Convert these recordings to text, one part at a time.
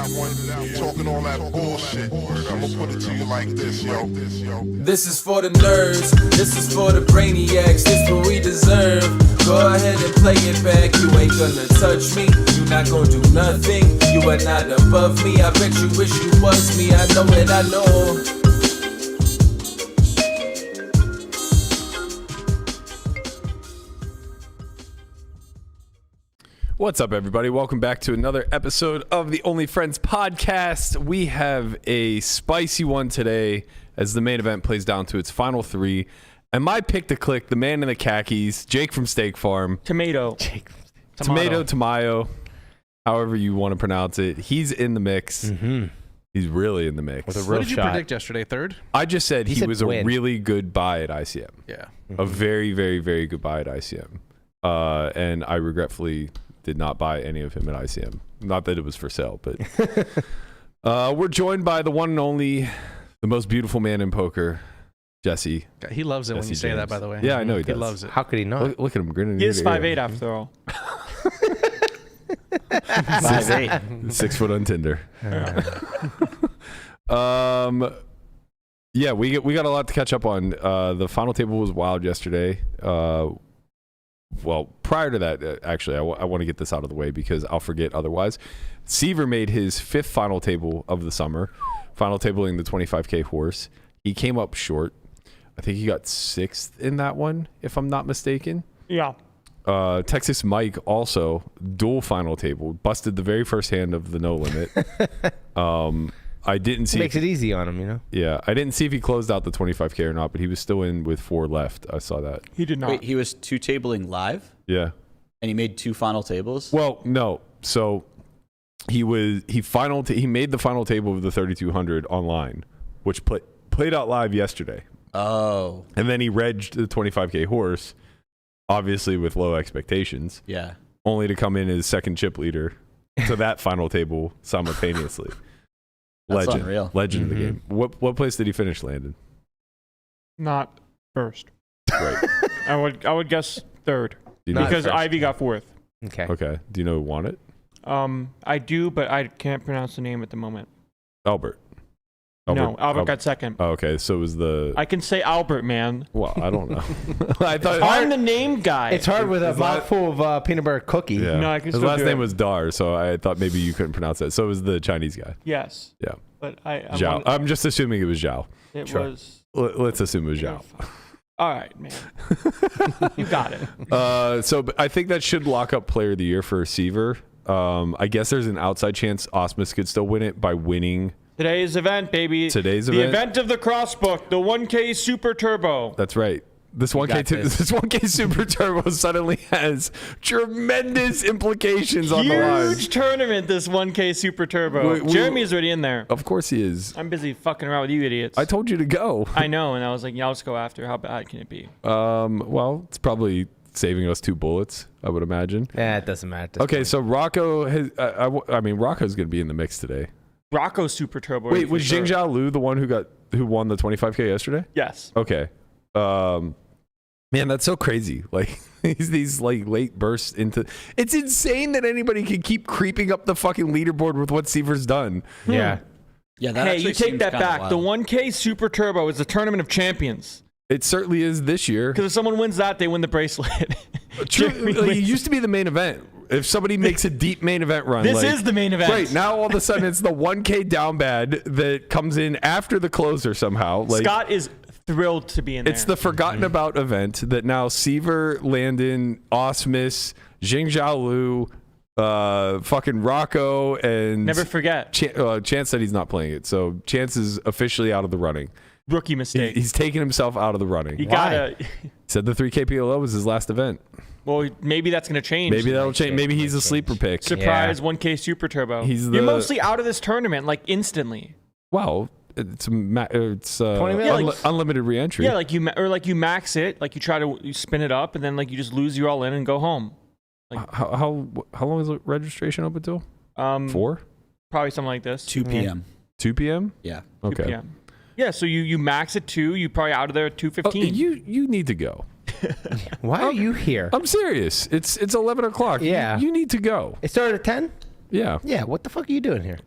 Talking all that bullshit. I'ma put it to you like this, yo. This is for the nerds, this is for the brainiacs, this what we deserve. Go ahead and play it back, you ain't gonna touch me, you not gonna do nothing, you are not above me, I bet you wish you was me, I know it, I know. What's up, everybody? Welcome back to another episode of the Only Friends podcast. We have a spicy one today as the main event plays down to its final three. And my pick to click, the man in the khakis, Jake from Steak Farm. Tamayo, however you want to pronounce it. He's in the mix. Mm-hmm. He's really in the mix. With a real what did you predict yesterday? Third? I just said he was a really good buy at ICM. Yeah. Mm-hmm. A very, very, very good buy at ICM. And I regretfully did not buy any of him at ICM. Not that it was for sale, but we're joined by the one and only, the most beautiful man in poker, Jesse. He loves it when you say that, by the way. Yeah, I know he does. He loves it. How could he not? Look at him grinning. He is 5'8" after all. 5'8". 6 foot on Tinder. Yeah, we got a lot to catch up on. The final table was wild yesterday. Well, prior to that, actually, I want to get this out of the way because I'll forget otherwise. Seiver made his 5th final table of the summer, final tabling the 25K horse. He came up short. I think he got 6th in that one, if I'm not mistaken. Yeah. Texas Mike also dual final table, busted the very first hand of the no limit. I didn't see. It makes it easy on him, you know? Yeah, I didn't see if he closed out the 25K or not, but he was still in with 4 left. I saw that. He did not. Wait, he was 2 tabling live? Yeah. And he made 2 final tables? Well, no. So he made the final table of the 3200 online, which played out live yesterday. Oh. And then he regged the 25K horse, obviously with low expectations. Yeah. Only to come in as second chip leader to that final table simultaneously. That's unreal. Legend of the game. What place did he finish, Landon? Not first. Right. I would guess third because Ivy got 4th. Okay. Do you know who won it? I do, but I can't pronounce the name at the moment. Albert. No, Albert got 2nd. Oh, okay, so it was the... I can say Albert, man. Well, I don't know. I'm the name guy. It's hard with a mouthful of peanut butter cookie. Yeah. No, I can His last name was Dar, so I thought maybe you couldn't pronounce that. So it was the Chinese guy. Yes. Yeah. But Zhao. I'm just assuming it was Zhao. It was... Let's assume it was Zhao. All right, man. You got it. So I think that should lock up Player of the Year for Seiver. I guess there's an outside chance Osmus could still win it by winning... Today's event, baby. The event of the crossbook, the 1K Super Turbo. That's right. This 1K Super Turbo suddenly has tremendous implications on the line. Huge tournament, this 1K Super Turbo. Jeremy's already in there. Of course he is. I'm busy fucking around with you idiots. I told you to go. I know, and I was like, yeah, let's go after. How bad can it be? Well, it's probably saving us 2 bullets, I would imagine. Yeah, it doesn't matter. Okay, so Rocco has... Rocco's going to be in the mix today. Rocco Super Turbo. Wait, was Jingjiao Lu the one who won the 25K yesterday? Yes. Okay. Man, that's so crazy. Like these like late bursts into. It's insane that anybody can keep creeping up the fucking leaderboard with what Seiver's done. Yeah. Yeah. That hey, you take that back. Wild. The 1K Super Turbo is the tournament of champions. It certainly is this year. Because if someone wins that, they win the bracelet. True. It used to be the main event. If somebody makes a deep main event run. This is the main event. Right. Now all of a sudden it's the 1K down bad that comes in after the closer somehow. Scott is thrilled to be in there. It's the forgotten about event that now Seiver, Landon, Osmus, Jingjiao Lu, fucking Rocco, and... Never forget. Chance said he's not playing it. So Chance is officially out of the running. Rookie mistake. He's taken himself out of the running. You gotta... Said the 3K PLO was his last event. Well, maybe that's going to change. Maybe that'll change. Maybe he's a sleeper pick. Surprise 1K Super Turbo. You're mostly out of this tournament, like, instantly. Well, it's unlimited re-entry. Yeah, like you max it, like you spin it up, and then like you just lose your all in and go home. Like, how long is the registration open till? 4? Probably something like this. 2 p.m. 2 p.m. Yeah. Okay. 2 p.m. Yeah, so you max at 2, you probably out of there at 2:15. Oh, you need to go. Why are you here? I'm serious. It's 11 o'clock. Yeah. You need to go. It started at 10? Yeah. Yeah, what the fuck are you doing here?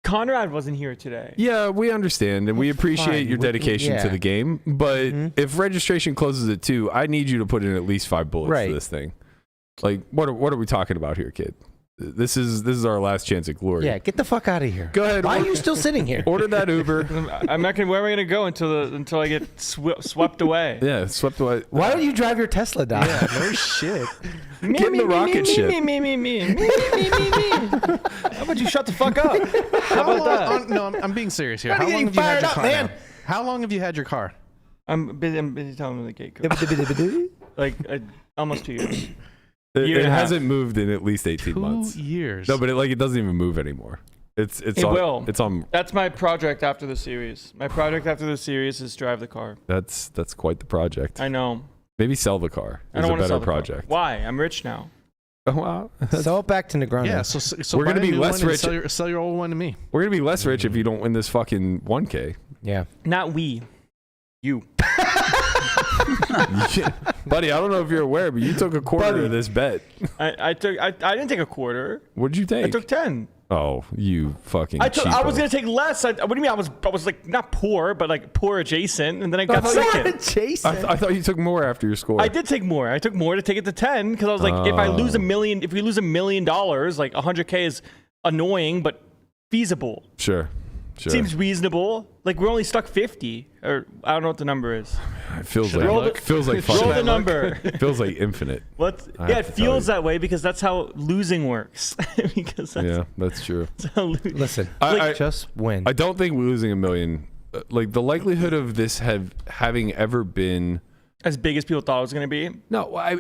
Conrad wasn't here today. Yeah, we understand, and we appreciate your dedication to the game. But if registration closes at 2, I need you to put in at least 5 bullets to this thing. Like, what are we talking about here, kid? This is our last chance at glory. Yeah, get the fuck out of here. Go ahead. Why are you still sitting here? Order that Uber. I'm not gonna. Where am I gonna go until I get swept away? Yeah, swept away. Why don't you drive your Tesla down? Yeah, no shit. Get in the rocket ship. Me. How about you shut the fuck up? How about that? No, I'm being serious here. How long have you had your car, man? How long have you had your car? I'm busy telling them the gate code. Like almost 2 years. It hasn't moved in at least 18 months. 2 years. No, but it doesn't even move anymore. It will. It's on. That's my project after the series. My project after the series is drive the car. That's quite the project. I know. Maybe sell the car. I don't want to sell the project. Car. Why? I'm rich now. Oh wow. Sell it back to Negroni. Yeah, so we're gonna be less rich. Sell your old one to me. We're gonna be less rich if you don't win this fucking 1K. Yeah. Not we. You. Buddy, I don't know if you're aware, but you took a quarter of this bet. I didn't take a quarter. What did you take? I took 10. Oh, you fucking I was gonna take less. What do you mean? I was like not poor, but like poor adjacent, and then I got second. I thought you took more after your score. I did take more. I took more to take it to 10 because I was like, if we lose $1 million, like 100K is annoying but feasible. Sure. Seems reasonable. Like we're only stuck 50, or I don't know what the number is. It feels like roll the number. It feels like infinite. It feels that way because that's how losing works. That's true. Listen, just win. I don't think losing $1 million, like the likelihood of this having ever been as big as people thought it was going to be. No,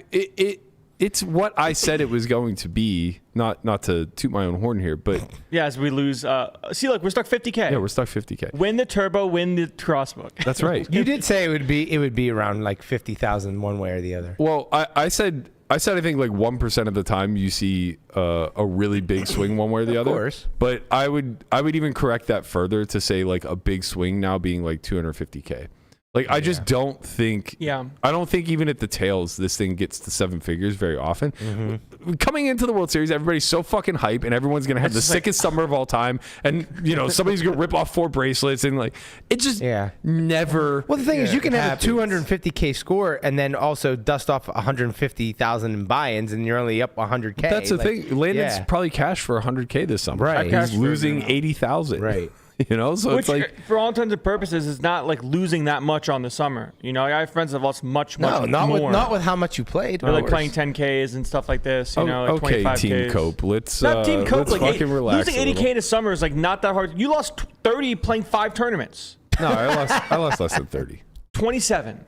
it's what I said it was going to be. Not to toot my own horn here, but yeah, as we lose, see, look, we're stuck 50K. Yeah, we're stuck 50K. Win the turbo, win the crossbook. That's right. You did say it would be around like 50,000 one way or the other. Well, I said I think like 1% of the time you see a really big swing one way or the other. Of course. But I would even correct that further to say like a big swing now being like 250K. Like, I just don't think, I don't think even at the tails, this thing gets to 7 figures very often. Mm-hmm. Coming into the World Series, everybody's so fucking hype and everyone's going to have the sickest summer of all time. And, somebody's going to rip off 4 bracelets and like, it just never. Well, the thing is, you can have a 250K score and then also dust off 150,000 in buy-ins and you're only up 100K. That's the thing. Landon's probably cashed for 100K this summer. Right. He's losing 80,000. Right. So which, it's like, for all intents and purposes, is not like losing that much on the summer. I have friends that have lost much more. Not with how much you played. They're like playing 10Ks and stuff like this. Like okay, 25Ks. Team Cope. Let's not Team Cope. Let's like fucking relax. Losing 80K to summer is like not that hard. You lost 30 playing 5 tournaments. No, I lost less than 30. 27.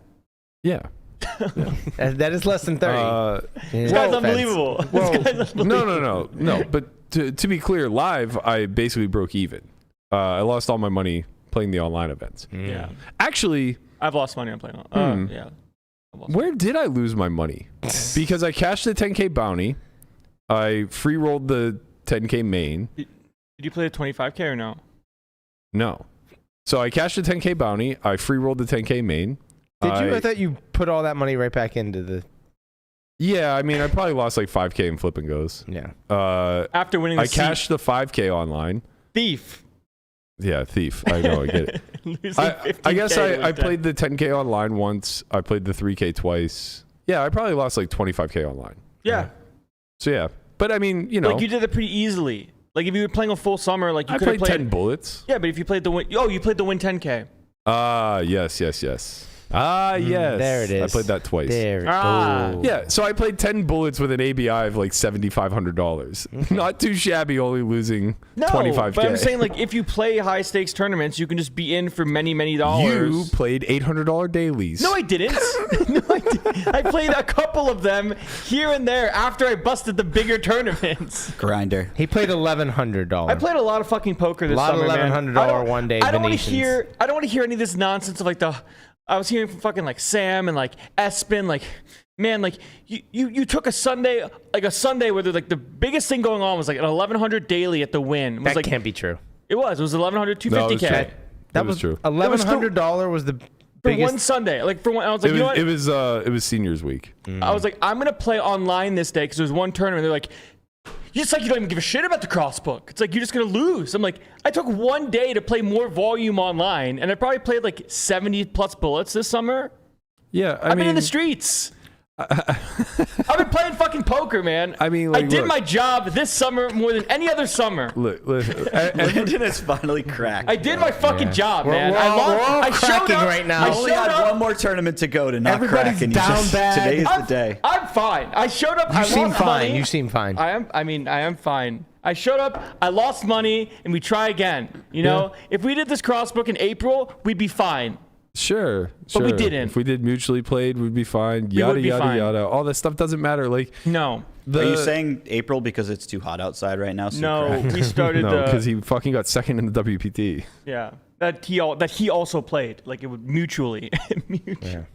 Yeah. That is less than 30. This guy's unbelievable. No. But to be clear, live, I basically broke even. I lost all my money playing the online events. Yeah. Actually, I've lost money on playing. Yeah. Where did I lose my money? Because I cashed the 10K bounty. I free rolled the 10K main. Did you play the 25K or no? No. So I cashed the 10K bounty. I free rolled the 10K main. Did you? I thought you put all that money right back into the. Yeah, I mean, I probably lost like 5K in flip and goes. Yeah. After winning the I cashed the 5K online. Thief. Yeah, thief. I know, I get it. I guess I played the 10K online once. I played the 3K twice. Yeah, I probably lost like 25K online. Yeah. So yeah, but I mean, like you did it pretty easily. Like if you were playing a full summer, like you could have played 10 bullets. Yeah, but if you played the win, you played the win 10K. Yes. Yes. There it is. I played that twice. There. Yeah, so I played 10 bullets with an ABI of like $7,500. Not too shabby, only losing $25K. But I'm saying like if you play high stakes tournaments, you can just be in for many, many dollars. You played $800 dailies. No, I didn't. I played a couple of them here and there after I busted the bigger tournaments. Grinder. He played $1,100. I played a lot of fucking poker this summer, man. A lot of $1,100 one day. I don't want to hear any of this nonsense of like I was hearing from fucking like Sam and like Espen, like, man, like you took a Sunday where like the biggest thing going on was like an 1,100 daily at the win. That can't be true. It was 1,100, 250K. That was true. $1,100 was the biggest. For one Sunday, like for one, I was like, it was seniors week. I was like, I'm gonna play online this day because there was one tournament. They're like, It's like you don't even give a shit about the crossbook. It's like you're just gonna lose. I'm like, I took one day to play more volume online, and I probably played like 70 plus bullets this summer. Yeah, I've been in the streets. I've been playing fucking poker, man. I mean, like, I did look. my job this summer more than any other summer. Look, Landon has finally cracked. I did my fucking job, man. We're all I showed cracking up right now. I I only showed had up. one more tournament to go to not Everybody's crack, and down bad. today is the day. I'm fine. I showed up. You I seem lost fine. money. You seem fine. I am fine. I showed up. I lost money, and we try again. You know, if we did this crossbook in April, we'd be fine. Sure. But we didn't. If we did mutually played, we'd be fine. We Yada would be yada fine. yada. All that stuff doesn't matter. Like No. Are you saying April because it's too hot outside right now? So No, you cracked? we started no? Because he fucking got second in the WPT. yeah. That he also played. Like it would mutually. It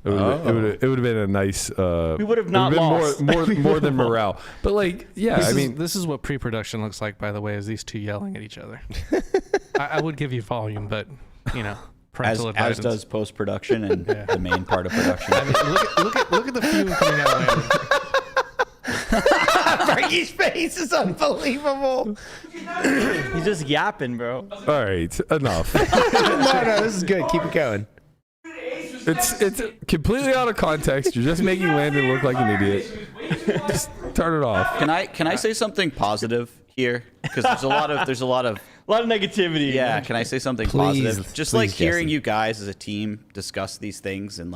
would have been a nice. We would have not it would've lost. been more than morale. But like, yeah, This is what pre-production looks like, by the way, is these two yelling at each other. I would give you volume, but you know, parental as advice. does post production and the main part of production. I mean, look at the fume coming out of Landon. Berkey's face is unbelievable. He's just yapping, bro. all right, enough. No, this is good. Keep it going. It's completely out of context. You're just making Landon look like an idiot. Just turn it off. Can I say something positive here? Because there's a lot of A lot of negativity. yeah. Can I say something Please, positive? Just please, like hearing Jesse. you guys as a team discuss these things and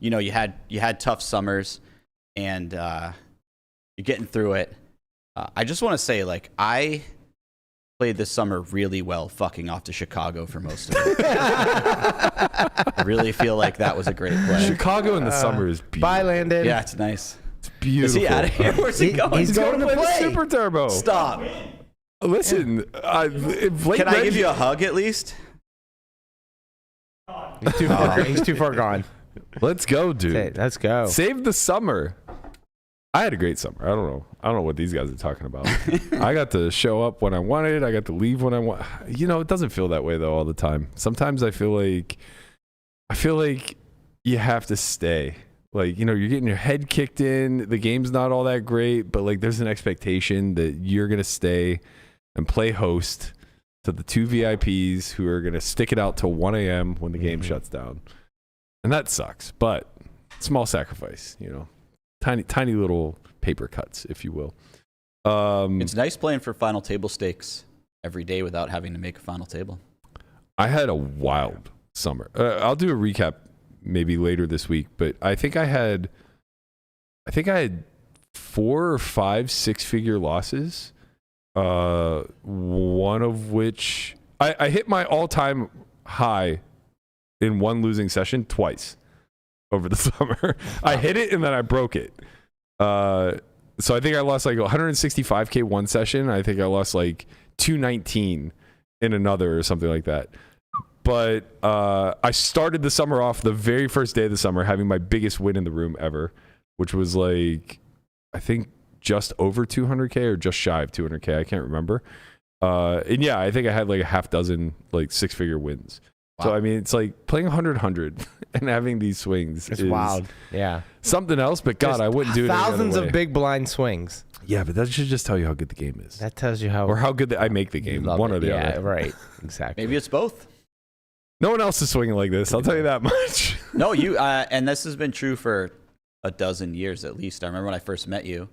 you know, you had tough summers and you're getting through it. I just want to say, like, I played this summer really well, fucking off to Chicago for most of it. I really feel like that was a great play. Chicago in the summer is beautiful. Bye, Landon. Yeah, it's nice. It's beautiful. Is he out of here? Where's he going? He's going to play the play. Super Turbo. Stop. Listen, Can I give you a hug at least? He's too far gone. Let's go, dude. Okay, let's go. Save the summer. I had a great summer. I don't know what these guys are talking about. I got to show up when I wanted. I got to leave when I want. You know, it doesn't feel that way though all the time. Sometimes I feel like you have to stay. Like, you know, you're getting your head kicked in. The game's not all that great, but like there's an expectation that you're going to stay and play host to the two VIPs who are going to stick it out till 1 a.m. when the game shuts down. And that sucks, but small sacrifice, you know. Tiny little paper cuts, if you will. It's nice playing for final table stakes every day without having to make a final table. I had a wild summer. I'll do a recap maybe later this week, but I think I had 4 or 5 6-figure losses. One of which I hit my all-time high in one losing session twice over the summer. I hit it and then I broke it. So I think I lost like 165K one session. I think I lost like 219 in another or something like that. But I started the summer off the very first day of the summer having my biggest win in the room ever, which was like, I think just over 200K or just shy of 200K. I can't remember. And yeah, I think I had like a half dozen like 6-figure wins. Wow. So I mean, it's like playing 100 and having these swings. It's is wild. Yeah. something else. But God, There's I wouldn't do it. Thousands any other of way. big blind swings. Yeah, but that should just tell you how good the game is, That tells you how. or how good I make the game. love One it. or the yeah, other. right. Exactly. Maybe it's both. No one else is swinging like this. I'll tell you that much. No, you and this has been true for a dozen years at least. I remember when I first met you,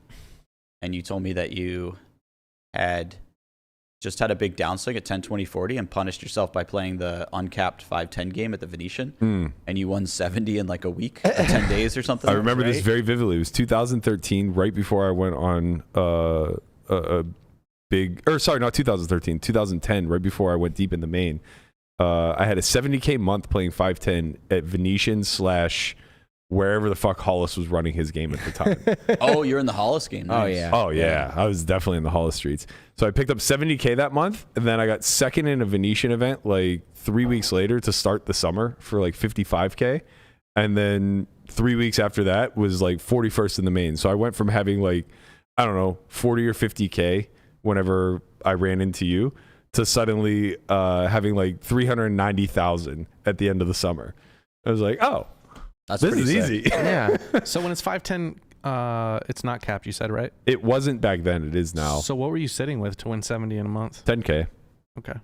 and you told me that you had just had a big downswing at 10, 20, 40 and punished yourself by playing the uncapped 5-10 game at the Venetian, and you won 70 in like a week, 10 days or something. I remember this right? very vividly. It was 2013, right before I went on a big, or sorry, not 2013, 2010, right before I went deep in the main. I had a 70K month playing 5-10 at Venetian / wherever the fuck Hollis was running his game at the time. Oh, you're in the Hollis game. Oh, Nice. yeah. Oh yeah, I was definitely in the Hollis streets. So I picked up 70K that month, and then I got second in a Venetian event like 3 weeks later to start the summer for like 55K, and then 3 weeks after that was like 41st in the main. So I went from having like, I don't know, 40 or 50K whenever I ran into you to suddenly having like 390,000 at the end of the summer. I was like, oh, That's this pretty is sick. easy. Yeah. So when it's 5-10 It's not capped, you said, right? It wasn't back then. It is now. So what were you sitting with to win 70 in a month? 10K. Okay.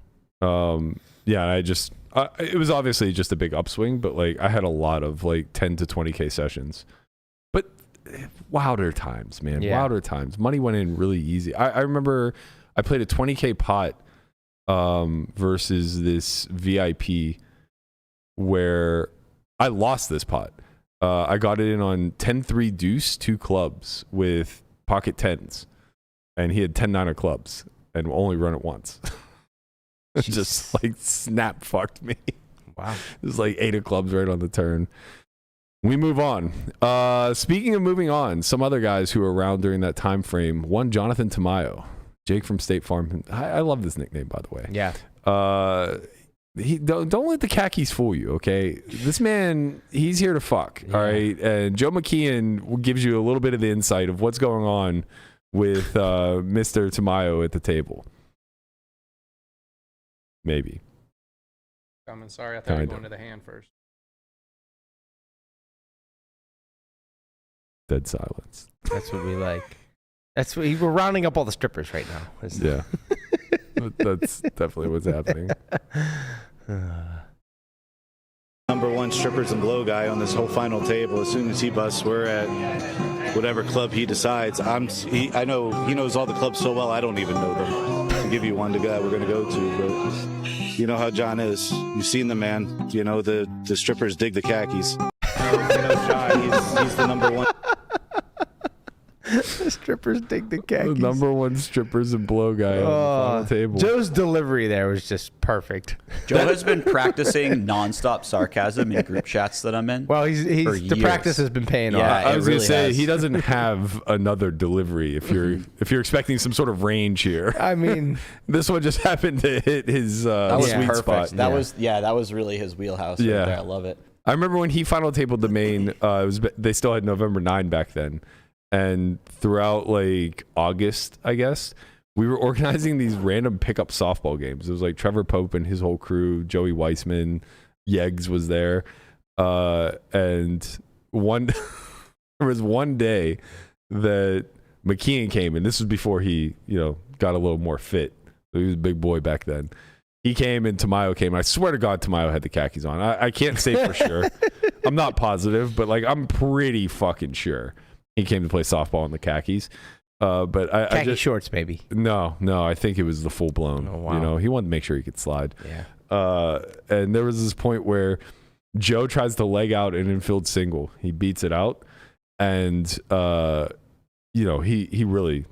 Yeah, it was obviously just a big upswing, but like I had a lot of like 10 to 20K sessions. But wilder times, man. Yeah. Wilder times. Money went in really easy. I remember I played a 20K pot versus this VIP where I lost this pot. I got it in on 10-3 deuce, 2 clubs with pocket 10s. And he had 10-9 of clubs and only run it once. Just like snap fucked me. Wow. It was like 8 of clubs right on the turn. We move on. Speaking of moving on, some other guys who were around during that time frame. One, Jonathan Tamayo. Jake from State Farm. I love this nickname, by the way. Yeah. Don't let the khakis fool you, okay? This man, he's here to fuck, all right? And Joe McKeehen gives you a little bit of the insight of what's going on with Mr. Tamayo at the table. Maybe. I'm sorry, I thought you were going to the hand first. Dead silence. That's what we like. That's what we're rounding up all the strippers right now. Yeah. That's definitely what's happening. Number one strippers and blow guy on this whole final table. As soon as he busts, we're at whatever club he decides. I know he knows all the clubs so well, I don't even know them. To give you one to go, we're going to go to, but you know how John is. You've seen the man. You know the strippers dig the khakis. He's the number one. The strippers dig the khakis. The number one strippers and blow guy on the final table. Joe's delivery there was just perfect. Joe has been practicing nonstop sarcasm in group chats that I'm in. Well, the practice has been paying off. I was really gonna say has. he doesn't have another delivery. If you're expecting some sort of range here, I mean, this one just happened to hit his that was sweet perfect. spot. That was really his wheelhouse. Yeah. Right there. I love it. I remember when he final tabled the main. They still had November 9 back then, and throughout like August, I guess, we were organizing these random pickup softball games. It was like Trevor Pope and his whole crew, Joey Weissman, Yeggs was there, and there was one day that McKeehen came, and this was before he got a little more fit. He was a big boy back then. He came and Tamayo came. I swear to God, Tamayo had the khakis on. I can't say for sure. I'm not positive, but like I'm pretty fucking sure he came to play softball in the khakis. But I just shorts, maybe. No, I think it was the full blown. Oh, wow. He wanted to make sure he could slide. Yeah. And there was this point where Joe tries to leg out an infield single. He beats it out, and he really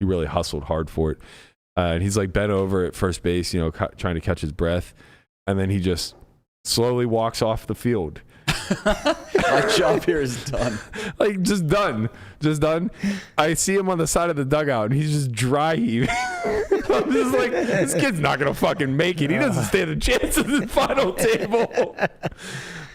hustled hard for it. And he's like bent over at first base, trying to catch his breath, and then he just slowly walks off the field. My job here is done. Like just done. I see him on the side of the dugout, and he's just dry heaving. I'm just like, this kid's not gonna fucking make it. He doesn't stand a chance at the final table.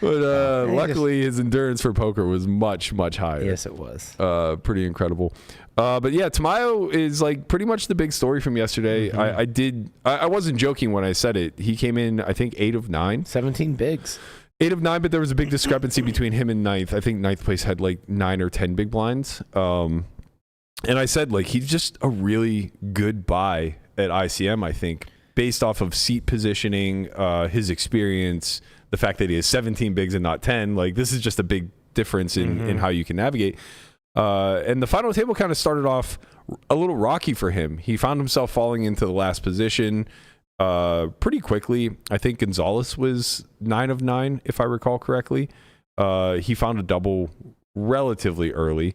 But luckily, his endurance for poker was much, much higher. Yes, it was. Pretty incredible. But yeah, Tamayo is like pretty much the big story from yesterday. Mm-hmm. I wasn't joking when I said it. He came in, I think, 8 of 9. 17 bigs. 8 of 9, but there was a big discrepancy between him and ninth. I think ninth place had like 9 or 10 big blinds. And I said, like, he's just a really good buy at ICM, I think, based off of seat positioning, his experience, the fact that he has 17 bigs and not 10. Like, this is just a big difference in how you can navigate. And the final table kind of started off a little rocky for him. He found himself falling into the last position pretty quickly. I think Gonzalez was 9 of 9, if I recall correctly. He found a double relatively early.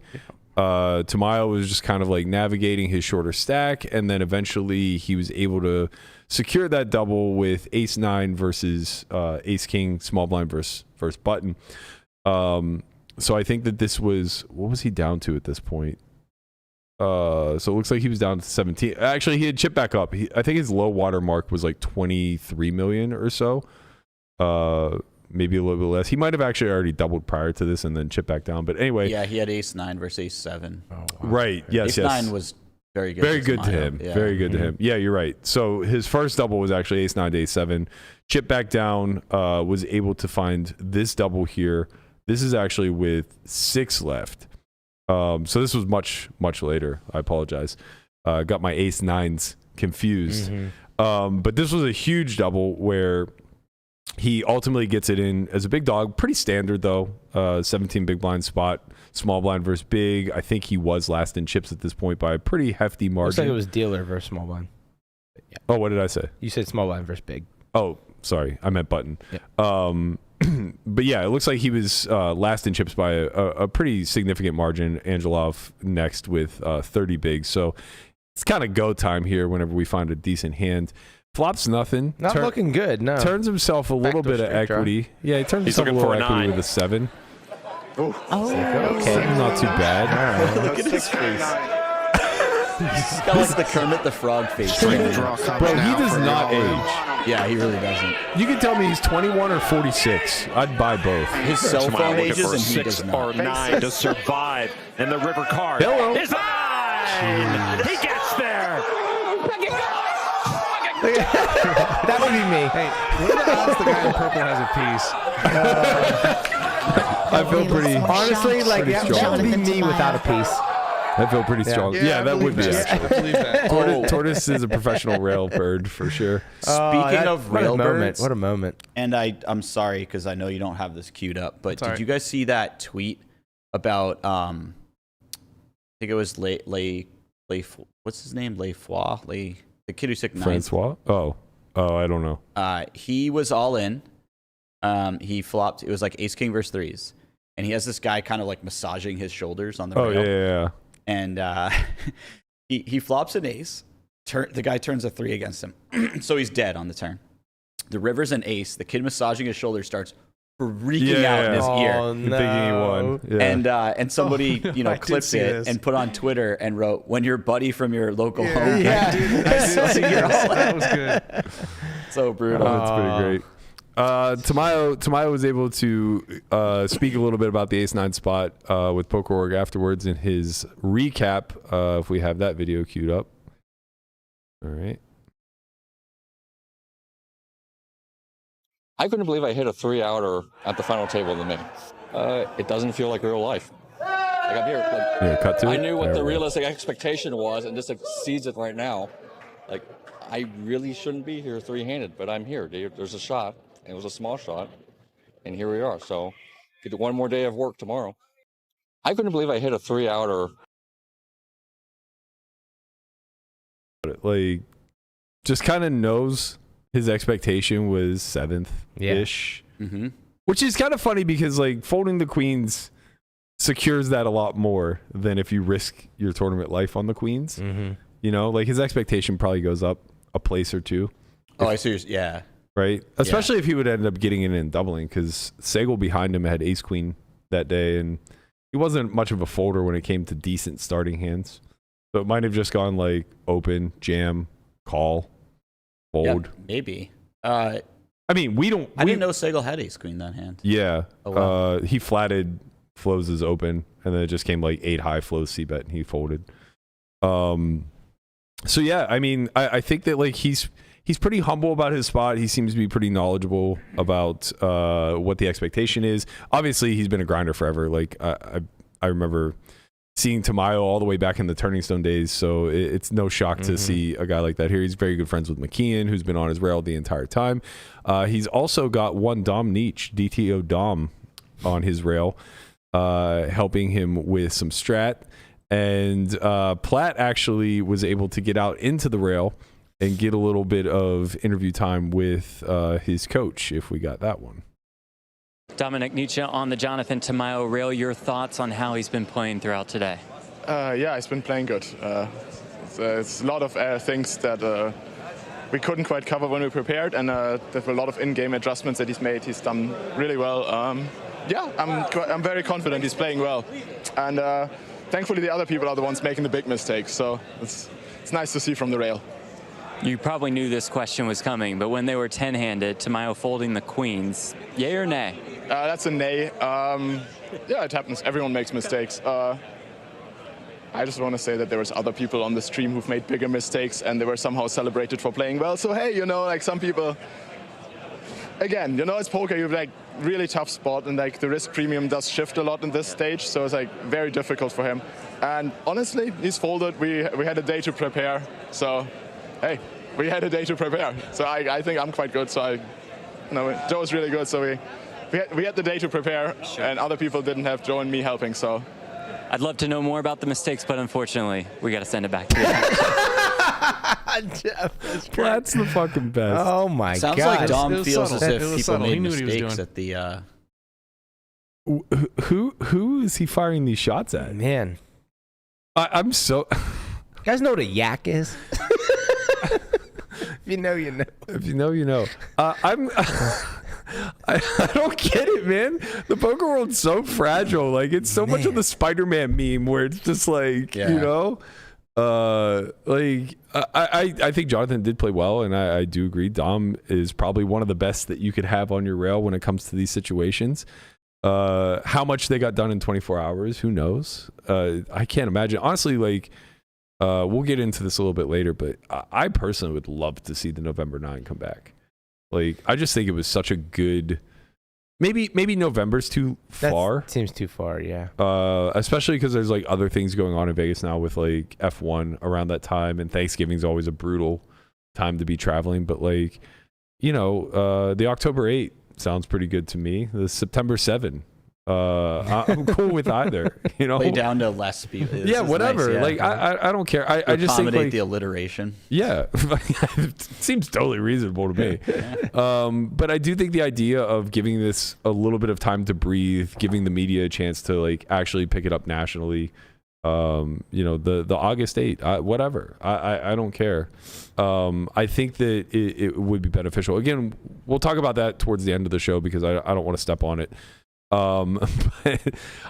Tamayo was just kind of like navigating his shorter stack, and then eventually he was able to secure that double with ace 9 versus ace king, small blind versus button. So I think that this was, what was he down to at this point? So it looks like he was down to 17. Actually, he had chipped back up. I think his low water mark was like 23 million or so. Maybe a little bit less. He might have actually already doubled prior to this and then chipped back down. But anyway. Yeah, he had ace 9 versus ace 7. Oh, wow. Right. Yes, ace 9 was very good. Very good to him. Yeah. Very good to him. Yeah, you're right. So his first double was actually ace 9 to ace 7. Chipped back down, was able to find this double here. This is actually with 6 left. So this was much later. I apologize. Got my ace nines confused. But this was a huge double where he ultimately gets it in as a big dog. Pretty standard though. 17 big blind spot, small blind versus big. I think he was last in chips at this point by a pretty hefty margin. Looks like it was dealer versus small blind. Yeah. Oh, what did I say? You said small blind versus big. Oh, sorry. I meant button. Yeah. But yeah, it looks like he was last in chips by a pretty significant margin. Angelov next with 30 bigs. So it's kind of go time here whenever we find a decent hand. Flops nothing. Not looking good, no. Turns himself a little bit of equity. Draw. Yeah, he turns himself a little equity with a 7. Okay. Not too bad. All right. Look at his face. He's got like the Kermit the Frog face. Bro, he does not age. Yeah, he really doesn't. You can tell me he's 21 or 46. I'd buy both. His cell phone ages and he 6 does not. or 9 to survive in the river card. Hello. Is mine! He gets there! That would be me. Hey, what are the odds the guy in purple has a piece? I feel pretty. Honestly, like pretty that would be me without a piece. I feel pretty strong. Yeah, that would be actually. I believe that. Tortoise is a professional rail bird for sure. Speaking of rail birds, what a moment. And I'm sorry because I know you don't have this queued up, but Sorry. did you guys see that tweet about I think it was what's his name? The kid who took ninth. Francois? Oh, I don't know. He was all in. He flopped. It was like ace king versus threes, and he has this guy kind of like massaging his shoulders on the rail. Yeah. And he flops an ace. The guy turns a 3 against him, so he's dead on the turn. The river's an ace. The kid massaging his shoulder starts freaking out in his ear. No. Thinking he won. Yeah. And somebody clipped it and put on Twitter and wrote, "When your buddy from your local home." Yeah, dude, I did see that was good. So brutal. That's pretty great. Tamayo was able to speak a little bit about the ace-9 spot with PokerOrg afterwards in his recap. If we have that video queued up. All right. I couldn't believe I hit a 3-outer at the final table of the main. It doesn't feel like real life. Like I'm here. Like, cut to I it. knew what There the we go. realistic expectation was, and this exceeds it right now. Like, I really shouldn't be here 3-handed, but I'm here. There's a shot. It was a small shot, and here we are. So, get one more day of work tomorrow. I couldn't believe I hit a 3-outer. Like, just kind of knows his expectation was 7th-ish. Yeah. Mm-hmm. Which is kind of funny because, like, folding the queens secures that a lot more than if you risk your tournament life on the queens. Mm-hmm. You know, like, his expectation probably goes up a place or two. Oh, I see. Yeah. Right? Especially if he would end up getting in and doubling, because Segal behind him had ace-queen that day, and he wasn't much of a folder when it came to decent starting hands. So it might have just gone, like, open, jam, call, fold. Yeah, maybe. I mean, I didn't know Segal had ace queen that hand. Yeah. Oh, wow. He flatted Flows' open, and then it just came like 8 high Flows c-bet, and he folded. So yeah, I mean, I think that like he's pretty humble about his spot. He seems to be pretty knowledgeable about what the expectation is. Obviously, he's been a grinder forever. Like I remember seeing Tamayo all the way back in the Turning Stone days, so it's no shock to see a guy like that here. He's very good friends with McKeehen, who's been on his rail the entire time. He's also got one Dom Nietzsche, DTO Dom, on his rail, helping him with some strat. And Platt actually was able to get out into the rail and get a little bit of interview time with his coach, if we got that one. Dominic Nietzsche on the Jonathan Tamayo rail. Your thoughts on how he's been playing throughout today? Yeah, he's been playing good. It's a lot of things that we couldn't quite cover when we prepared, and there were a lot of in-game adjustments that he's made. He's done really well. Yeah, I'm very confident he's playing well, and thankfully the other people are the ones making the big mistakes. So it's nice to see from the rail. You probably knew this question was coming, but when they were 10-handed, Tamayo folding the queens, yay or nay? That's a nay. Yeah, it happens. Everyone makes mistakes. I just want to say that there was other people on the stream who've made bigger mistakes, and they were somehow celebrated for playing well. So hey, you know, like some people again, you know, it's poker. You have like really tough spot, and like the risk premium does shift a lot in this stage, so it's like very difficult for him. And honestly, he's folded. We had a day to prepare, so hey, we had a day to prepare. So I think I'm quite good. So Joe's really good. So we had the day to prepare, and other people didn't have Joe and me helping. So I'd love to know more about the mistakes, but unfortunately, we got to send it back to you. That's the fucking best. Oh my god! Sounds like Dom feels subtle. as It if was people subtle. He made knew what he was mistakes doing. at the. Who is he firing these shots at? Man, I'm so. you guys know what a yak is? If you know, you know. If you know, you know. I don't get it, man. The poker world's so fragile. Like, it's so much of the Spider-Man meme where it's just like, you know, like I think Jonathan did play well, and I do agree. Dom is probably one of the best that you could have on your rail when it comes to these situations. How much they got done in 24 hours, who knows? I can't imagine. Honestly, like, we'll get into this a little bit later, but I personally would love to see the November 9 come back. Like, I just think it was such a good. Maybe November's too far. Seems too far, yeah. Especially because there's like other things going on in Vegas now with like F1 around that time, and Thanksgiving's always a brutal time to be traveling. But like, you know, the October 8 sounds pretty good to me. The September 7. I'm cool with either. You know, play down to less people. Yeah, whatever. Nice, yeah. Like I don't care. I just think like the alliteration. Yeah, it seems totally reasonable to me. But I do think the idea of giving this a little bit of time to breathe, giving the media a chance to like actually pick it up nationally. You know, the August 8, whatever. I don't care. I think that it would be beneficial. Again, we'll talk about that towards the end of the show because I don't want to step on it. But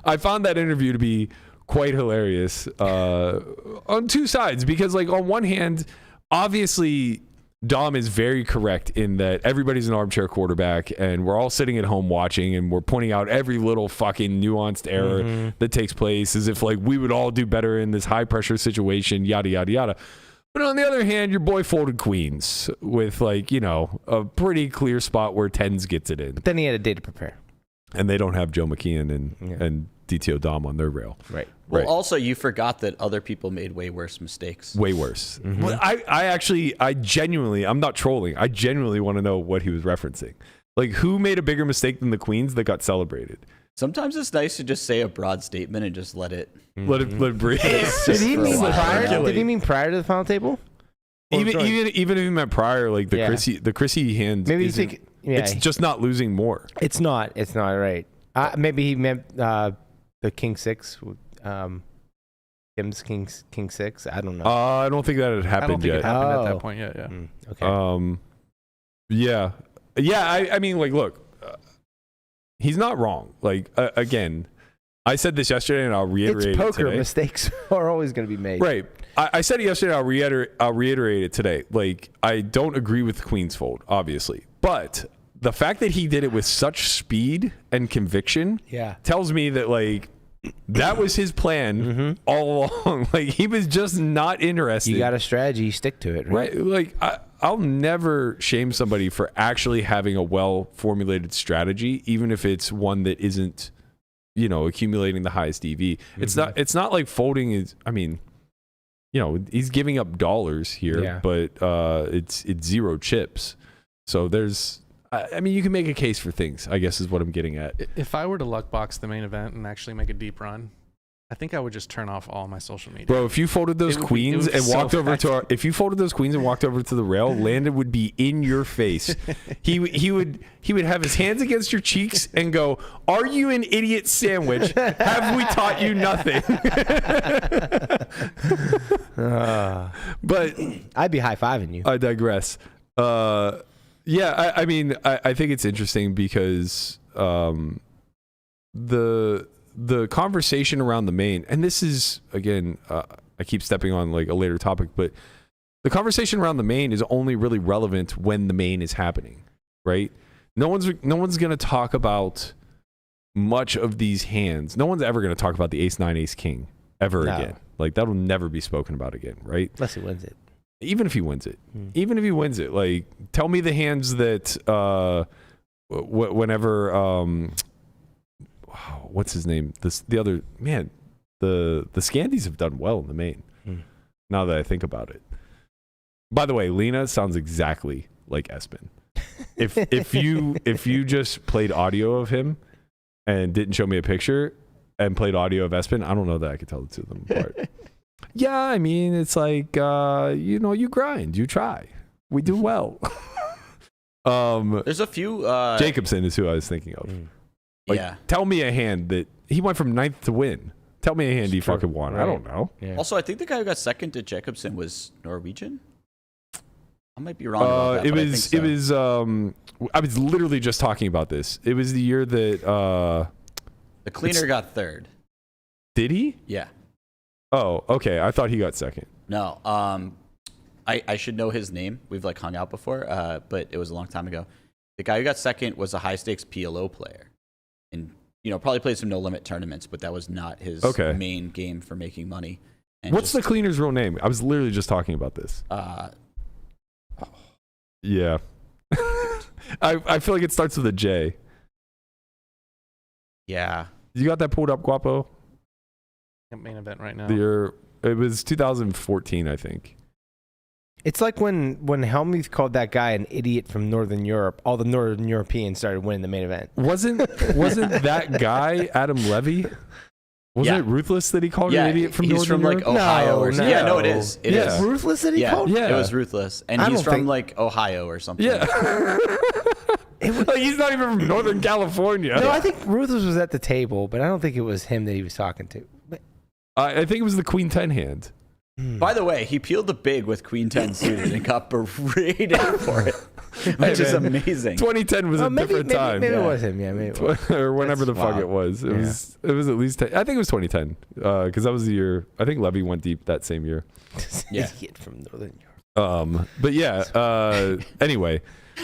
I found that interview to be quite hilarious on two sides, because like on one hand, obviously Dom is very correct in that everybody's an armchair quarterback and we're all sitting at home watching and we're pointing out every little fucking nuanced error that takes place as if like we would all do better in this high pressure situation, yada yada yada. But on the other hand, your boy folded queens with like, you know, a pretty clear spot where tens gets it in. But then he had a day to prepare. And they don't have Joe McKeehen and DTO Dom on their rail. Right. Well, also, you forgot that other people made way worse mistakes. Way worse. Well, I genuinely, I'm not trolling. I genuinely want to know what he was referencing. Like, who made a bigger mistake than the queens that got celebrated? Sometimes it's nice to just say a broad statement and just let it let it breathe. Did he mean prior to the final table? Even if he meant prior, like the Chrissy hand. Maybe you think. Yeah, it's just not losing more. It's not right. Maybe he meant the King 6, Kim's King 6. I don't know. I don't think that had happened I don't think yet. it happened at that point yet. Yeah. Okay. Yeah. I mean, like, look, he's not wrong. Like, again, I said this yesterday, and I'll reiterate it today. It's poker. Mistakes are always going to be made. Right. I said it yesterday. I'll reiterate it today. Like, I don't agree with Queen's fold, obviously, but the fact that he did it with such speed and conviction, tells me that like that was his plan all along. Like, he was just not interested. You got a strategy, you stick to it, right? Like, I'll never shame somebody for actually having a well-formulated strategy, even if it's one that isn't, you know, accumulating the highest EV. It's not like folding is. I mean, you know, he's giving up dollars here, but it's zero chips. So there's. I mean, you can make a case for things, I guess, is what I'm getting at. If I were to luck box the main event and actually make a deep run, I think I would just turn off all my social media. Bro, if you folded those queens and walked over to the rail, Landon would be in your face. He would have his hands against your cheeks and go, "Are you an idiot sandwich? Have we taught you nothing?" But I'd be high-fiving you. I digress. Yeah, I mean, I think it's interesting because the conversation around the main, and this is, again, I keep stepping on like a later topic, but the conversation around the main is only really relevant when the main is happening, right? No one's going to talk about much of these hands. No one's ever going to talk about the ace-9, ace-king ever again. Like, that'll never be spoken about again, right? Unless he wins it. Even if he wins it, like, tell me the hands that whenever what's his name? The other man, the Scandies have done well in the main. Now that I think about it. By the way, Lena sounds exactly like Espen. If you just played audio of him and didn't show me a picture and played audio of Espen, I don't know that I could tell the two of them apart. Yeah, I mean, it's like you grind, you try. We do well. There's a few. Jacobson is who I was thinking of. Yeah. Tell me a hand that he went from 9th to win. Tell me a hand he fucking won. Right. I don't know. Yeah. Also, I think the guy who got second to Jacobson was Norwegian. I might be wrong about that. It was. I was literally just talking about this. It was the year that the cleaner got third. Did he? Yeah. Oh, okay. I thought he got second. No. I should know his name. We've like hung out before, but it was a long time ago. The guy who got second was a high stakes PLO player, and probably played some no limit tournaments, but that was not his main game for making money. And what's the cleaner's real name? I was literally just talking about this. Yeah. I feel like it starts with a J. Yeah. You got that pulled up, Guapo? Main event right now. It was 2014, I think. It's like when Helmuth called that guy an idiot from Northern Europe, all the Northern Europeans started winning the main event. Wasn't that guy Adam Levy? Wasn't it Ruthless that he called an idiot from Northern Europe? He's from like Ohio or something. Yeah, no, it is. It is. Ruthless that he called? Yeah, it was Ruthless. And he's from like Ohio or something. Yeah. He's not even from Northern California. No, I think Ruthless was at the table, but I don't think it was him that he was talking to. I think it was the Queen 10 hand. By the way, he peeled the big with Queen 10 suited and got berated for it, which is amazing. 2010 was a different time. Maybe it was him. Yeah, maybe it was. Or whenever the fuck it was. It was at least 10. I think it was 2010 because that was the year. I think Levy went deep that same year. Idiot from Northern Europe. But yeah. Anyway.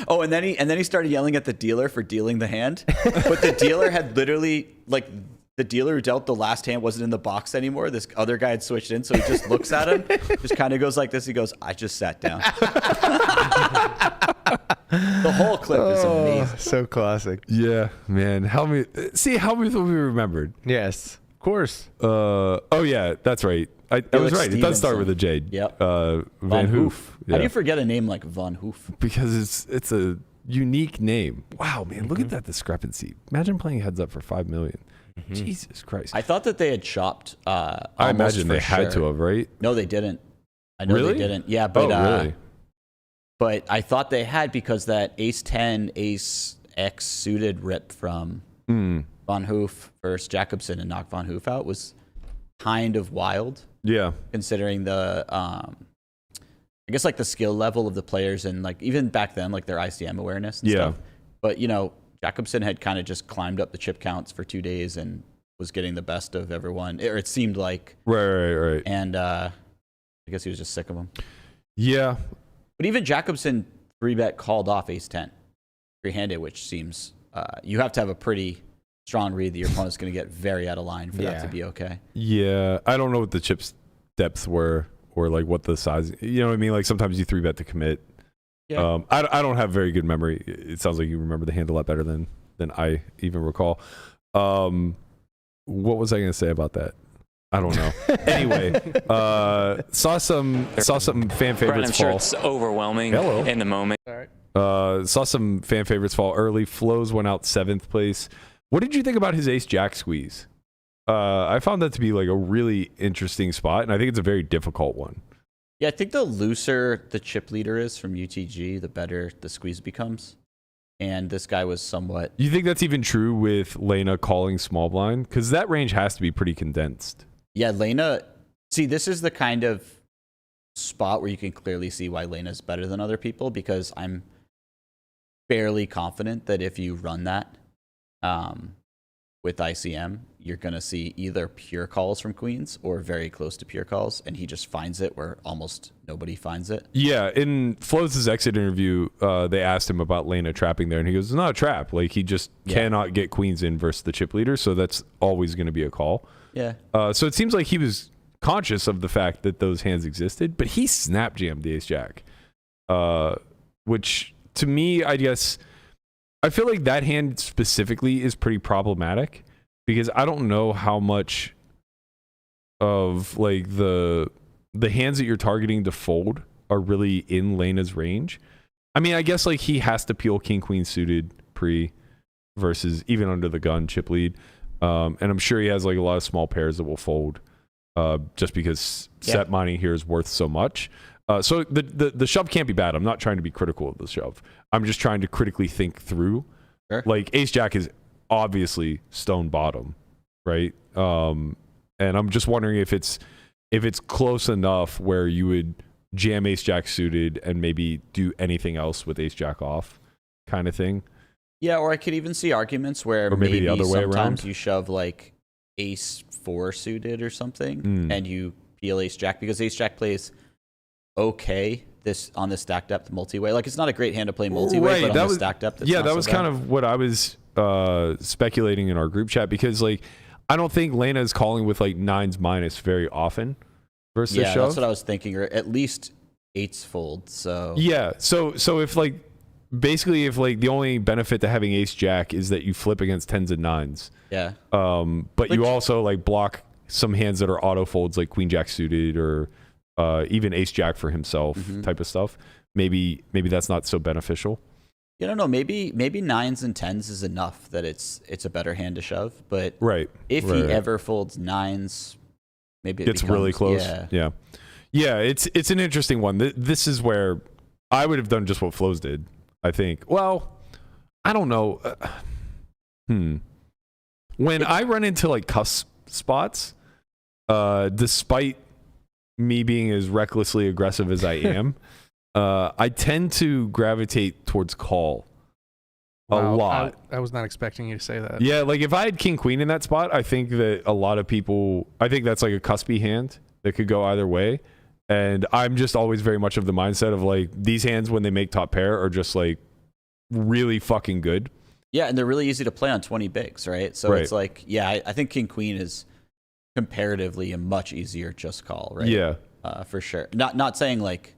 Oh, and then he started yelling at the dealer for dealing the hand, but the dealer had literally like. The dealer who dealt the last hand wasn't in the box anymore. This other guy had switched in, so he just looks at him, just kind of goes like this. He goes, "I just sat down." The whole clip is amazing. So classic. Yeah, man. How many will be remembered? Yes, of course. Oh yeah, that's right. I was right. It does start with a J. Yep. Van Hoof. How do you forget a name like Van Hoof? Because it's a unique name. Wow, man. Look at that discrepancy. Imagine playing heads up for $5 million. Jesus Christ. I thought that they had chopped. I imagine they had to have, right? No, they didn't. I know they didn't. Yeah, but really? But I thought they had because that Ace 10, Ace X suited rip from Van Hoof versus Jacobson and knocked Van Hoof out was kind of wild. Yeah. Considering the, I guess like the skill level of the players and like even back then, like their ICM awareness and stuff. But Jacobson had kind of just climbed up the chip counts for 2 days and was getting the best of everyone, or it seemed like. Right. And I guess he was just sick of them. Yeah. But even Jacobson 3-bet called off Ace 10 3-handed, which seems you have to have a pretty strong read that your opponent's going to get very out of line for that to be okay. Yeah. I don't know what the chip's depths were or like what the size. You know what I mean? Like sometimes you 3-bet to commit. Yeah. I don't have very good memory. It sounds like you remember the hand a lot better than I even recall. What was I going to say about that? I don't know. Anyway, saw some fan favorites I'm sure it's overwhelming in the moment. Saw some fan favorites fall early. Flows went out 7th place. What did you think about his Ace Jack squeeze? I found that to be like a really interesting spot, and I think it's a very difficult one. Yeah, I think the looser the chip leader is from UTG, the better the squeeze becomes. And this guy was somewhat... You think that's even true with Lena calling small blind? Because that range has to be pretty condensed. Yeah, Lena... See, this is the kind of spot where you can clearly see why Lena's better than other people, because I'm fairly confident that if you run that with ICM, you're going to see either pure calls from queens or very close to pure calls, and he just finds it where almost nobody finds it. Yeah, in Flows' exit interview, they asked him about Lena trapping there, and he goes, it's not a trap. Like, he just cannot get queens in versus the chip leader, so that's always going to be a call. Yeah. So it seems like he was conscious of the fact that those hands existed, but he snap jammed the Ace Jack, which to me, I guess I feel like that hand specifically is pretty problematic because I don't know how much of like the hands that you're targeting to fold are really in Lena's range. I mean, I guess like he has to peel king queen suited pre versus even under the gun chip lead, and I'm sure he has like a lot of small pairs that will fold just because set mining here is worth so much. So the shove can't be bad. I'm not trying to be critical of the shove. I'm just trying to critically think through. Sure. Like ace jack is obviously stone bottom, right? And I'm just wondering if it's close enough where you would jam ace jack suited and maybe do anything else with ace jack off, kind of thing. Yeah, or I could even see arguments where or maybe the other way sometimes around. you shove like ace 4 suited or something, and you peel ace jack because ace jack plays okay on the stack depth multi-way. Like it's not a great hand to play multi-way, but on the stack depth, it's that was kind of what I was speculating in our group chat because like I don't think Lena is calling with like 9s minus very often versus shove. That's what I was thinking, or at least 8s fold. So yeah, so if like basically if like the only benefit to having ace jack is that you flip against 10s and 9s. Yeah. But you also like block some hands that are auto folds like queen jack suited or even ace jack for himself type of stuff. Maybe that's not so beneficial. You don't know. Maybe 9s and 10s is enough that it's a better hand to shove. But if he ever folds 9s, maybe it gets becomes, really close. Yeah. It's an interesting one. This is where I would have done just what Flows did. I think. Well, I don't know. When I run into like cusp spots, despite me being as recklessly aggressive as I am, I tend to gravitate towards call a lot. I was not expecting you to say that. Yeah, like if I had king queen in that spot, I think that a lot of people, I think that's like a cuspy hand that could go either way. And I'm just always very much of the mindset of like these hands when they make top pair are just like really fucking good. Yeah, and they're really easy to play on 20 bigs, right? So it's like, I think king queen is comparatively a much easier just call, right? Yeah, for sure. Not saying like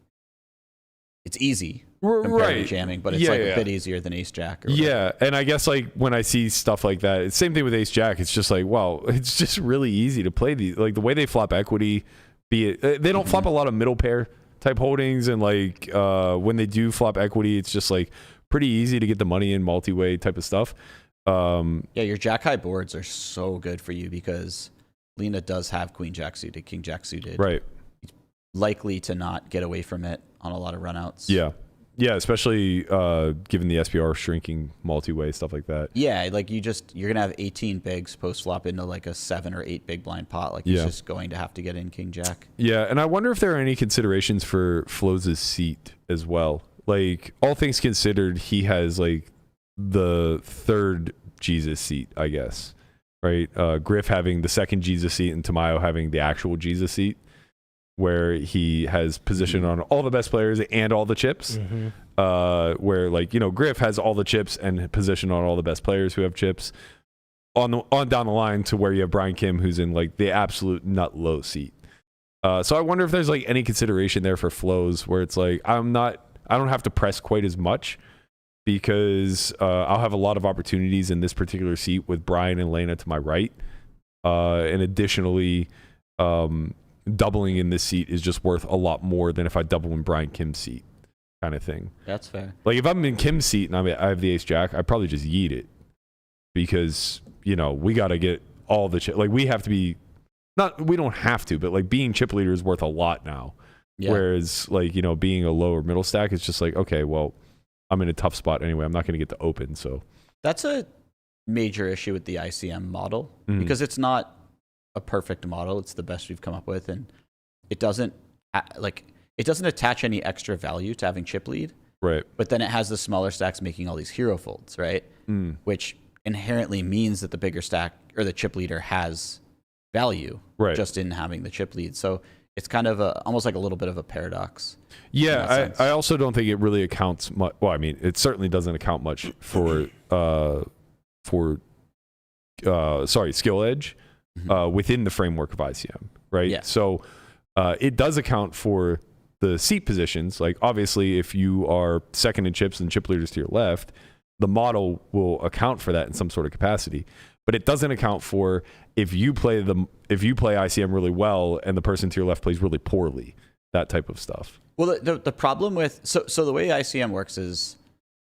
it's easy compared to jamming, but it's a bit easier than ace jack. Or yeah, and I guess like when I see stuff like that, it's same thing with ace jack. It's just like, wow, it's just really easy to play these. Like the way they flop equity, be it they don't flop a lot of middle pair type holdings, and like when they do flop equity, it's just like pretty easy to get the money in multi-way type of stuff. Your jack high boards are so good for you because Lena does have queen jack suited, king jack suited. Right. He's likely to not get away from it on a lot of runouts. Yeah, especially given the SPR shrinking multi-way, stuff like that. Yeah, like you're gonna have 18 bigs post flop into like a 7 or 8 big blind pot. Like he's just going to have to get in king jack. Yeah, and I wonder if there are any considerations for Flows' seat as well. Like all things considered, he has like the third Jesus seat, I guess. Right? Griff having the second Jesus seat and Tamayo having the actual Jesus seat, where he has position on all the best players and all the chips. Where like, you know, Griff has all the chips and position on all the best players who have chips on down the line to where you have Brian Kim who's in like the absolute nut low seat. So I wonder if there's like any consideration there for Flows where it's like I don't have to press quite as much because I'll have a lot of opportunities in this particular seat with Brian and Lena to my right. And additionally, doubling in this seat is just worth a lot more than if I double in Brian Kim's seat, kind of thing. That's fair. Like if I'm in Kim's seat and I have the ace jack, I probably just yeet it because, you know, we got to get all the chip. Like we have to be, we don't have to, but like being chip leader is worth a lot now. Yeah. Whereas like, you know, being a lower middle stack, it's just like, okay, well, I'm in a tough spot anyway. I'm not going to get to open. So that's a major issue with the ICM model because it's not a perfect model. It's the best we've come up with, and it doesn't attach any extra value to having chip lead. Right. But then it has the smaller stacks making all these hero folds, right? Which inherently means that the bigger stack or the chip leader has value, right, just in having the chip lead. So it's kind of almost like a little bit of a paradox. Yeah, I also don't think it really accounts much. Well, I mean, it certainly doesn't account much for skill edge within the framework of ICM, right? Yeah. So it does account for the seat positions. Like obviously, if you are second in chips and chip leaders to your left, the model will account for that in some sort of capacity, but it doesn't account for if you play ICM really well and the person to your left plays really poorly, that type of stuff. Well, the problem with so the way ICM works is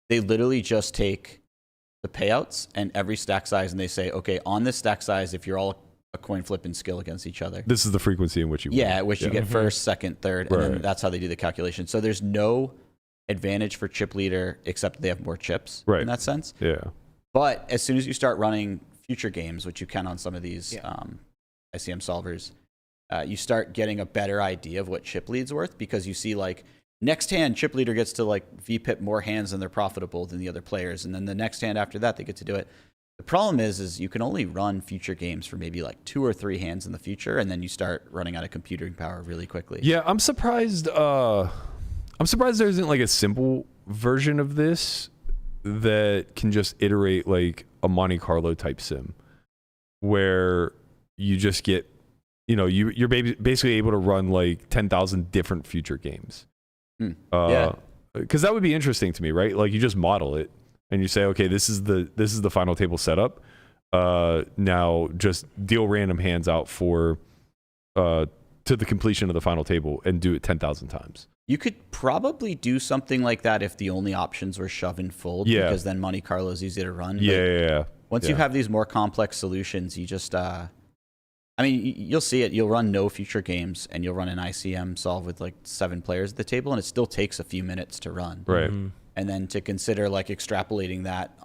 they literally just take the payouts and every stack size, and they say, okay, on this stack size, if you're all a coin flip and skill against each other, this is the frequency in which you win. You get first, second, third, and then that's how they do the calculation. So there's no advantage for chip leader except they have more chips in that sense. Yeah. But as soon as you start running future games, which you can on some of these ICM solvers, you start getting a better idea of what chip lead's worth, because you see like next hand chip leader gets to like VPIP more hands and they're profitable than the other players, and then the next hand after that they get to do it. The problem is you can only run future games for maybe like 2 or 3 hands in the future, and then you start running out of computing power really quickly. Yeah, I'm surprised. I'm surprised there isn't like a simple version of this that can just iterate like a Monte Carlo type sim, where you just get, you're basically able to run like 10,000 different future games. Because that would be interesting to me, right? Like you just model it and you say, okay, this is the final table setup. Now just deal random hands out for to the completion of the final table and do it 10,000 times. You could probably do something like that if the only options were shove and fold, because then Monte Carlo is easy to run. Once you have these more complex solutions, you just, you'll see it. You'll run no future games, and you'll run an ICM solve with like 7 players at the table, and it still takes a few minutes to run. Right. And then to consider like extrapolating that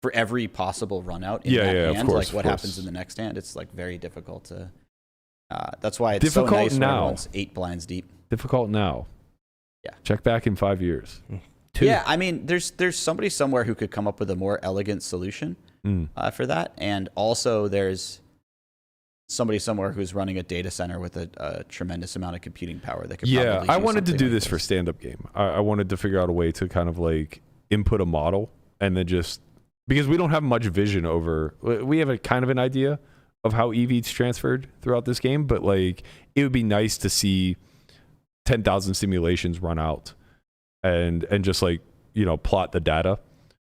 for every possible run out in that hand, of course, like what happens in the next hand, it's like very difficult to. That's why it's so nice when everyone's 8 blinds deep. Difficult now. Yeah. Check back in 5 years. 2. Yeah, I mean, there's somebody somewhere who could come up with a more elegant solution for that, and also there's somebody somewhere who's running a data center with a tremendous amount of computing power that could. Probably I wanted to do this for stand-up game. I wanted to figure out a way to kind of like input a model and then just because we don't have much vision over. We have a kind of an idea of how EV's transferred throughout this game, but like it would be nice to see 10,000 simulations run out and just like, plot the data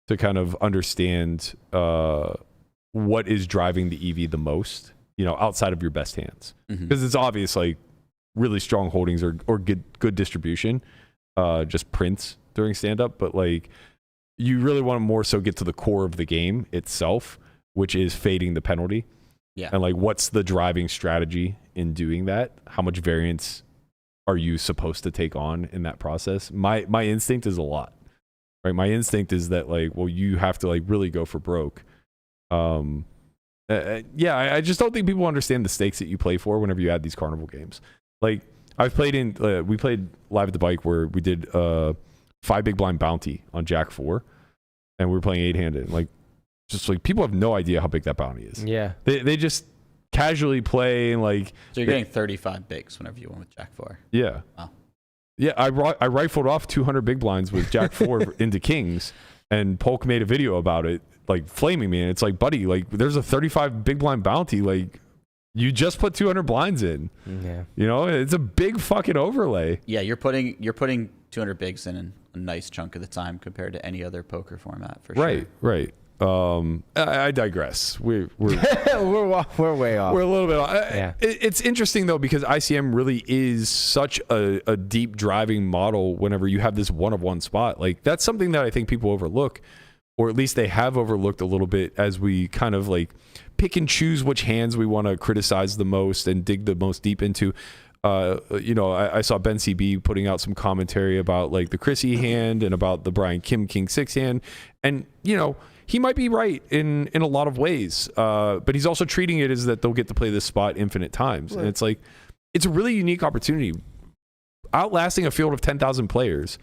to kind of understand what is driving the EV the most, outside of your best hands. Because it's obvious like really strong holdings or good distribution just prints during stand-up, but like you really want to more so get to the core of the game itself, which is fading the penalty. Yeah. And like what's the driving strategy in doing that? How much variance are you supposed to take on in that process? My instinct is a lot, right? My instinct is that like, well, you have to like really go for broke. I just don't think people understand the stakes that you play for whenever you add these carnival games. Like we played live at the bike where we did 5 big blind bounty on Jack 4 and we were playing 8-handed. Like just like people have no idea how big that bounty is. Yeah. They just casually play and like so you're getting 35 bigs whenever you went with Jack 4. Yeah. Wow. Yeah, I rifled off 200 big blinds with Jack 4 into kings, and Polk made a video about it, like flaming me, and it's like, buddy, like there's a 35 big blind bounty, like you just put 200 blinds in. Yeah. It's a big fucking overlay. Yeah, you're putting 200 bigs in a nice chunk of the time compared to any other poker format for sure. Right. I digress. We're we're way off. We're a little bit off. Yeah. It's interesting though because ICM really is such a deep driving model. Whenever you have this one-of-one spot, like that's something that I think people overlook, or at least they have overlooked a little bit as we kind of like pick and choose which hands we want to criticize the most and dig the most deep into. I saw Ben CB putting out some commentary about like the Chrissy hand and about the Brian Kim King 6 hand, and he might be right in a lot of ways, but he's also treating it as that they'll get to play this spot infinite times. Right. And it's like, it's a really unique opportunity. Outlasting a field of 10,000 players,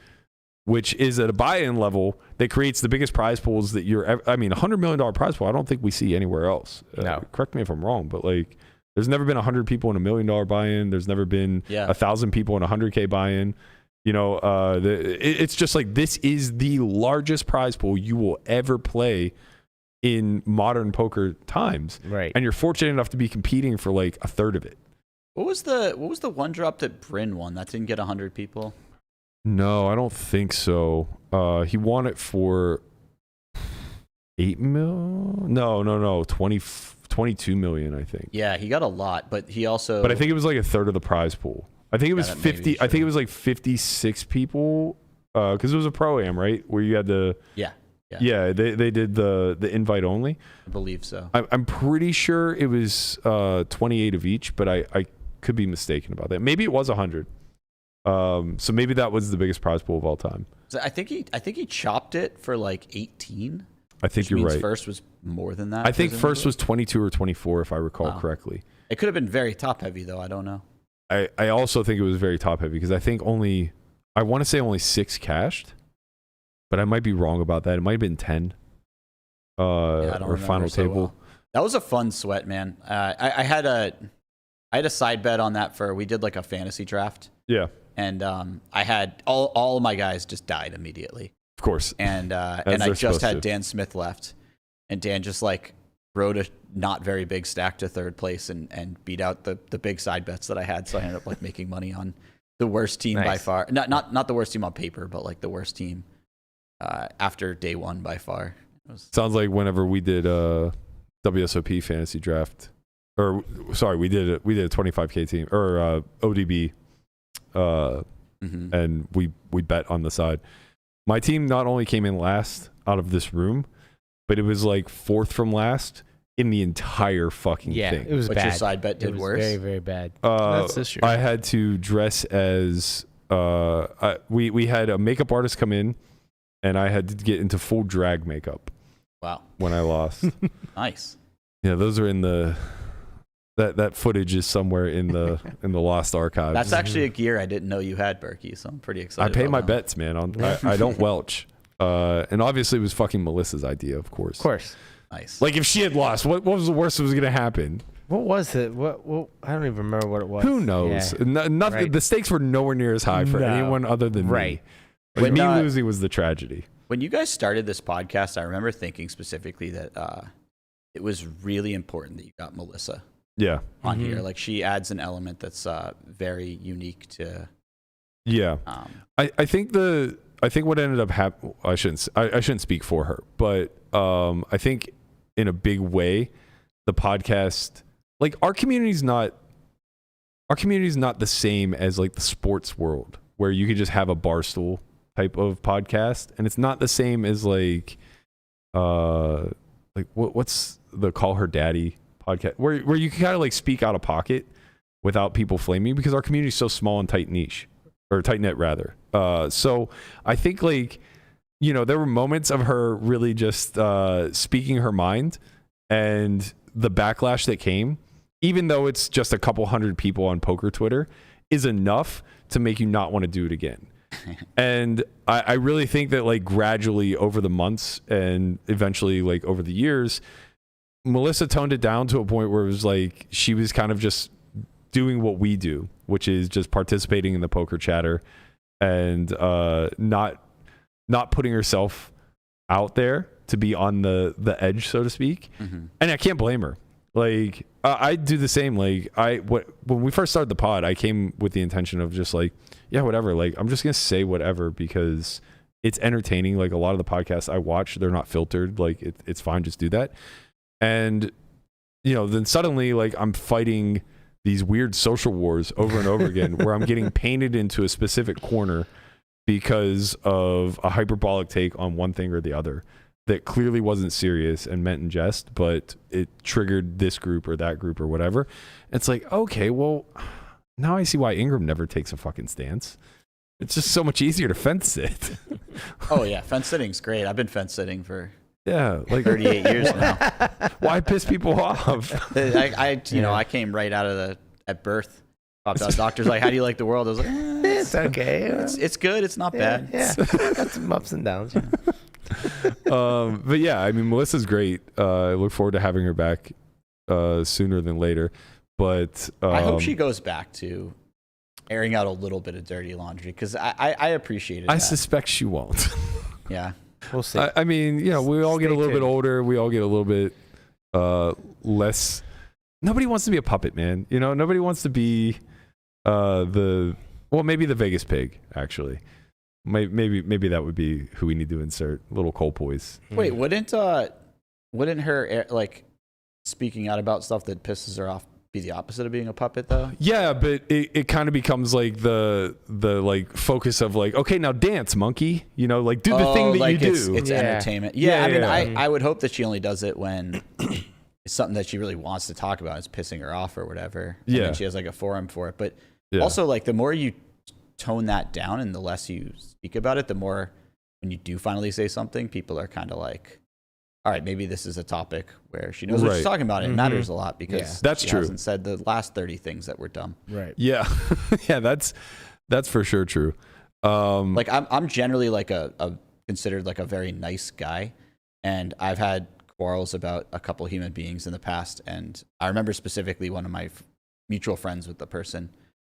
which is at a buy-in level that creates the biggest prize pools that $100 million prize pool, I don't think we see anywhere else. No. Correct me if I'm wrong, but like, there's never been 100 people in $1 million buy-in. There's never been 1,000 people in 100K buy-in. It's just like this is the largest prize pool you will ever play in modern poker times, right? And you're fortunate enough to be competing for like a third of it. What was the one drop that Bryn won? That didn't get 100 people. No, I don't think so. He won it for. 8 mil? No. 22 million, I think. Yeah, he got a lot, but he also. But I think it was like a third of the prize pool. I think it was that may be 50. I think it was like 56 people, because it was a pro-am, right? Where you had the. Yeah, they did the invite only. I believe so. I'm pretty sure it was 28 of each, but I could be mistaken about that. Maybe it was 100. So maybe that was the biggest prize pool of all time. So I think he chopped it for like 18. I think which you're means right. First was more than that. I think presumably. first was 22 or 24, if I recall correctly. It could have been very top heavy, though. I don't know. I also think it was very top heavy because I think I want to say only 6 cashed, but I might be wrong about that. It might have been 10. Or final so table. well. That was a fun sweat, man. I had a side bet on that we did like a fantasy draft. Yeah. And I had all of my guys just died immediately. Of course. And I just had Dan Smith left, and Dan just like rode a not very big stack to third place and beat out the big side bets that I had. So I ended up like making money on the worst team by far. Not the worst team on paper, but like the worst team after day one by far. Sounds like whenever we did WSOP fantasy draft, or sorry, we did a 25K team or ODB, and we bet on the side. My team not only came in last out of this room, but it was like 4th from last in the entire fucking thing. It was bad. Your side bet did worse? Very, very bad. That's this year. I had to dress as we had a makeup artist come in, and I had to get into full drag makeup. Wow. When I lost. Nice. Yeah, those are in the that footage is somewhere in the lost archives. That's actually a gear I didn't know you had, Berkey. So I'm pretty excited. I pay about my that. bets, man. I don't welch. And obviously it was fucking Melissa's idea, of course. Of course. Nice. Like if she had lost, what was the worst that was gonna happen? What was it? What I don't even remember what it was. Who knows? Yeah. Nothing. Right. The stakes were nowhere near as high for anyone other than me. Like, me losing was the tragedy. When you guys started this podcast, I remember thinking specifically that it was really important that you got Melissa on here. Like she adds an element that's very unique to. Yeah, I think what ended up happening. I shouldn't speak for her, but I think in a big way, the podcast, like our community's not the same as like the sports world where you could just have a barstool type of podcast, and it's not the same as like what's the Call Her Daddy podcast where you can kind of like speak out of pocket without people flaming you because our community is so small and tight niche or tight knit rather. So I think like there were moments of her really just speaking her mind, and the backlash that came, even though it's just a couple hundred people on poker Twitter, is enough to make you not want to do it again. And I really think that like gradually over the months and eventually like over the years, Melissa toned it down to a point where it was like she was kind of just doing what we do, which is just participating in the poker chatter and not putting herself out there to be on the edge, so to speak. And I can't blame her. Like I do the same. Like when we first started the pod, I came with the intention of just like, yeah, whatever. Like I'm just gonna say whatever because it's entertaining. Like a lot of the podcasts I watch, they're not filtered. Like it's fine, just do that. And then suddenly like I'm fighting these weird social wars over and over again, where I'm getting painted into a specific corner because of a hyperbolic take on one thing or the other that clearly wasn't serious and meant in jest, but it triggered this group or that group or whatever. It's like, okay, well, now I see why Ingram never takes a fucking stance. It's just so much easier to fence sit. Oh yeah, fence sitting's great. I've been fence sitting for like 38 years now. Why piss people off? I came right out of at birth. Popped out. Doctor's like, how do you like the world? I was like, it's okay. It's good. It's not bad. Yeah, got some ups and downs. But yeah, I mean, Melissa's great. I look forward to having her back sooner than later. But I hope she goes back to airing out a little bit of dirty laundry because I appreciated I that. suspect she won't. Yeah. We'll see. I mean, we all get a little bit older. We all get a little bit less. Nobody wants to be a puppet, man. Nobody wants to be maybe the Vegas pig, actually. Maybe that would be who we need to insert. Little Cole Poise. Wait, wouldn't wouldn't her like speaking out about stuff that pisses her off be the opposite of being a puppet though? Yeah, but it kind of becomes like the like focus of like, okay, now dance, monkey. You know, like do the thing that like you do. It's entertainment. Yeah, I mean, I would hope that she only does it when it's something that she really wants to talk about. It's pissing her off or whatever. And then she has like a forum for it. But also, like, the more you tone that down and the less you speak about it, the more when you do finally say something, people are kind of like, all right, maybe this is a topic where she knows what she's talking about. And it matters a lot because that's true. Hasn't said the last 30 things that were dumb. Right. Yeah. Yeah, that's for sure true. Like I'm generally like a considered like a very nice guy, and I've had quarrels about a couple human beings in the past, and I remember specifically one of my mutual friends with the person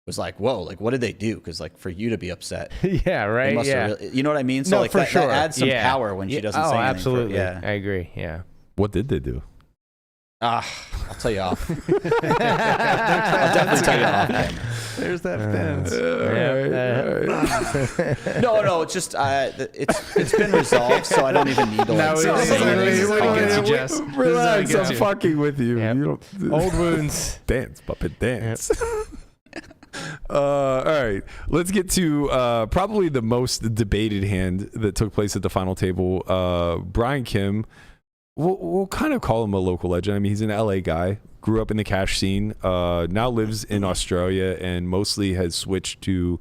was like, whoa, like what did they do? Because like for you to be upset, yeah, right, really, you know what I mean? So no, like for that, sure. that adds some power when she doesn't say anything. Absolutely. I agree. Yeah. What did they do? I'll tell you off. I'll definitely tell you off. There's that fence. No, it's just it's been resolved, so I don't even need to. Relax, I'm fucking with you. Yep. You don't, old wounds. Dance, puppet, dance. All right, let's get to probably the most debated hand that took place at the final table. Brian Kim. We'll kind of call him a local legend. I mean, he's an LA guy, grew up in the cash scene, now lives in Australia, and mostly has switched to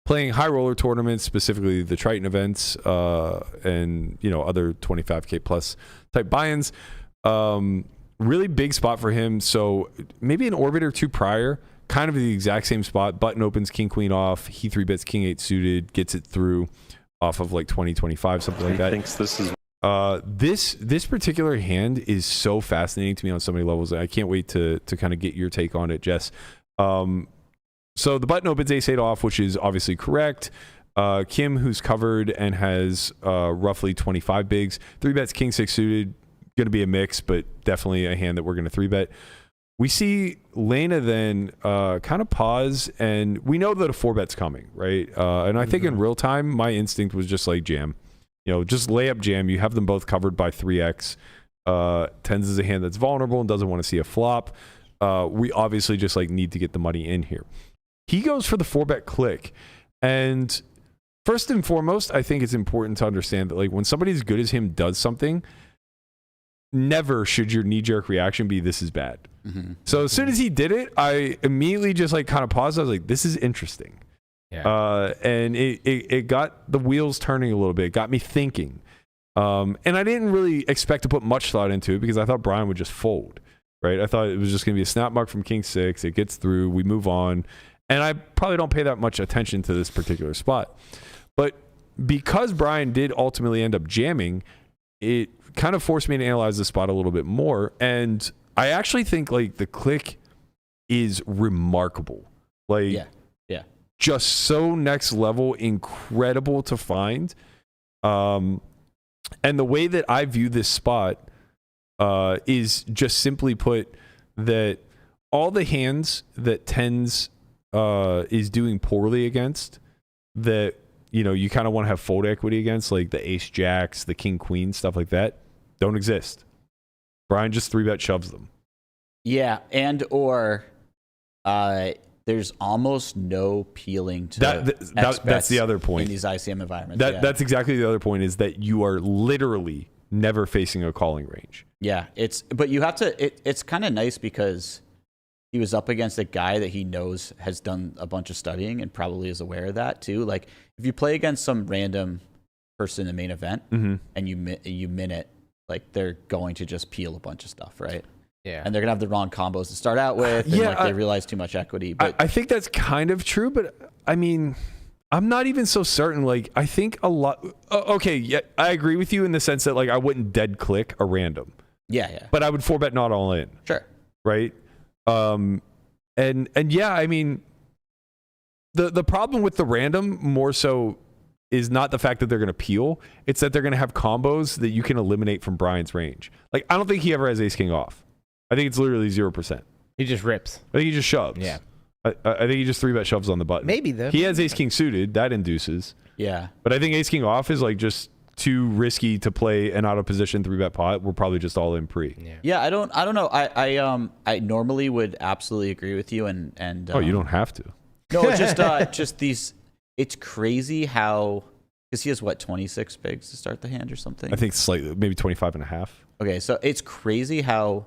playing high roller tournaments, specifically the Triton events, and other 25K plus type buy-ins. Really big spot for him. So maybe an orbit or two prior, kind of the exact same spot. Button opens king queen off. He 3-bets king 8 suited, gets it through off of like 20-25, something like that. Thinks this is. This particular hand is so fascinating to me on so many levels. I can't wait to kind of get your take on it, Jess. So the button opens ace 8 off, which is obviously correct. Kim, who's covered and has roughly 25 bigs, 3-bets king 6 suited, going to be a mix, but definitely a hand that we're going to 3-bet. We see Lena then kind of pause, and we know that a 4-bet's coming, right? And I think in real time, my instinct was just like jam. Just lay up jam. You have them both covered by 3x. Tens is a hand that's vulnerable and doesn't want to see a flop. We obviously just like need to get the money in here. He goes for the 4-bet click. And first and foremost, I think it's important to understand that like when somebody as good as him does something, never should your knee-jerk reaction be this is bad. So as soon as he did it, I immediately just like kind of paused. I was like, this is interesting. Yeah. And it got the wheels turning a little bit. It got me thinking. And I didn't really expect to put much thought into it because I thought Brian would just fold, right? I thought it was just going to be a snap mark from king 6. It gets through. We move on. And I probably don't pay that much attention to this particular spot. But because Brian did ultimately end up jamming, it kind of forced me to analyze the spot a little bit more. And I actually think like the click is remarkable. Like, just so next level, incredible to find. And the way that I view this spot is just simply put that all the hands that tens is doing poorly against, that you kind of want to have fold equity against, like the ace jacks, the king queen, stuff like that, don't exist. Brian just 3-bet shoves them. Yeah, and or there's almost no peeling to that's the other point in these ICM environments. That's exactly the other point, is that you are literally never facing a calling range. Yeah, but you have to. It's kind of nice because he was up against a guy that he knows has done a bunch of studying and probably is aware of that too. Like if you play against some random person in the main event and you min it, like they're going to just peel a bunch of stuff, right? Yeah, and they're gonna have the wrong combos to start out with. And they realize too much equity. But I think that's kind of true. But I mean, I'm not even so certain. Like I think a lot. Okay, yeah, I agree with you in the sense that like I wouldn't dead click a random. Yeah. But I would 4-bet not all in. Sure. Right. And yeah, I mean, the problem with the random more so is not the fact that they're gonna peel. It's that they're gonna have combos that you can eliminate from Brian's range. Like I don't think he ever has ace king off. I think it's literally 0%. He just rips. I think he just shoves. Yeah. I think he just 3-bet shoves on the button. Maybe though. He has ace king suited. That induces. Yeah. But I think ace king off is like just too risky to play an out of position 3-bet pot, we're probably just all in pre. Yeah, I don't know. I normally would absolutely agree with you, and Oh, you don't have to. No, it's just these. It's crazy how, because he has what, 26 bigs to start the hand or something. I think slightly, maybe 25 and a half. Okay, so it's crazy how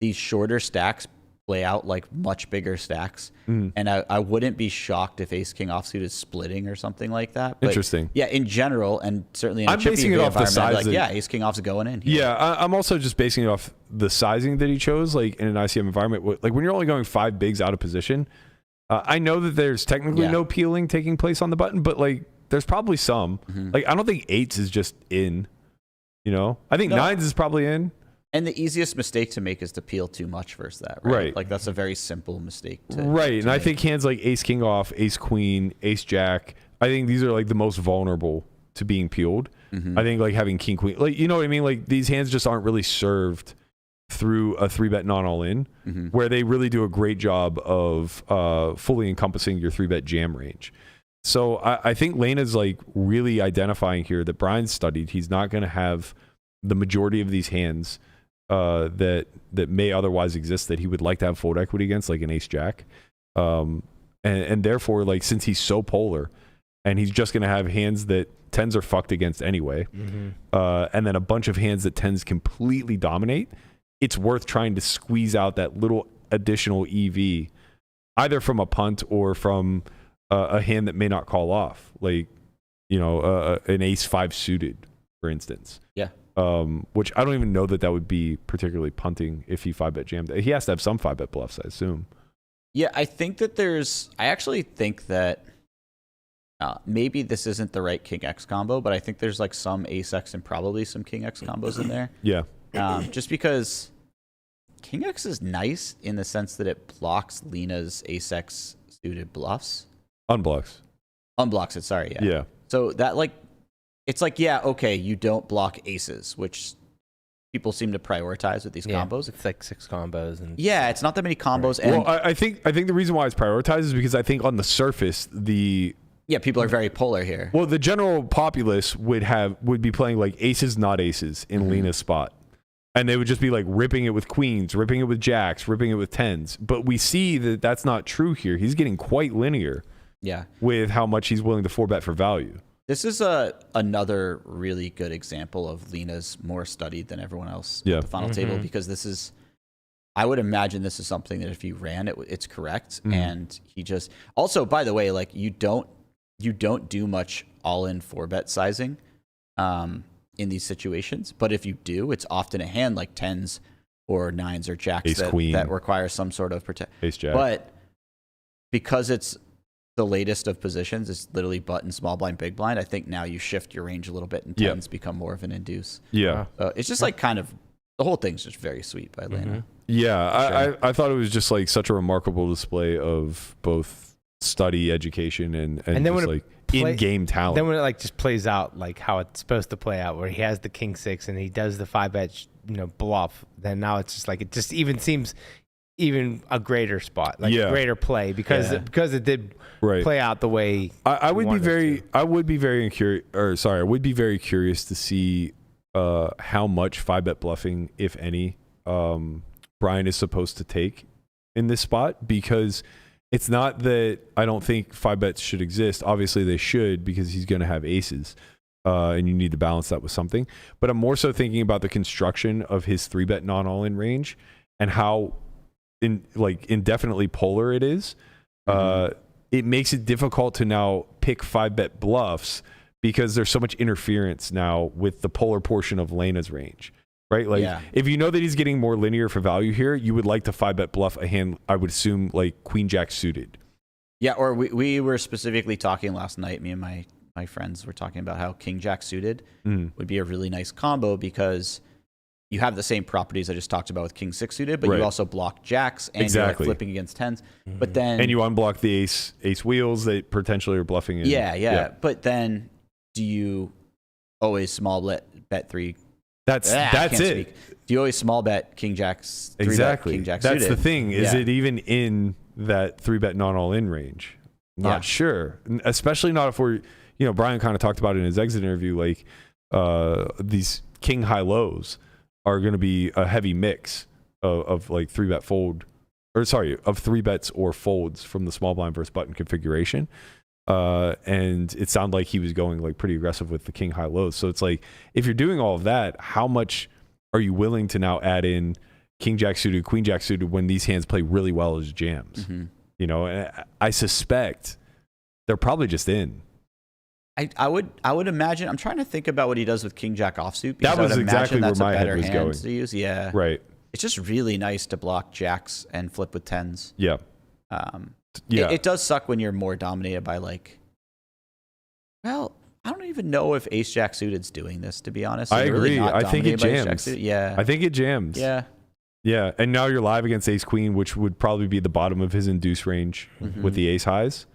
these shorter stacks play out like much bigger stacks. And I wouldn't be shocked if ace king offsuit is splitting or something like that. But Interesting. Yeah, in general, and certainly in a I'm chippy basing it off the environment, size like, that- ace king off's going in. Yeah, I'm also just basing it off the sizing that he chose, like in an ICM environment. Like when you're only going 5 bigs out of position, I know that there's technically no peeling taking place on the button, but like there's probably some. Like I don't think 8s is just in. You know, I think 9s is probably in. And the easiest mistake to make is to peel too much versus that, right? Right. Like that's a very simple mistake to Right, and I make. think hands like ace king off, ace queen, ace jack, I think these are like the most vulnerable to being peeled. I think like having king queen, like, you know what I mean? Like these hands just aren't really served through a 3-bet non all in, where they really do a great job of fully encompassing your 3-bet jam range. So I think Lena's like really identifying here that Brian's studied. He's not going to have the majority of these hands that may otherwise exist that he would like to have fold equity against, like an ace jack, and therefore, like, since he's so polar, and he's just going to have hands that 10s are fucked against anyway, and then a bunch of hands that 10s completely dominate, it's worth trying to squeeze out that little additional EV, either from a punt or from a hand that may not call off, like, you know, an ace 5 suited, for instance. Yeah. Which I don't even know that would be particularly punting if he 5-bet jammed. He has to have some 5-bet bluffs, I assume. Yeah, I actually think that maybe this isn't the right King X combo, but I think there's like some Ace X and probably some King X combos in there. Yeah. Just because King X is nice in the sense that it blocks Lena's Ace X suited bluffs. Unblocks it, sorry, yeah. Yeah. So that, like, it's like, yeah, okay, you don't block aces, which people seem to prioritize with these combos. It's like 6 combos. And yeah, it's not that many combos. Right. And well, I think the reason why it's prioritized is because I think on the surface, people are very polar here. Well, the general populace would be playing like aces, not aces in Lena's spot. And they would just be like ripping it with queens, ripping it with jacks, ripping it with 10s. But we see that that's not true here. He's getting quite linear with how much he's willing to 4-bet for value. This is another really good example of Lena's more studied than everyone else at the final table, because this is, I would imagine this is something that if you ran it, it's correct. And he just, also, by the way, like you don't do much all-in 4-bet sizing in these situations, but if you do, it's often a hand like 10s or 9s or jacks that requires some sort of ace jack. But because it's the latest of positions, is literally button, small blind, big blind, I think now you shift your range a little bit and 10s become more of an induce. Yeah. It's just like kind of, the whole thing's just very sweet by Lena. Yeah, I thought it was just like such a remarkable display of both study, education, and then just when like in-game talent. Then when it like just plays out like how it's supposed to play out, where he has the king 6 and he does the 5-bet bluff, then now it's just like, it just even seems even a greater spot, like a greater play, because it did play out the way I would be very curious to see how much 5-bet bluffing, if any, Brian is supposed to take in this spot, because it's not that I don't think 5-bets should exist. Obviously they should, because he's going to have aces, and you need to balance that with something. But I'm more so thinking about the construction of his 3-bet non all-in range and how indefinitely polar it is. It makes it difficult to now pick 5-bet bluffs because there's so much interference now with the polar portion of Lena's range, right? Like if you know that he's getting more linear for value here, you would like to 5-bet bluff a hand, I would assume, like queen jack suited. Yeah, or we were specifically talking last night, me and my friends were talking about how king jack suited would be a really nice combo, because you have the same properties I just talked about with king 6 suited, but you also block jacks and you're like flipping against 10s. But then, and you unblock the ace wheels that potentially are bluffing in. Yeah. But then do you always small bet 3? That's it. Do you always small bet king jacks 3 exactly. king jack That's suited? the thing. Is it even in that 3-bet non all in range? Not sure. Especially not if we're, Brian kind of talked about it in his exit interview, like these king high lows are going to be a heavy mix of like 3-bet fold, or sorry, of 3 bets or folds from the small blind versus button configuration. And it sounded like he was going like pretty aggressive with the king high lows. So it's like, if you're doing all of that, how much are you willing to now add in king jack suited, queen jack suited when these hands play really well as jams? And I suspect they're probably just in. I would imagine. I'm trying to think about what he does with king jack offsuit. Because That was I would exactly imagine that's where my a head better was hand going. to use. Yeah, Right. It's just really nice to block jacks and flip with 10s. Yeah. It does suck when you're more dominated by like. Well, I don't even know if ace jack suited's doing this, to be honest. I You're really agree. not I think it dominated by ace jack jams. suited. Yeah. I think it jams. Yeah. Yeah. And now you're live against ace queen, which would probably be the bottom of his induce range with the ace highs.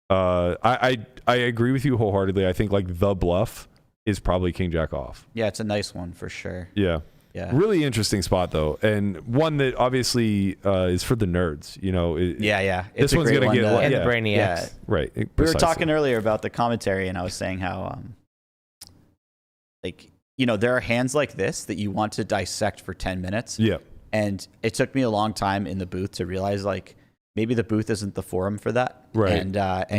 I agree with you wholeheartedly. I think like the bluff is probably king jack off. Yeah, it's a nice one for sure. Yeah. Yeah. Really interesting spot though, and one that obviously is for the nerds. Yeah. This one's gonna get and yeah, the brainiacs. Yeah. right. We were precisely. talking earlier about the commentary, and I was saying how, there are hands like this that you want to dissect for 10 minutes. Yeah. And it took me a long time in the booth to realize, like, maybe the booth isn't the forum for that. Right. And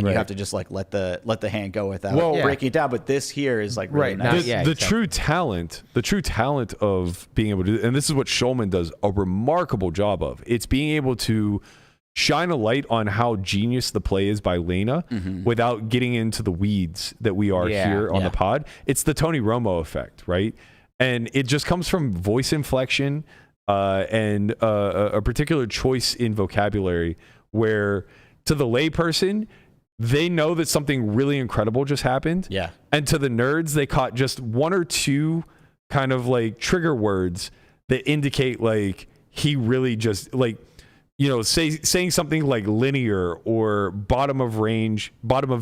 you have to just like let the hand go without breaking it down. But this here is like really Right. nice. The true talent of being able to, and this is what Schulman does a remarkable job of. It's being able to shine a light on how genius the play is by Lena without getting into the weeds that we are here on the pod. It's the Tony Romo effect, right? And it just comes from voice inflection and a particular choice in vocabulary where to the layperson, they know that something really incredible just happened. Yeah. And to the nerds, they caught just one or two kind of like trigger words that indicate like he really just like, saying something like linear or bottom of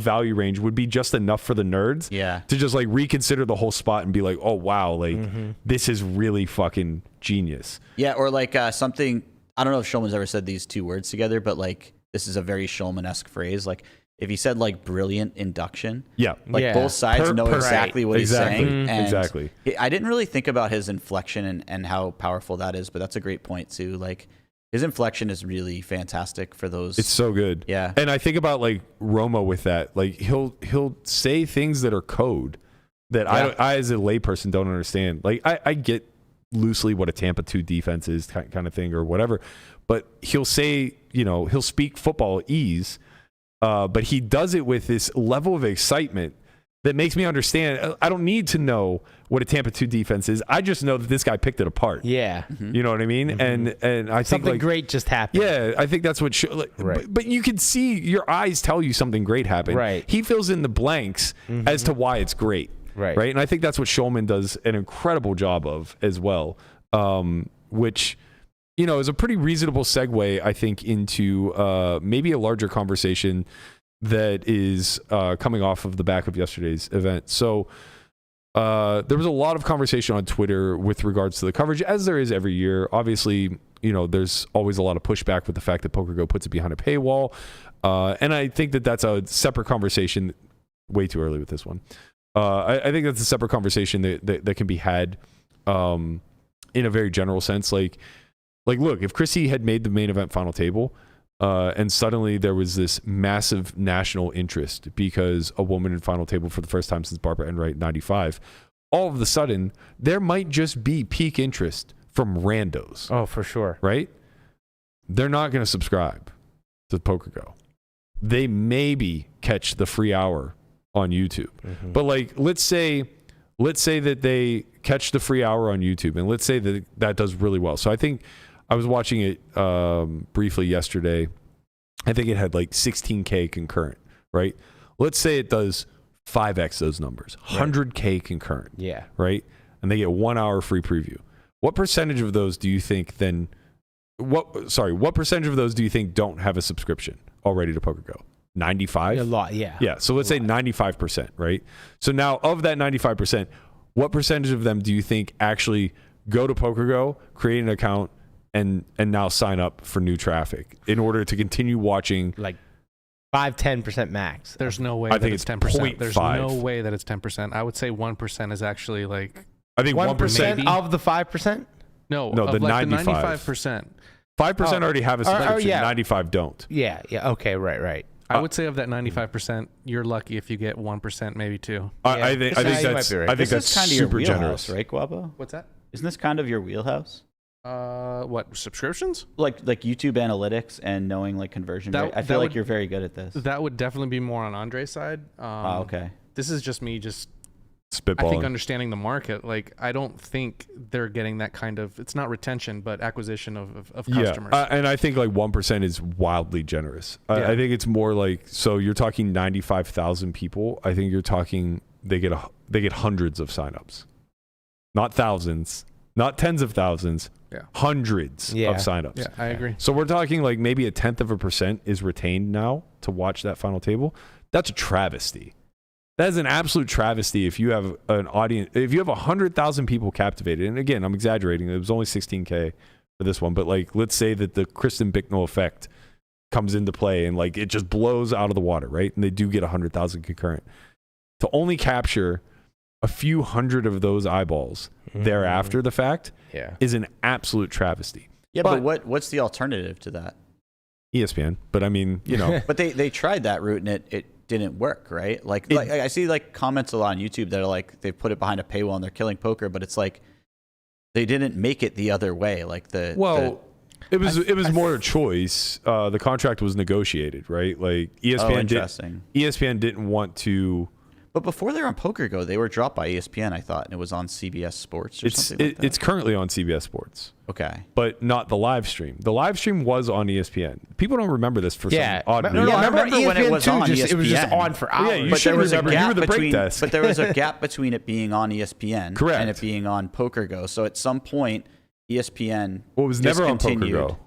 value range would be just enough for the nerds to just like reconsider the whole spot and be like, oh wow, like this is really fucking genius. Yeah, or like something, I don't know if Schulman's ever said these two words together, but like this is a very Schulman-esque phrase. Like if he said like brilliant induction, both sides know exactly what he's saying. And exactly. I didn't really think about his inflection and how powerful that is, but that's a great point too. Like his inflection is really fantastic for those. It's so good. Yeah. And I think about like Romo with that. Like he'll say things that are code that I as a layperson don't understand. Like I get loosely what a Tampa 2 defense is kind of thing or whatever, but he'll say, he'll speak football ease, but he does it with this level of excitement that makes me understand. I don't need to know what a Tampa 2 defense is. I just know that this guy picked it apart. Yeah. You know what I mean? And I think something like, great just happened. Yeah, I think that's what but you can see your eyes tell you something great happened. Right. He fills in the blanks as to why it's great. Right. And I think that's what Schulman does an incredible job of as well, which is a pretty reasonable segue, I think, into maybe a larger conversation that is coming off of the back of yesterday's event. So there was a lot of conversation on Twitter with regards to the coverage, as there is every year. Obviously, there's always a lot of pushback with the fact that PokerGo puts it behind a paywall. And I think that that's a separate conversation. Way too early with this one. I think that's a separate conversation that can be had in a very general sense. Like, look, if Chrissy had made the main event final table, and suddenly there was this massive national interest because a woman in final table for the first time since Barbara Enright 95, all of a sudden there might just be peak interest from randos. Oh, for sure. Right? They're not going to subscribe to PokerGo. They maybe catch the free hour on YouTube. But like, let's say that they catch the free hour on YouTube, and let's say that does really well. So I think I was watching it briefly yesterday. I think it had like 16K concurrent, right? Let's say it does 5x those numbers, 100K concurrent. Yeah. Right? And they get 1 hour free preview. What percentage of those do you think then what percentage of those do you think don't have a subscription already to PokerGo? 95? A lot, yeah. Yeah, so let's say 95%, right? So now of that 95%, what percentage of them do you think actually go to PokerGo, create an account, and now sign up for new traffic in order to continue watching like 5-10% max. There's no way I that think it's it's 10%. There's 0.5. no way that it's 10%. I would say 1% is actually like. I think 1% 1%. of the 5%. No, No, of the like 95. The 95%. 5% already have a subscription. yeah. 95 don't. Yeah. Okay. Right. I would say of that 95%, you're lucky if you get 1%, maybe 2. I think you that's might be right. I think This that's is kind of your super wheelhouse, generous. right, Guabo? What's that? Isn't this kind of your wheelhouse? What, subscriptions? Like YouTube analytics and knowing like conversion That- rate. I that feel like would- you're very good at this. That would definitely be more on Andre's side. Okay. This is just me Spitballing. I think understanding the market. Like, I don't think they're getting that kind of, it's not retention, but acquisition of customers. Yeah, and I think like 1% is wildly generous. Yeah. I think it's more like, so you're talking 95,000 people. I think you're talking they get hundreds of signups, not thousands, not tens of thousands, hundreds of signups. Yeah, I agree. So we're talking like maybe 0.1% is retained now to watch that final table. That's a travesty. That is an absolute travesty if you have an audience, if you have 100,000 people captivated. And again, I'm exaggerating. It was only 16K for this one. But like, let's say that the Kristen Bicknell effect comes into play and like it just blows out of the water, right? And they do get 100,000 concurrent. To only capture a few hundred of those eyeballs thereafter the fact is an absolute travesty. Yeah, but what's the alternative to that? ESPN. But I mean, you know. But they tried that route and it didn't work, right? Like I see like comments a lot on YouTube that are like they've put it behind a paywall and they're killing poker, but it's like they didn't make it the other way. Like it was more a choice. The contract was negotiated, right? Like ESPN didn't want to. But before they were on Poker Go, they were dropped by ESPN, I thought, and it was on CBS Sports or something like that. It's currently on CBS Sports. Okay. But not the live stream. The live stream was on ESPN. People don't remember this for some odd reason. No, I remember when it was on ESPN. It was just on for hours. Yeah, you should remember. You were the break desk. But there was a gap between it being on ESPN Correct. and it being on Poker Go. So at some point, ESPN was never on Poker discontinued. Go.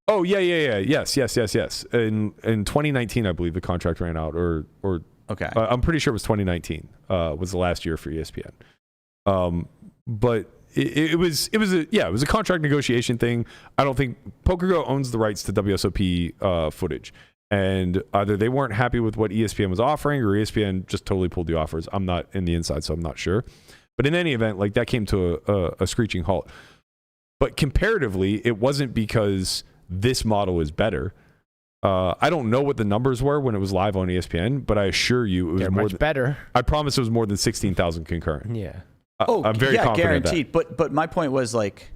Oh, yeah. Yes. In 2019, I believe the contract ran out, or okay. I'm pretty sure it was 2019 was the last year for ESPN. But it was a contract negotiation thing. I don't think Poker Go owns the rights to WSOP footage, and either they weren't happy with what ESPN was offering, or ESPN just totally pulled the offers. I'm not in the inside, so I'm not sure. But in any event, like that came to a screeching halt. But comparatively, it wasn't because this model is better. I don't know what the numbers were when it was live on ESPN, but I assure you it was much better. I promise it was more than 16,000 concurrent. Yeah. I'm very confident guaranteed. But my point was like,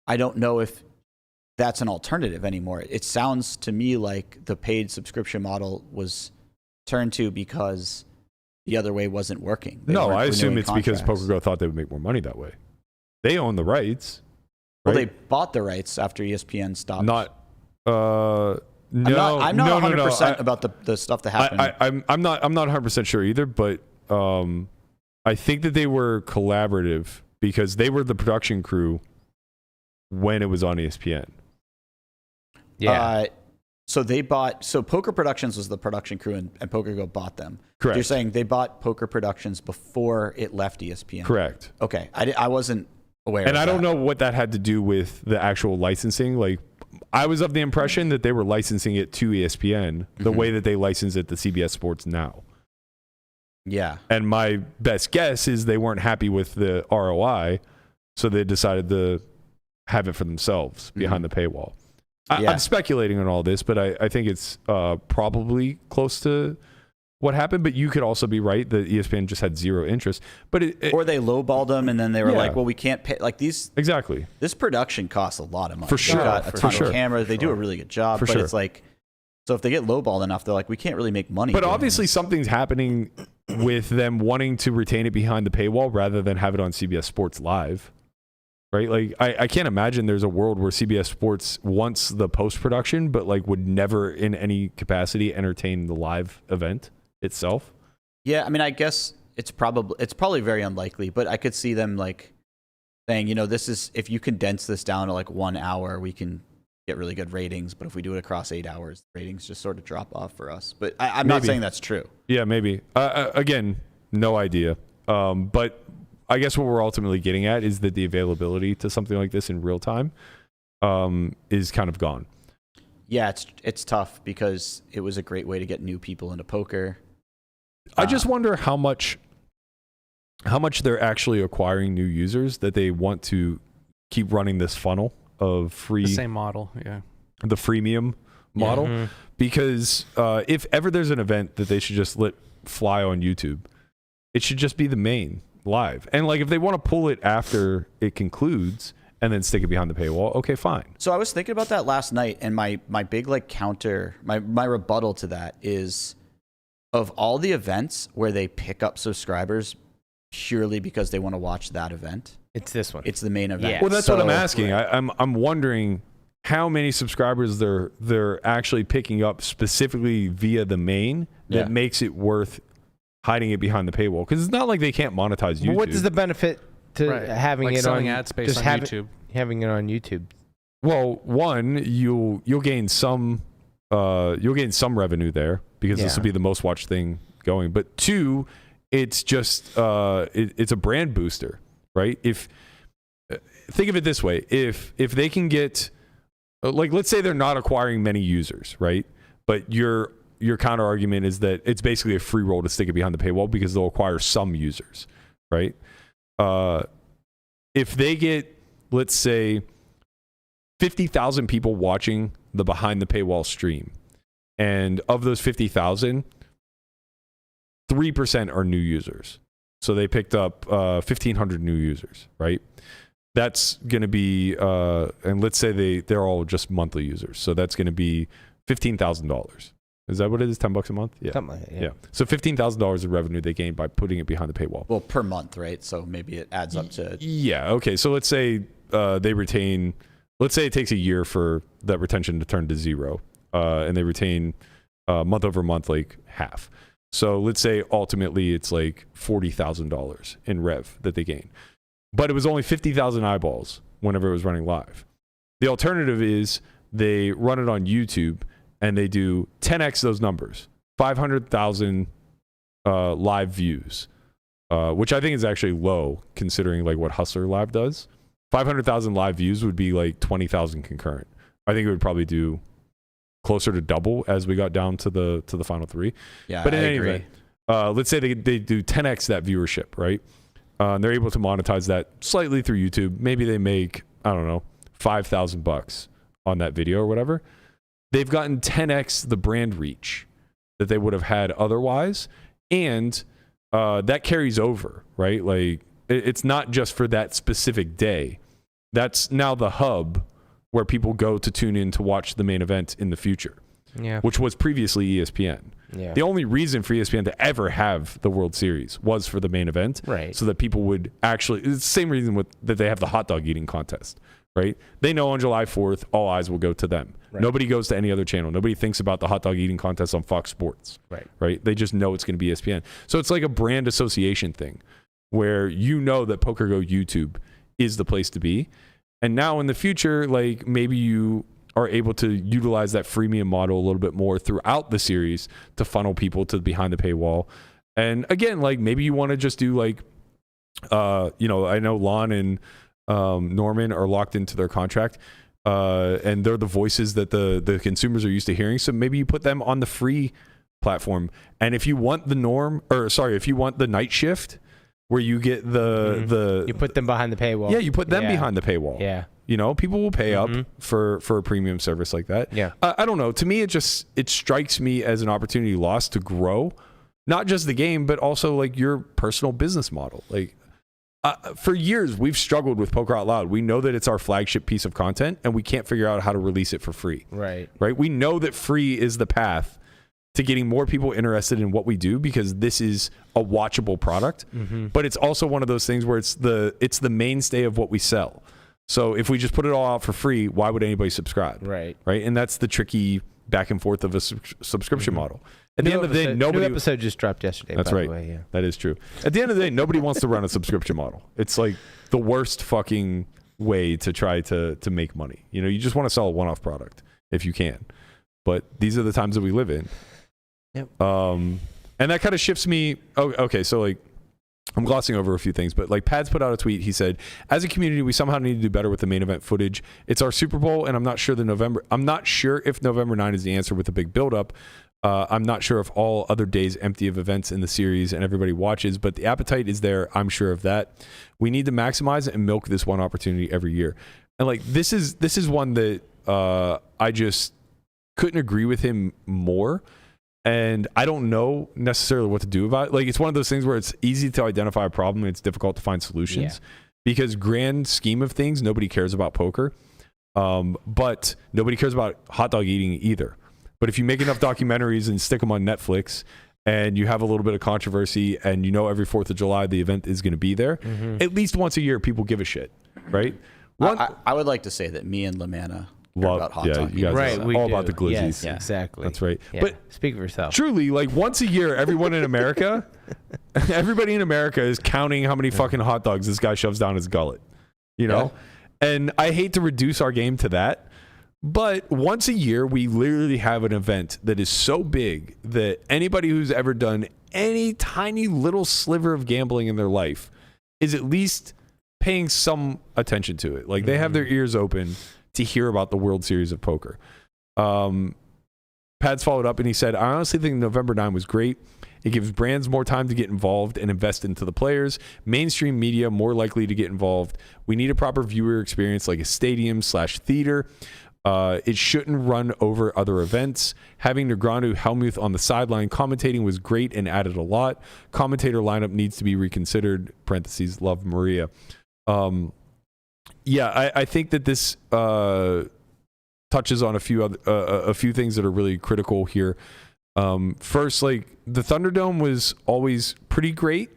I don't know if that's an alternative anymore. It sounds to me like the paid subscription model was turned to because the other way wasn't working. No, I assume it's because Poker Go thought they would make more money that way. They own the rights. Well, right? they bought the rights after ESPN stopped. No, I'm not 100% about the stuff that happened. I'm not 100% sure either, but I think that they were collaborative because they were the production crew when it was on ESPN. Yeah. So Poker Productions was the production crew and Poker Go bought them. Correct. You're saying they bought Poker Productions before it left ESPN. Correct. Okay. I wasn't aware And of I don't that. know what that had to do with the actual licensing. Like, I was of the impression that they were licensing it to ESPN the way that they license it to CBS Sports now. Yeah. And my best guess is they weren't happy with the ROI, so they decided to have it for themselves behind the paywall. I'm speculating on all this, but I think it's probably close to what happened. But you could also be right that ESPN just had zero interest. But or they lowballed them, and then they were like, "Well, we can't pay." Like these exactly. This production costs a lot of money. For sure. They've got a ton of cameras. They do a really good job. For but sure. it's like, so if they get lowballed enough, they're like, "We can't really make money." But obviously, something's happening with them wanting to retain it behind the paywall rather than have it on CBS Sports Live. Right? Like, I can't imagine there's a world where CBS Sports wants the post-production, but like would never in any capacity entertain the live event itself. Yeah, I mean, I guess it's probably very unlikely, but I could see them like saying, you know, this is, if you condense this down to like 1 hour, we can get really good ratings. But if we do it across 8 hours, ratings just sort of drop off for us. But I'm not saying that's true. Yeah, maybe. Again, no idea. But I guess what we're ultimately getting at is that the availability to something like this in real time is kind of gone. Yeah, it's tough because it was a great way to get new people into poker. I just wonder how much they're actually acquiring new users that they want to keep running this funnel of free. The same model, yeah. The freemium model. Because if ever there's an event that they should just let fly on YouTube, it should just be the main live. And like if they want to pull it after it concludes and then stick it behind the paywall, okay, fine. So I was thinking about that last night, and my big like counter, my rebuttal to that is, of all the events where they pick up subscribers purely because they want to watch that event, it's this one. It's the main event. Yeah. Well, that's what I'm asking. Right. I'm wondering how many subscribers they're actually picking up specifically via the main that makes it worth hiding it behind the paywall, because it's not like they can't monetize YouTube. But what is the benefit to having like it selling on ad space on YouTube? Having it on YouTube. Well, one, you'll gain some revenue there because this will be the most watched thing going. But two, it's just it's a brand booster, right? If think of it this way, if they can get, like, let's say they're not acquiring many users, right? But your counter argument is that it's basically a free roll to stick it behind the paywall because they'll acquire some users, right? If they get, let's say, 50,000 people watching the behind the paywall stream, and of those 50,000, 3% are new users. So they picked up 1,500 new users, right? That's going to be, and let's say they're all just monthly users. So that's going to be $15,000. Is that what it is? $10 a month? Yeah. Something like that, yeah. So $15,000 of revenue they gained by putting it behind the paywall. Well, per month, right? So maybe it adds up to. Yeah. Okay. So let's say they retain. Let's say it takes a year for that retention to turn to zero, and they retain month over month like half. So let's say ultimately it's like $40,000 in rev that they gain, but it was only 50,000 eyeballs whenever it was running live. The alternative is they run it on YouTube and they do 10x those numbers, 500,000 live views, which I think is actually low considering like what Hustler Live does. 500,000 live views would be like 20,000 concurrent. I think it would probably do closer to double as we got down to the final three. Yeah, but in I any agree. event, let's say they do 10x that viewership, right? And they're able to monetize that slightly through YouTube. Maybe they make, I don't know, $5,000 on that video or whatever. They've gotten 10x the brand reach that they would have had otherwise, and that carries over, right? Like it's not just for that specific day. That's now the hub where people go to tune in to watch the main event in the future, which was previously ESPN. Yeah. The only reason for ESPN to ever have the World Series was for the main event, right? So that people would actually, it's the same reason that they have the hot dog eating contest, right? They know on July 4th, all eyes will go to them. Right. Nobody goes to any other channel. Nobody thinks about the hot dog eating contest on Fox Sports, right? They just know it's going to be ESPN. So it's like a brand association thing where you know that PokerGo YouTube is the place to be. And now in the future, like maybe you are able to utilize that freemium model a little bit more throughout the series to funnel people to behind the paywall. And again, like maybe you want to just do like, I know Lon and Norman are locked into their contract, and they're the voices that the consumers are used to hearing. So maybe you put them on the free platform. And if you want if you want the night shift, where you get you put them behind the paywall. Yeah, you put them behind the paywall. Yeah. People will pay up for a premium service like that. Yeah. I don't know. To me, it strikes me as an opportunity lost to grow, not just the game, but also like your personal business model. Like for years, we've struggled with Poker Out Loud. We know that it's our flagship piece of content, and we can't figure out how to release it for free. Right. We know that free is the path to getting more people interested in what we do because this is a watchable product, but it's also one of those things where it's the mainstay of what we sell. So if we just put it all out for free, why would anybody subscribe? Right. And that's the tricky back and forth of a subscription model. At the end of the day, new episode just dropped yesterday. That's by right. The way, yeah. That is true. At the end of the day, nobody wants to run a subscription model. It's like the worst fucking way to try to make money. You just want to sell a one-off product if you can. But these are the times that we live in. Yep. And that kind of shifts me. Oh, okay. So like I'm glossing over a few things, but like Pads put out a tweet. He said, as a community, we somehow need to do better with the main event footage. It's our Super Bowl, and I'm not sure if November 9 is the answer with a big buildup. I'm not sure if all other days empty of events in the series and everybody watches, but the appetite is there. I'm sure of that. We need to maximize and milk this one opportunity every year. And like, this is one that I just couldn't agree with him more. And I don't know necessarily what to do about it. Like, it's one of those things where it's easy to identify a problem and it's difficult to find solutions because grand scheme of things, nobody cares about poker. But nobody cares about hot dog eating either. But if you make enough documentaries and stick them on Netflix and you have a little bit of controversy and you know every 4th of July the event is going to be there, at least once a year people give a shit, right? I would like to say that me and Lamanna about hot dog. You guys are all about the glizzies. Yes, exactly. That's right. Yeah. But speak for yourself. Truly, like once a year, everybody in America is counting how many fucking hot dogs this guy shoves down his gullet. You know? Yeah. And I hate to reduce our game to that, but once a year, we literally have an event that is so big that anybody who's ever done any tiny little sliver of gambling in their life is at least paying some attention to it. Like they have their ears open to hear about the World Series of Poker. Pads followed up and he said, I honestly think November 9 was great. It gives brands more time to get involved and invest into the players. Mainstream media more likely to get involved. We need a proper viewer experience like a stadium/theater. It shouldn't run over other events. Having Negreanu Helmuth on the sideline commentating was great and added a lot. Commentator lineup needs to be reconsidered. Parentheses, love Maria. I think that this touches on a few things that are really critical here. First, like the Thunderdome was always pretty great.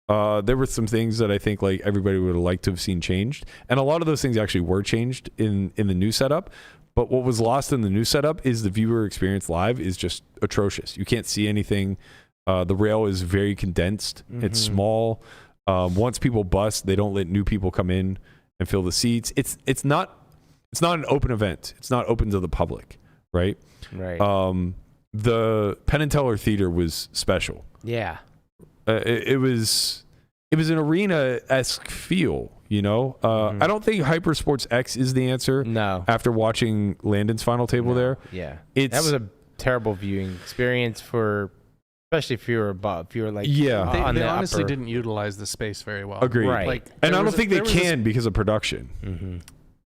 There were some things that I think like everybody would have liked to have seen changed, and a lot of those things actually were changed in the new setup. But what was lost in the new setup is the viewer experience live is just atrocious. You can't see anything. The rail is very condensed. It's small. Once people bust, they don't let new people come in and fill the seats. It's not an open event. It's not open to the public, right? Right. The Penn and Teller Theater was special. Yeah. It was an arena-esque feel, you know? I don't think Hypersports X is the answer. No. After watching Landon's final table there. Yeah. That was a terrible viewing experience especially if you were above. If you were like they honestly didn't utilize the space very well. Agreed. Right. Like, and I don't think they can because of production. Mm-hmm.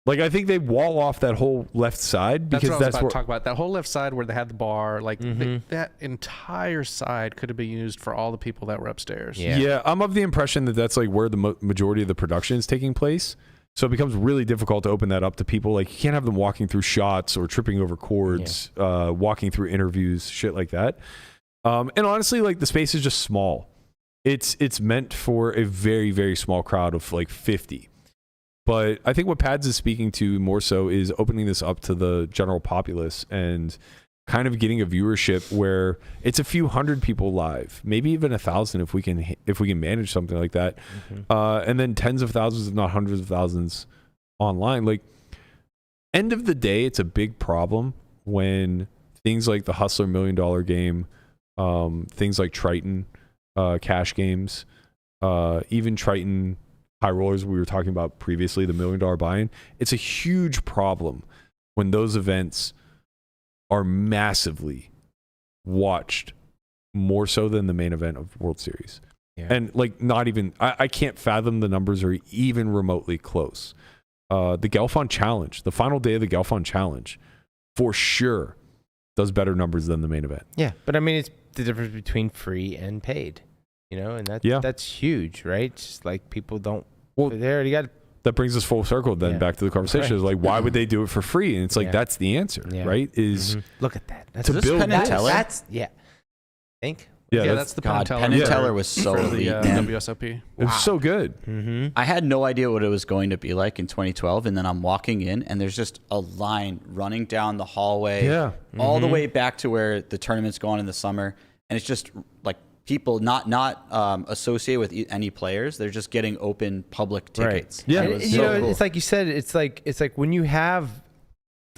Like I think they wall off that whole left side because that's what I was about to talk about. That whole left side where they had the bar, like that entire side could have been used for all the people that were upstairs. Yeah, I'm of the impression that that's like where the majority of the production is taking place. So it becomes really difficult to open that up to people. Like you can't have them walking through shots or tripping over cords, walking through interviews, shit like that. And honestly, like the space is just small. It's meant for a very, very small crowd of like 50. But I think what Pads is speaking to more so is opening this up to the general populace and kind of getting a viewership where it's a few hundred people live, maybe even 1,000 if we can manage something like that, and then tens of thousands, if not hundreds of thousands, online. Like, end of the day, it's a big problem when things like the Hustler $1 Million Game, things like Triton, cash games, even Triton high rollers we were talking about previously, the $1 Million buy-in. It's a huge problem when those events are massively watched more so than the main event of World Series. Yeah. And like not even, I can't fathom the numbers are even remotely close. The Gelfond Challenge, the final day of the Gelfond Challenge, for sure does better numbers than the main event. Yeah, but I mean, it's the difference between free and paid, you know, and that's huge, right? Just like people don't. Well, they already got. That brings us full circle then back to the conversation. Right. Is like, why would they do it for free? And it's like that's the answer, right? Is look at that. That's to build Penn and Teller. That's I think. Yeah, that's the Penn and Teller. Penn and Teller was so elite, man. WSOP. It was so good. I had no idea what it was going to be like in 2012, and then I'm walking in, and there's just a line running down the hallway, all the way back to where the tournament's going in the summer, and it's just like people not associated with any players. They're just getting open public tickets. Right. Yeah, and you know, cool. It's like you said. It's like when you have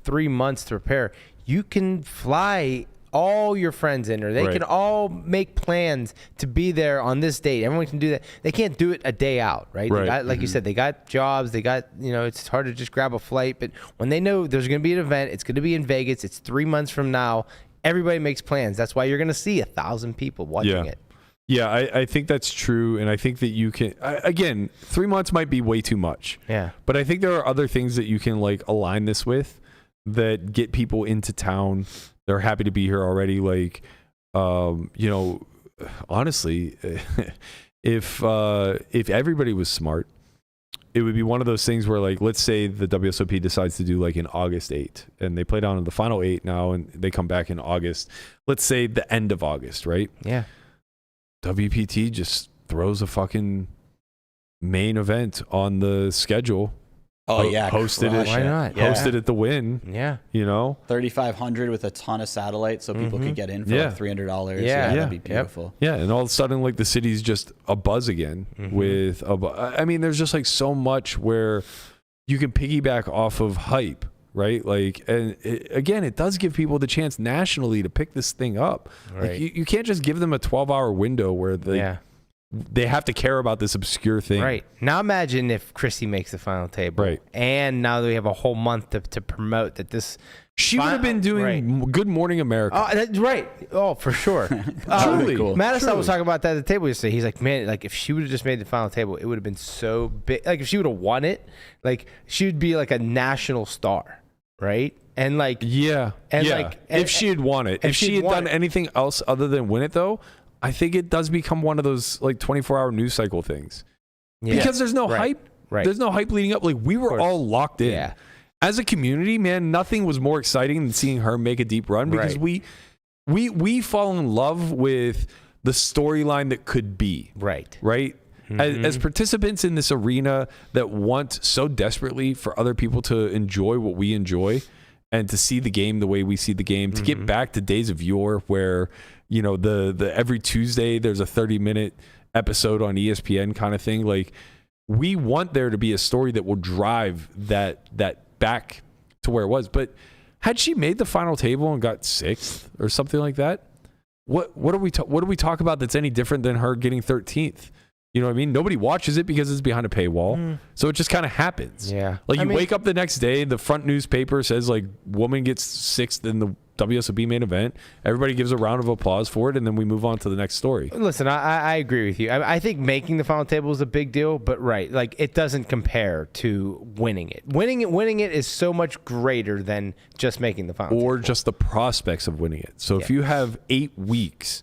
3 months to prepare, you can fly all your friends in, or they can all make plans to be there on this date. Everyone can do that. They can't do it a day out, right? They got, like you said, they got jobs. They got, it's hard to just grab a flight. But when they know there's going to be an event, it's going to be in Vegas. It's 3 months from now. Everybody makes plans. That's why you're going to see 1,000 people watching it. Yeah, I think that's true, and I think that you can. Again, 3 months might be way too much. Yeah, but I think there are other things that you can like align this with that get people into town. They're happy to be here already. Like, honestly, if everybody was smart, it would be one of those things where, like, let's say the WSOP decides to do like an August 8, and they play down in the final 8 now, and they come back in August. Let's say the end of August, right? Yeah. WPT just throws a fucking main event on the schedule. Oh yeah, hosted it. Why not? Hosted at the Win. Yeah, 3,500 with a ton of satellites, so people could get in for like $300. Yeah, that'd be beautiful. Yeah, and all of a sudden, like the city's just a buzz again with I mean, there's just like so much where you can piggyback off of hype, right? Like, and again, it does give people the chance nationally to pick this thing up. Right. Like, you can't just give them a 12-hour window where they have to care about this obscure thing. Right. Now imagine if Chrissy makes the final table. Right. And now we have a whole month to promote that this. She would have been doing Good Morning America. Oh, that's right. Oh, for sure. Truly. Cool. Madison was talking about that at the table yesterday. He's like, man, like if she would have just made the final table, it would have been so big. Like if she would have won it, like she would be like a national star, right? And like, if she had won it, if she had done anything else other than win it, though, I think it does become one of those like 24-hour news cycle things. Because there's no hype. Right. There's no hype leading up. Like we were all locked in. Yeah. As a community, man, nothing was more exciting than seeing her make a deep run because we fall in love with the storyline that could be. Right. Right? As participants in this arena that want so desperately for other people to enjoy what we enjoy and to see the game the way we see the game, to get back to days of yore where, the every Tuesday there's a 30-minute episode on ESPN kind of thing. Like, we want there to be a story that will drive that back to where it was. But had she made the final table and got 6th or something like that, what do we talk about that's any different than her getting 13th? You know what I mean? Nobody watches it because it's behind a paywall. So it just kind of happens. Yeah. Like you wake up the next day, the front newspaper says like woman gets 6th in the WSOP main event. Everybody gives a round of applause for it, and then we move on to the next story. Listen, I agree with you. I think making the final table is a big deal, but like it doesn't compare to winning it. Winning it is so much greater than just making the final table. Or just the prospects of winning it. So if you have 8 weeks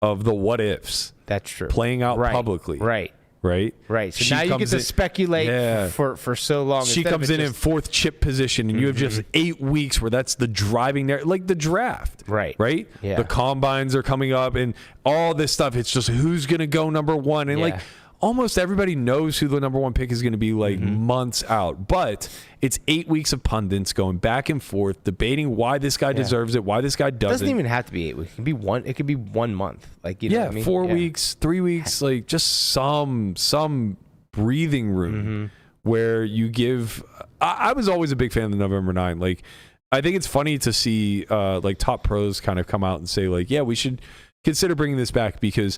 of the what ifs, that's true, playing out publicly, right. So now you get to speculate for so long. She comes in 4th chip position, and you have just 8 weeks where that's the driving there, like the draft, right? Yeah. The combines are coming up, and all this stuff. It's just who's going to go number 1, and like almost everybody knows who the number 1 pick is going to be like months out. But it's 8 weeks of pundits going back and forth, debating why this guy deserves it, why this guy doesn't. It doesn't even have to be 8 weeks. It could be one. It could be 1 month. Like know what I mean? 4 weeks, 3 weeks, like just some breathing room where you give. I was always a big fan of the November 9. Like, I think it's funny to see like top pros kind of come out and say like, yeah, we should consider bringing this back, because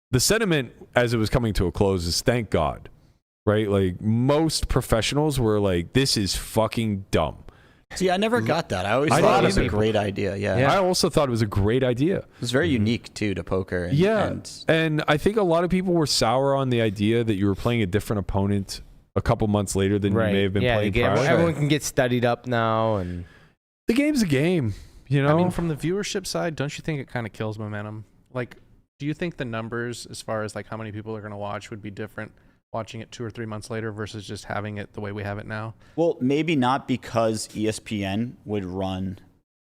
the sentiment as it was coming to a close is thank God, right? Like most professionals were like, this is fucking dumb. See, I never got that. I always thought it was a great idea. Yeah. I also thought it was a great idea. It was very unique too to poker. And I think a lot of people were sour on the idea that you were playing a different opponent a couple months later than you may have been playing prior. Everyone can get studied up now, and the game's a game. I mean, from the viewership side, don't you think it kind of kills momentum? Like, do you think the numbers as far as like how many people are going to watch would be different watching it 2 or 3 months later versus just having it the way we have it now? Well, maybe not, because ESPN would run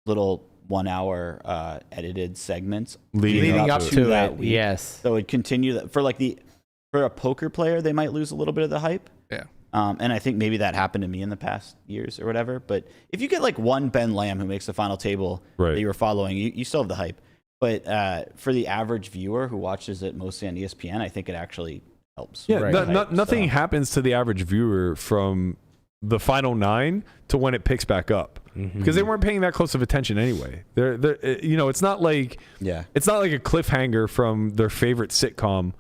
little 1 hour edited segments leading up to that week. Yes. So it would continue that for a poker player, they might lose a little bit of the hype. Yeah. And I think maybe that happened to me in the past years or whatever. But if you get like one Ben Lamb who makes the final table that you were following, you still have the hype. But for the average viewer who watches it mostly on ESPN, I think it actually helps. Yeah, nothing happens to the average viewer from the final 9 to when it picks back up, because they weren't paying that close of attention anyway. They're it's not like it's not like a cliffhanger from their favorite sitcom,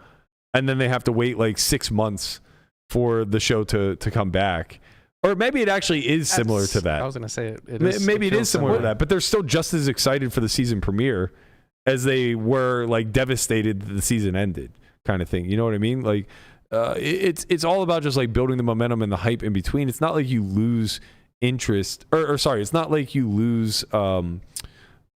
and then they have to wait like 6 months for the show to come back. Or maybe it actually is similar to that. I was going to say maybe it is similar to that, but they're still just as excited for the season premiere as they were like devastated that the season ended, kind of thing. You know what I mean? Like it's all about just like building the momentum and the hype in between. It's not like you lose interest, or sorry, it's not like you lose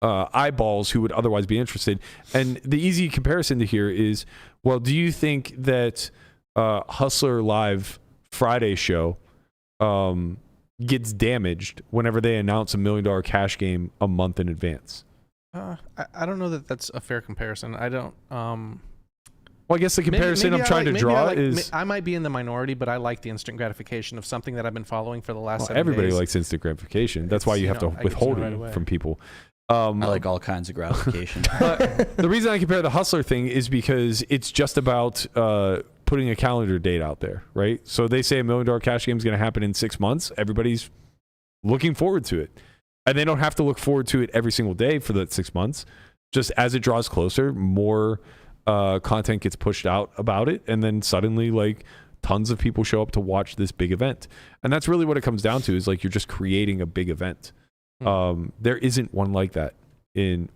eyeballs who would otherwise be interested. And the easy comparison to here is, well, do you think that Hustler Live Friday show gets damaged whenever they announce $1 million cash game a month in advance? I don't know that that's a fair comparison. I don't. Well, I guess the comparison I'm trying to draw is I might be in the minority, but I like the instant gratification of something that I've been following for the last 7 days. Everybody likes instant gratification. That's why you have to withhold it from people. I like all kinds of gratification. But the reason I compare the Hustler thing is because it's just about putting a calendar date out there, right? So they say $1 million cash game is going to happen in 6 months. Everybody's looking forward to it. And they don't have to look forward to it every single day for that 6 months. Just as it draws closer, more content gets pushed out about it. And then suddenly, like, tons of people show up to watch this big event. And that's really what it comes down to, is like you're just creating a big event. There isn't one like that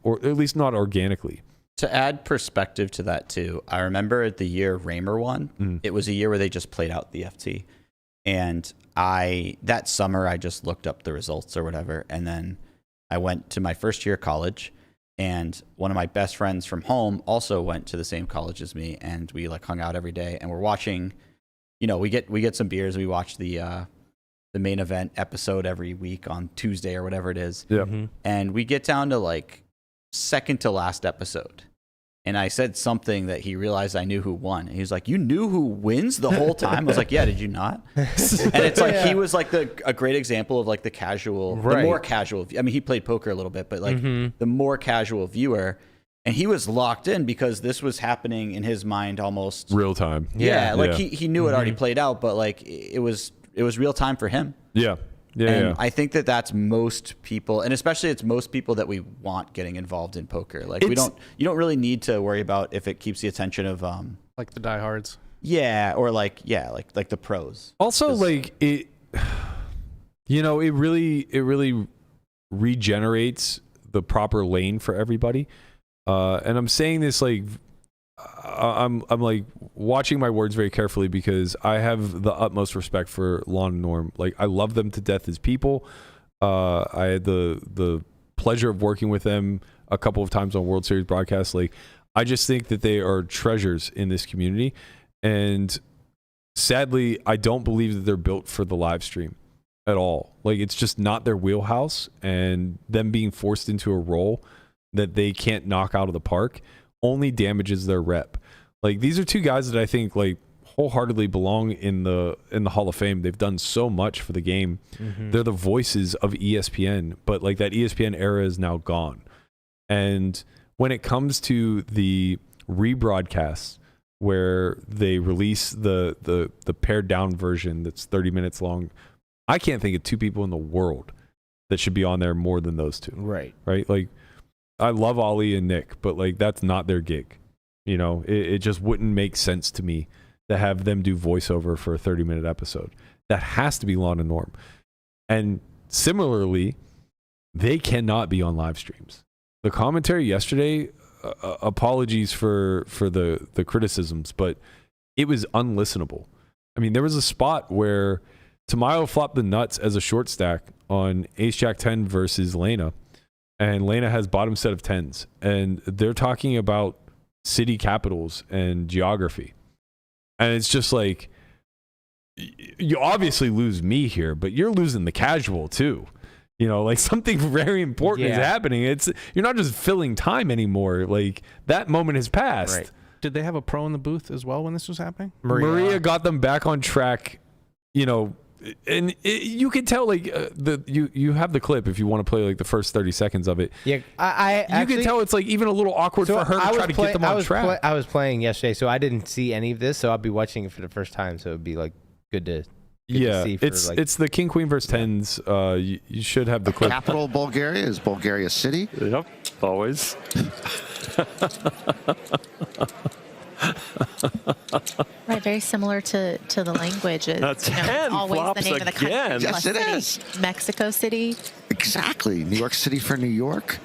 or at least not organically. To add perspective to that too, I remember the year Raymer won. It was a year where they just played out the FT, and that summer I just looked up the results or whatever, and then I went to my first year of college, and one of my best friends from home also went to the same college as me, and we like hung out every day, and we're watching. We get some beers, and we watch the main event episode every week on Tuesday or whatever it is. And we get down to like second to last episode, and I said something that he realized I knew who won, and he was like, "You knew who wins the whole time?" I was like, "Yeah, did you not?" And it's like he was like a great example of like the more casual. I mean, he played poker a little bit, but like the more casual viewer, and he was locked in because this was happening in his mind almost real time. He knew it already played out, but like it was real time for him. I think that's most people, and especially it's most people that we want getting involved in poker. Like you don't really need to worry about if it keeps the attention of like the diehards. Or like the pros. Also, like it really regenerates the proper lane for everybody. And I'm saying this like I'm like watching my words very carefully, because I have the utmost respect for Lon and Norm. Like, I love them to death as people. I had the pleasure of working with them a couple of times on World Series broadcasts. Like, I just think that they are treasures in this community. And sadly, I don't believe that they're built for the live stream at all. Like, it's just not their wheelhouse, and them being forced into a role that they can't knock out of the park only damages their rep. Like, these are two guys that I think like wholeheartedly belong in the Hall of Fame. They've done so much for the game. They're the voices of ESPN, but like that ESPN era is now gone. And when it comes to the rebroadcasts where they release the pared down version that's 30 minutes long, I can't think of two people in the world that should be on there more than those two. Right. Like, I love Ollie and Nick, but like that's not their gig. It just wouldn't make sense to me to have them do voiceover for a 30-minute episode. That has to be Lon and Norm. And similarly, they cannot be on live streams. The commentary yesterday, apologies for the criticisms, but it was unlistenable. I mean, there was a spot where Tamayo flopped the nuts as a short stack on Ace Jack 10 versus Lena. And Lena has bottom set of 10s, and they're talking about city capitals and geography. And it's just like, you obviously lose me here, but you're losing the casual too. Like something very important is happening. You're not just filling time anymore. Like, that moment has passed. Right. Did they have a pro in the booth as well when this was happening? Maria got them back on track, and you can tell, like, you have the clip if you want to play like the first 30 seconds of it. Yeah, you can tell it's like even a little awkward for her to try to get them on track. I was playing yesterday, so I didn't see any of this, so I'll be watching it for the first time, so it'd be like good to Yeah, see for, it's the King Queen versus tens. You should have the clip. Capital Bulgaria is Bulgaria City. Yep, always. Right, very similar to the languages. That's you know, 10 always the flops name of the country. again. Yes, plus it city. is. Mexico City. Exactly. New York City for New York.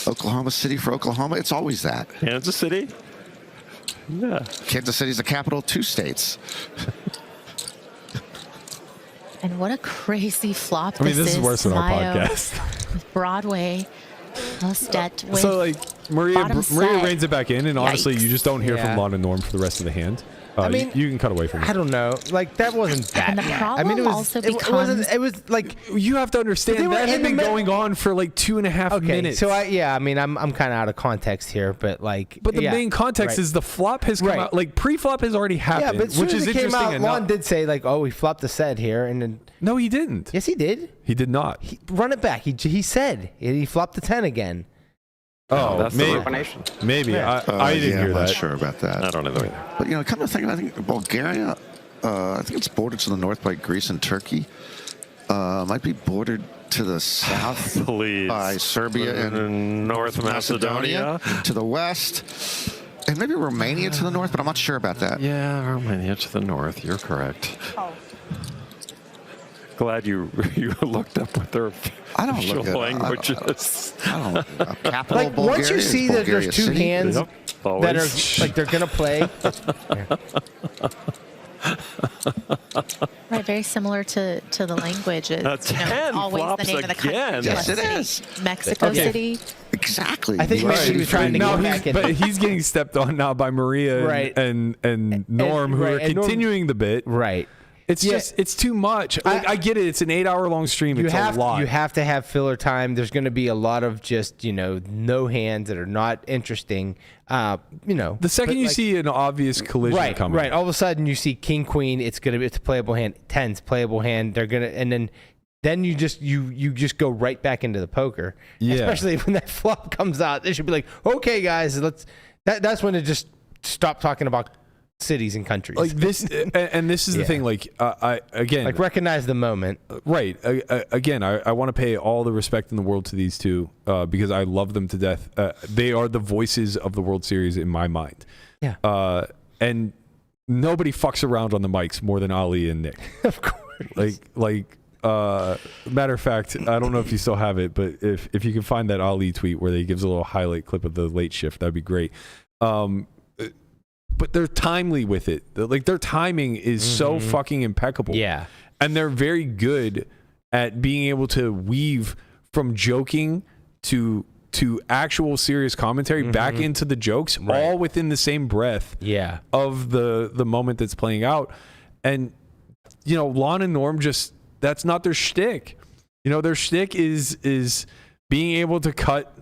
Oklahoma City for Oklahoma. It's always that. Kansas City. Yeah. Kansas City's the capital of 2 states. And what a crazy flop I mean, this is worse than our Tamayo podcast. with Broadway. Mustet with So like Maria bottom set. reins it back in, and honestly, you just don't hear Yeah. from Lon and Norm for the rest of the hand. I mean, you can cut away from it. I don't know. Like that wasn't that And the bad. problem I mean, it was also it wasn't. It was like You have to They understand were that had in the been mid- going on for like 2.5 okay. minutes. So I mean, I'm kind of out of context here, but like. But the yeah, main context right. is the flop has come Right. out. Like pre-flop has already Yeah, happened, but as soon which as is it came interesting out, enough. Lon did say like, "Oh, he flopped the set here," and then No, he didn't. yes, he did. He did not. Run it back. He said he flopped the 10 again. Oh, that's maybe. the explanation. Maybe. Yeah. I didn't yeah, hear I'm not that. sure about that. I don't know either. But, you know, come to think of it, I think Bulgaria, I think it's bordered to the north by Greece and Turkey. Might be bordered to the south Please. by Serbia and North Macedonia. to the west. And maybe Romania to the north, but I'm not sure about that. Yeah, Romania to the north. You're correct. Glad you looked up what their I don't official look at languages. I don't look it up. Capital Like Bulgaria once you is see that Bulgaria there's two City. hands Yep, that are always. like they're gonna play. right, very similar to the languages. That's you know, 10 always the flops name of the country. again. Yes, it plus is. Mexico Okay. City. Exactly. I think New York maybe he City was for trying to New go York. back in. But he's getting stepped on now by Maria Right. and Norm, who right, are and Norm- continuing the bit. Right. It's Yeah. just it's too much. Like, I get it. It's an 8-hour-long stream. You It's have a lot. you have to have filler time. There's going to be a lot of just no hands that are not interesting. the second but, you like- see an obvious collision right, coming, right. All of a sudden you see King Queen. It's a playable hand. 10's playable hand. They're gonna and then you just go right back into the poker. Yeah. Especially when that flop comes out, they should be like, okay, guys, that's when to just stop talking about cities and countries. like this, and this is the Yeah. thing. Like I again, like recognize the moment. right. Again, I want to pay all the respect in the world to these two because I love them to death. They are the voices of the World Series in my mind. Yeah. And nobody fucks around on the mics more than Ali and Nick. Of course. Matter of fact, I don't know if you still have it, but if you can find that Ali tweet where he gives a little highlight clip of the late shift, that'd be great. But they're timely with it. Like their timing is so fucking impeccable. Yeah. And they're very good at being able to weave from joking to actual serious commentary back into the jokes, all within the same breath Yeah. of the moment that's playing out. And Lon and Norm that's not their shtick. Their shtick is being able to cut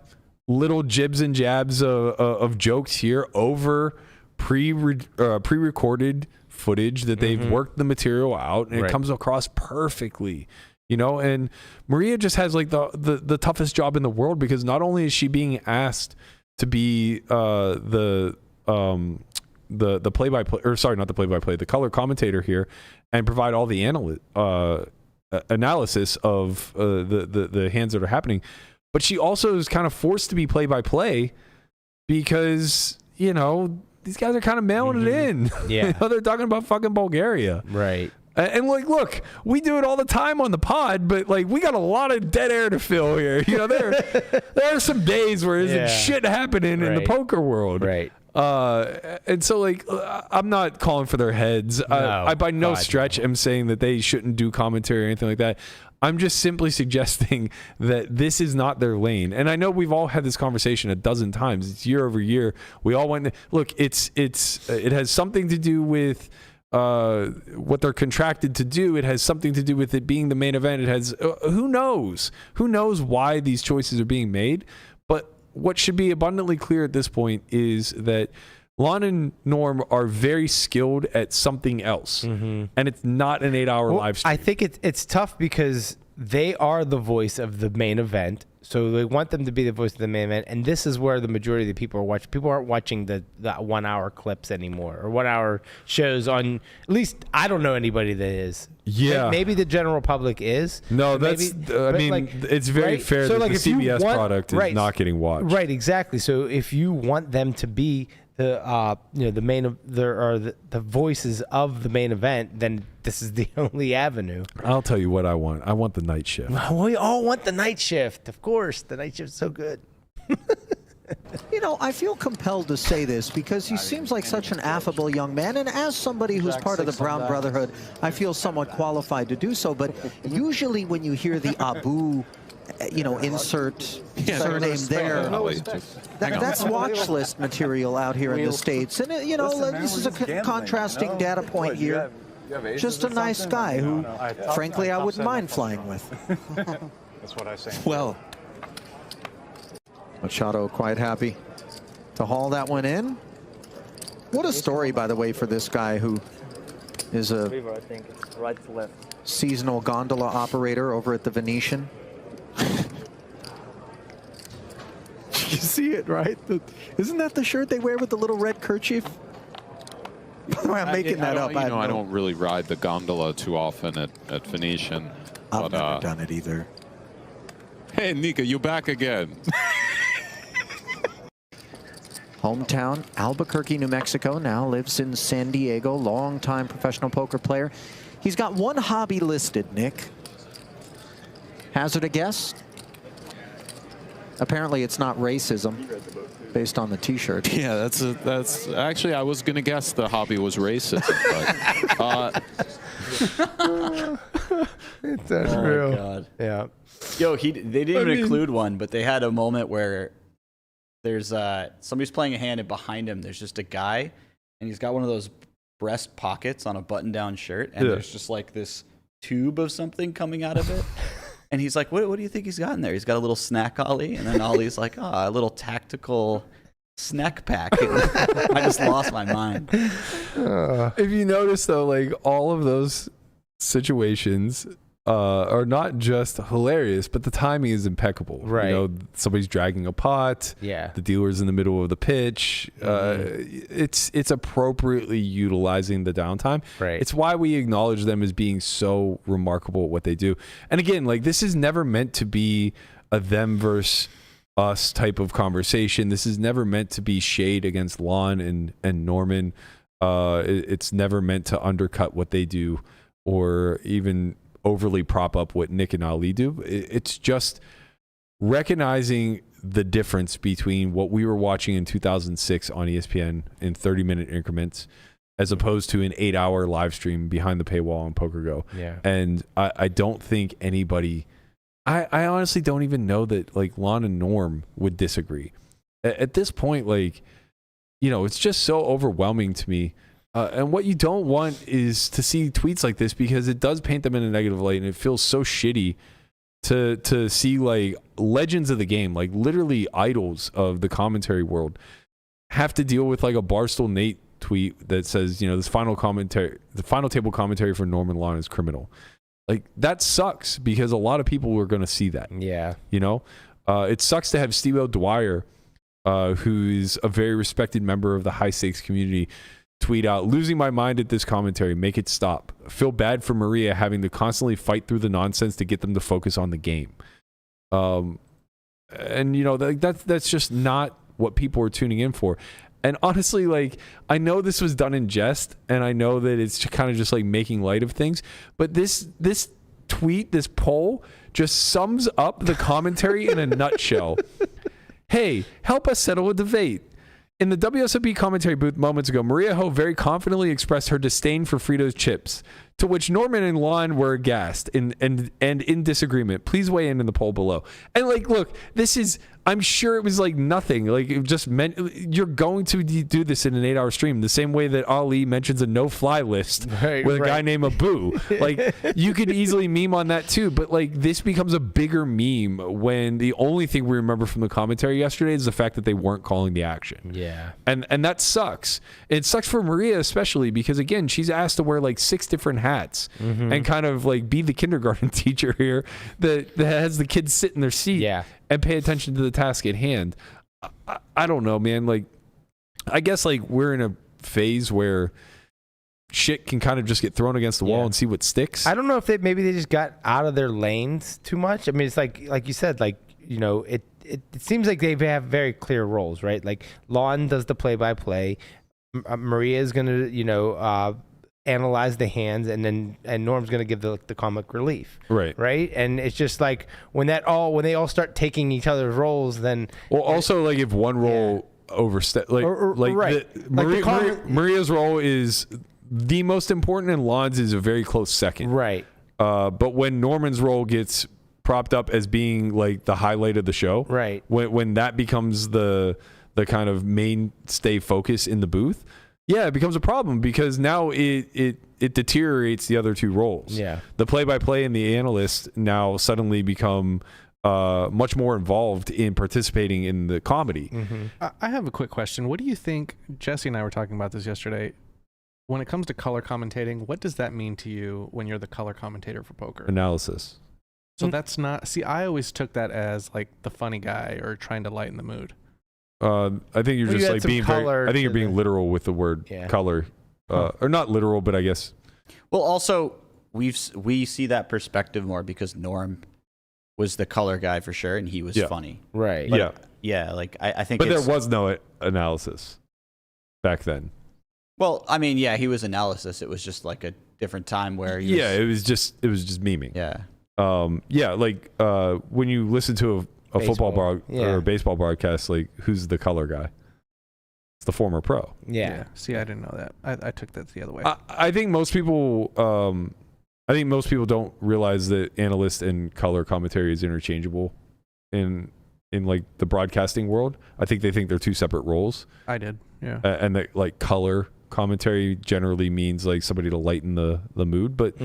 little jibs and jabs of jokes here over pre-recorded footage that they've worked the material out, and it comes across perfectly. And Maria just has like the toughest job in the world, because not only is she being asked to be the play-by-play, or sorry, not the play-by-play, the color commentator here, and provide all the analysis of the hands that are happening, but she also is kind of forced to be play-by-play because these guys are kind of mailing it in. Yeah. They're talking about fucking Bulgaria. Right. And look, we do it all the time on the pod, but we got a lot of dead air to fill here. There are some days where there's shit happening in the poker world. Right. And so I'm not calling for their heads. I by no stretch am saying that they shouldn't do commentary or anything like that. I'm just simply suggesting that this is not their lane. And I know we've all had this conversation a dozen times. It's year over year. We all went, look, it has something to do with what they're contracted to do. It has something to do with it being the main event. It has, who knows why these choices are being made. But what should be abundantly clear at this point is that Lon and Norm are very skilled at something else, and it's not an 8-hour live stream. I think it's tough because they are the voice of the main event, So they want them to be the voice of the main event, and this is where the majority of the people are watching. People aren't watching the 1 hour clips anymore, or 1 hour shows on. At least I don't know anybody that is. Yeah, maybe the general public is. No, that's. I mean, it's very fair that the CBS product is not getting watched. Right, exactly. So if you want them to be the the main the voices of the main event, then this is the only avenue. I'll tell you what I want. I want the night shift. We all want the night shift, of course. The night shift's so good. I feel compelled to say this because he seems like such an affable young man, and as somebody who's part of the Brown Brotherhood, I feel somewhat qualified to do so. But usually when you hear the Abu, insert surname there, that's watch list material out here in the States. And, this is a contrasting data point here. Just a nice guy who, frankly, I wouldn't mind flying with. That's what I say. Well, Machado quite happy to haul that one in. What a story, by the way, for this guy who is a seasonal gondola operator over at the Venetian. You see it, right? Isn't that the shirt they wear with the little red kerchief? By the way, I'm making that up. I don't really ride the gondola too often at Venetian. I've never done it either. Hey, Nika, you back again. Hometown, Albuquerque, New Mexico, now lives in San Diego, longtime professional poker player. He's got one hobby listed, Nick. Hazard a guess? Apparently it's not racism, based on the t-shirt. Yeah, that's actually, I was going to guess the hobby was racism, but it's unreal. God. Yeah. Yo, they didn't even include one, but they had a moment where there's somebody's playing a hand, and behind him there's just a guy, and he's got one of those breast pockets on a button-down shirt, and there's just like this tube of something coming out of it. And he's like, what do you think he's got in there? He's got a little snack Ollie, and then Ollie's like, a little tactical snack pack. I just lost my mind. If you notice, though, like all of those situations are not just hilarious, but the timing is impeccable. Right. Somebody's dragging a pot. Yeah. The dealer's in the middle of the pitch. It's appropriately utilizing the downtime. Right. It's why we acknowledge them as being so remarkable at what they do. And again, like this is never meant to be a them versus us type of conversation. This is never meant to be shade against Lon and Norman. It's never meant to undercut what they do or even overly prop up what Nick and Ali do. It's just recognizing the difference between what we were watching in 2006 on ESPN in 30-minute increments as opposed to an 8-hour live stream behind the paywall on PokerGo. Yeah. And I don't think anybody, I honestly don't even know that like Lon and Norm would disagree. At this point, like, it's just so overwhelming to me. And what you don't want is to see tweets like this because it does paint them in a negative light, and it feels so shitty to see like legends of the game, like literally idols of the commentary world, have to deal with like a Barstool Nate tweet that says, this final table commentary for Norman Lon is criminal. Like that sucks because a lot of people were going to see that. Yeah. It sucks to have Steve Dwyer, who's a very respected member of the high stakes community, tweet out, losing my mind at this commentary, make it stop. Feel bad for Maria having to constantly fight through the nonsense to get them to focus on the game. And that's just not what people are tuning in for. And honestly, like, I know this was done in jest, and I know that it's kind of just like making light of things, but this tweet, this poll just sums up the commentary in a nutshell. Hey, help us settle a debate. In the WSOP commentary booth moments ago, Maria Ho very confidently expressed her disdain for Fritos chips, to which Norman and Lon were aghast and in disagreement. Please weigh in the poll below. And like, look, this is, I'm sure it was like nothing. Like it just meant you're going to do this in an 8-hour stream the same way that Ali mentions a no-fly list with a guy named Abu. Like you could easily meme on that too, but like this becomes a bigger meme when the only thing we remember from the commentary yesterday is the fact that they weren't calling the action. Yeah. And that sucks. It sucks for Maria especially because again, she's asked to wear like 6 different hats hats and kind of like be the kindergarten teacher here that has the kids sit in their seat and pay attention to the task at hand. I don't know, man. Like, I guess like we're in a phase where shit can kind of just get thrown against the wall and see what sticks. I don't know if maybe they just got out of their like too much. I mean, it's like you said, like, you know, it seems like they have very clear roles, right? Like Lon does the play-by-play. Maria is going to, you know, analyze the hands, and Norm's going to give the comic relief. Right. And it's just like when they all start taking each other's roles, then. Well, also like if one role overstep, Maria's role is the most important, and Lon's is a very close second. Right. But when Norman's role gets propped up as being like the highlight of the show, right? When that becomes the kind of mainstay focus in the booth, it becomes a problem because now it deteriorates the other two roles. Yeah. The play-by-play and the analyst now suddenly become much more involved in participating in the comedy. I have a quick question. What do you think? Jesse and I were talking about this yesterday. When it comes to color commentating, what does that mean to you when you're the color commentator for poker? Analysis. So that's not. See, I always took that as like the funny guy or trying to lighten the mood. I think you're just like being very, I think you're being literal with the word color, or not literal, but I guess. Well, also we see that perspective more because Norm was the color guy for sure, and he was funny. Right. But, yeah. Like I think. But there was no analysis back then. Well, I mean, he was analysis. It was just like a different time where. It was just memeing. Yeah. Like when you listen to a football or a baseball broadcast, like who's the color guy? It's the former pro. Yeah. See, I didn't know that. I took that the other way. I think most people don't realize that analyst and color commentary is interchangeable in like the broadcasting world. I think they think they're two separate roles. I did. Yeah. And that like color commentary generally means like somebody to lighten the mood, but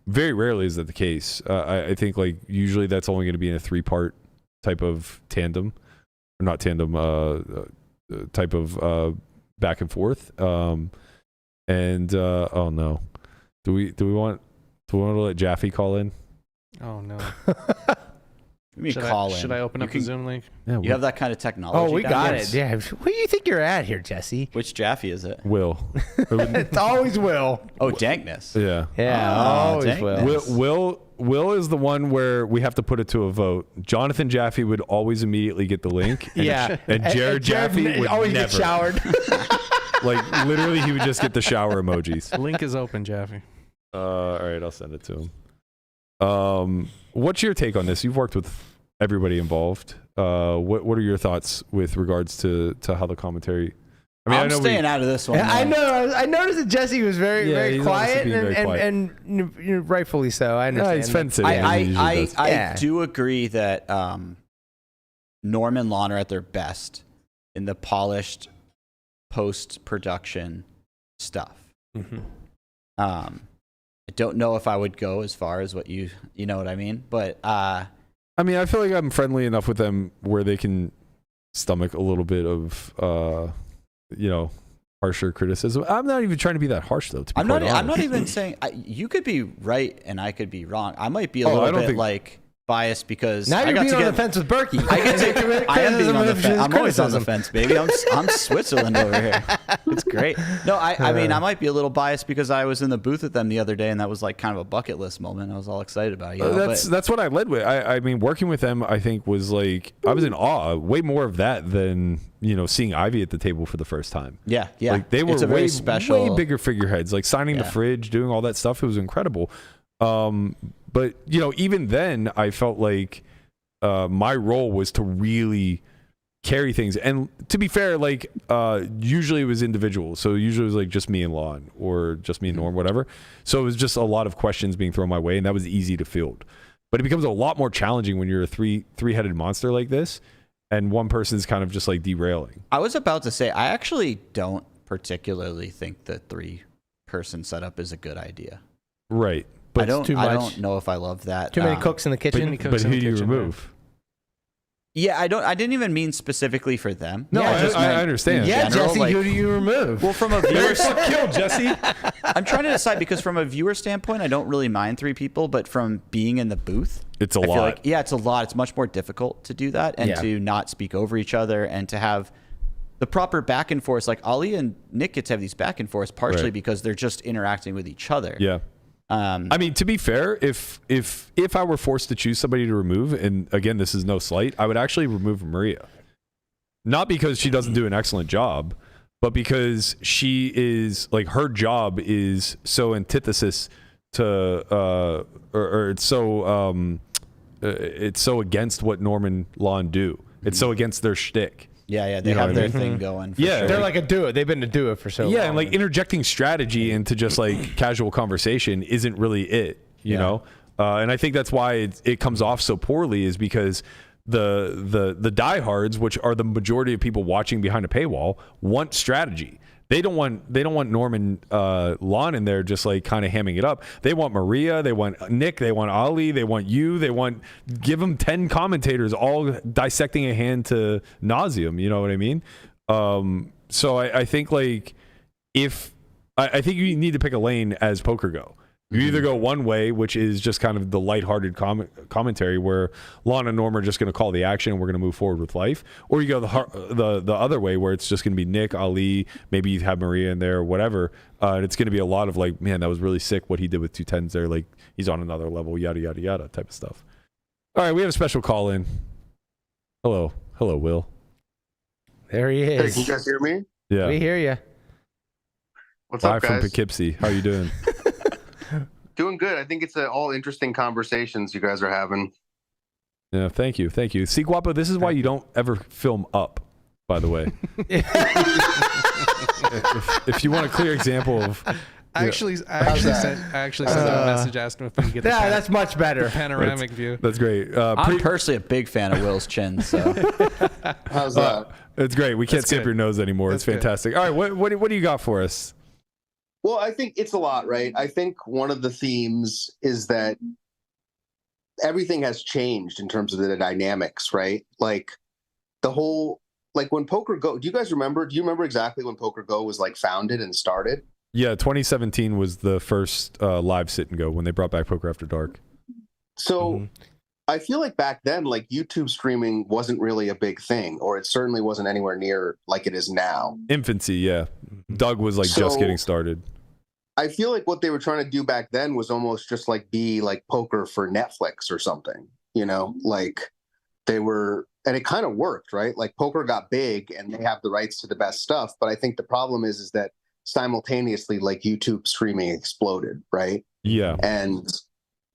very rarely is that the case. I think like usually that's only going to be in a 3-part type of tandem, or not tandem, type of back and forth. Oh no, do we want to let Jaffe call in? Oh no. Should I open up the Zoom link? Yeah, you have that kind of technology. Oh, we got it. Yeah. Where do you think you're at here, Jesse? Which Jaffe is it? Will. It's always Will. Oh, Dankness. Yeah. Yeah. Always Will. Will is the one where we have to put it to a vote. Jonathan Jaffe would always immediately get the link. And, and Jared Jaffe would always never get showered. Like literally, he would just get the shower emojis. Link is open, Jaffe. All right, I'll send it to him. What's your take on this? You've worked with everybody involved. What are your thoughts with regards to how the commentary? I mean, I'm staying out of this one. I know. I noticed that Jesse was very quiet, and you know, rightfully so. I understand. He's fencing. I do agree that Norm and Lon are at their best in the polished post-production stuff. I don't know if I would go as far as what you know what I mean, but I mean, I feel like I'm friendly enough with them where they can stomach a little bit of harsher criticism. I'm not even trying to be that harsh though. I'm not even saying you could be right and I could be wrong. I might be a little bit like biased because now you're being on the fence with Berkey. I am being on the fence. I'm always on the fence, baby. I'm Switzerland over here. It's great. No, I mean, I might be a little biased because I was in the booth with them the other day, and that was like kind of a bucket list moment. I was all excited about it. That's what I led with. I mean, working with them, I think was like I was in awe. Way more of that than seeing Ivy at the table for the first time. Yeah. Like they were it's a very special, way bigger figureheads. Like signing the fridge, doing all that stuff. It was incredible. But even then, I felt like my role was to really carry things. And to be fair, like usually it was individual. So usually it was like just me and Lon or just me and Norm, whatever. So it was just a lot of questions being thrown my way, and that was easy to field. But it becomes a lot more challenging when you're a three-headed monster like this, and one person's kind of just like derailing. I was about to say, I actually don't particularly think the 3-person setup is a good idea. Right. But I don't know if I love that. Too many cooks in the kitchen. But who do you remove? Yeah, I didn't even mean specifically for them. No, Yeah, I just meant understand. in Yeah, general, Jesse, like- who do you remove? Well, from a viewer Kill Jesse. I'm trying to decide because from a viewer standpoint, I don't really mind 3 people, but from being in the booth, It's a I feel lot. like, yeah, it's a lot. It's much more difficult to do that and Yeah. to not speak over each other and to have the proper back and forth. Like Ali and Nick get to have these back and forths partially Right. because they're just interacting with each other. Yeah. I mean, to be fair, if I were forced to choose somebody to remove, and again, this is no slight, I would actually remove Maria. Not because she doesn't do an excellent job, but because she is like her job is so antithesis to or it's so against what Norman Law and do. It's so against their shtick. Yeah, they You know have what I their mean? thing going. For Yeah, sure. They're like a duo. They've been a duo for so long. Yeah, and like interjecting strategy into just like casual conversation isn't really it, you know? And I think that's why it comes off so poorly is because the diehards, which are the majority of people watching behind a paywall, want strategy. They don't want Norman Lon in there just like kind of hamming it up. They want Maria, they want Nick, they want Ali, they want you, give them 10 commentators all dissecting a hand to nauseum, you know what I mean? So I think like I think you need to pick a lane as Poker Go. You either go one way, which is just kind of the lighthearted commentary where Lon and Norm are just going to call the action and we're going to move forward with life, or you go the other way where it's just going to be Nick, Ali, maybe you have Maria in there, whatever, and it's going to be a lot of like, man, that was really sick what he did with 210s there, like he's on another level, yada yada yada type of stuff. All right, we have a special call in. Hello, Will. There he is. Hey, can you guys hear me? Yeah, We hear you. What's Live up, guys? from Poughkeepsie. How you doing? Doing good. I think it's all interesting conversations you guys are having. Yeah, thank you. See, Guapo, this is why you don't ever film up, by the way. if you want a clear example of... I actually sent a message asking if we could get the that's much better. panoramic view. That's great. I'm personally a big fan of Will's chin, so How's that? It's great. We can't That's see up good. your nose anymore. That's It's fantastic. All right, what do you got for us? Well, I think it's a lot, right? I think one of the themes is that everything has changed in terms of the dynamics, right? Like the whole, like when Poker Go, do you remember exactly when Poker Go was like founded and started? Yeah, 2017 was the first live sit and go when they brought back Poker After Dark. So I feel like back then, like YouTube streaming wasn't really a big thing, or it certainly wasn't anywhere near like it is now. Infancy, yeah. Doug was like just So- getting started. I feel like what they were trying to do back then was almost just like be like poker for Netflix or something, you know, like they were, and it kind of worked, right? Like poker got big and they have the rights to the best stuff. But I think the problem is that simultaneously, like YouTube streaming exploded, right? Yeah. And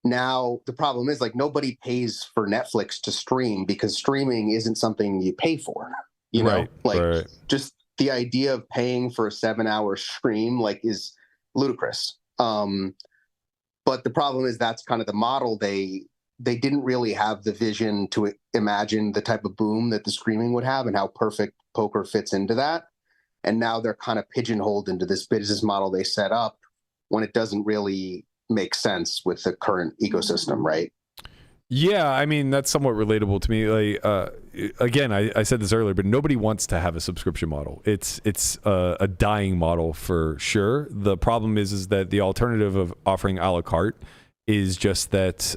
now the problem is like nobody pays for Netflix to stream because streaming isn't something you pay for, you know, like just the idea of paying for a 7-hour stream, like is ludicrous. But the problem is that's kind of the model. They didn't really have the vision to imagine the type of boom that the streaming would have and how perfect poker fits into that. And now they're kind of pigeonholed into this business model they set up when it doesn't really make sense with the current ecosystem, right? Yeah, I mean, that's somewhat relatable to me. Like, again, I said this earlier, but nobody wants to have a subscription model. It's a dying model for sure. The problem is that the alternative of offering a la carte is just that,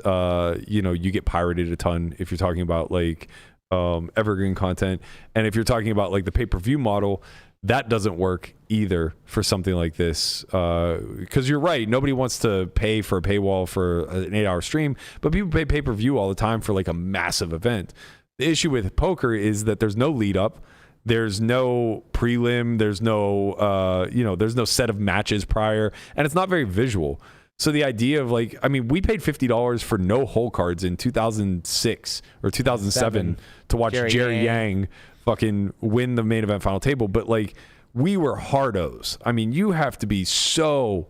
you get pirated a ton if you're talking about like evergreen content. And if you're talking about like the pay-per-view model, that doesn't work either for something like this, because you're right, nobody wants to pay for a paywall for an 8-hour stream, but people pay pay-per-view all the time for like a massive event. The issue with poker is that there's no lead up, there's no prelim, there's no there's no set of matches prior, and it's not very visual. So the idea of like, I mean, we paid $50 for no hole cards in 2006 or 2007 to watch Jerry Yang fucking win the main event final table. But like, we were hardos. I mean, you have to be so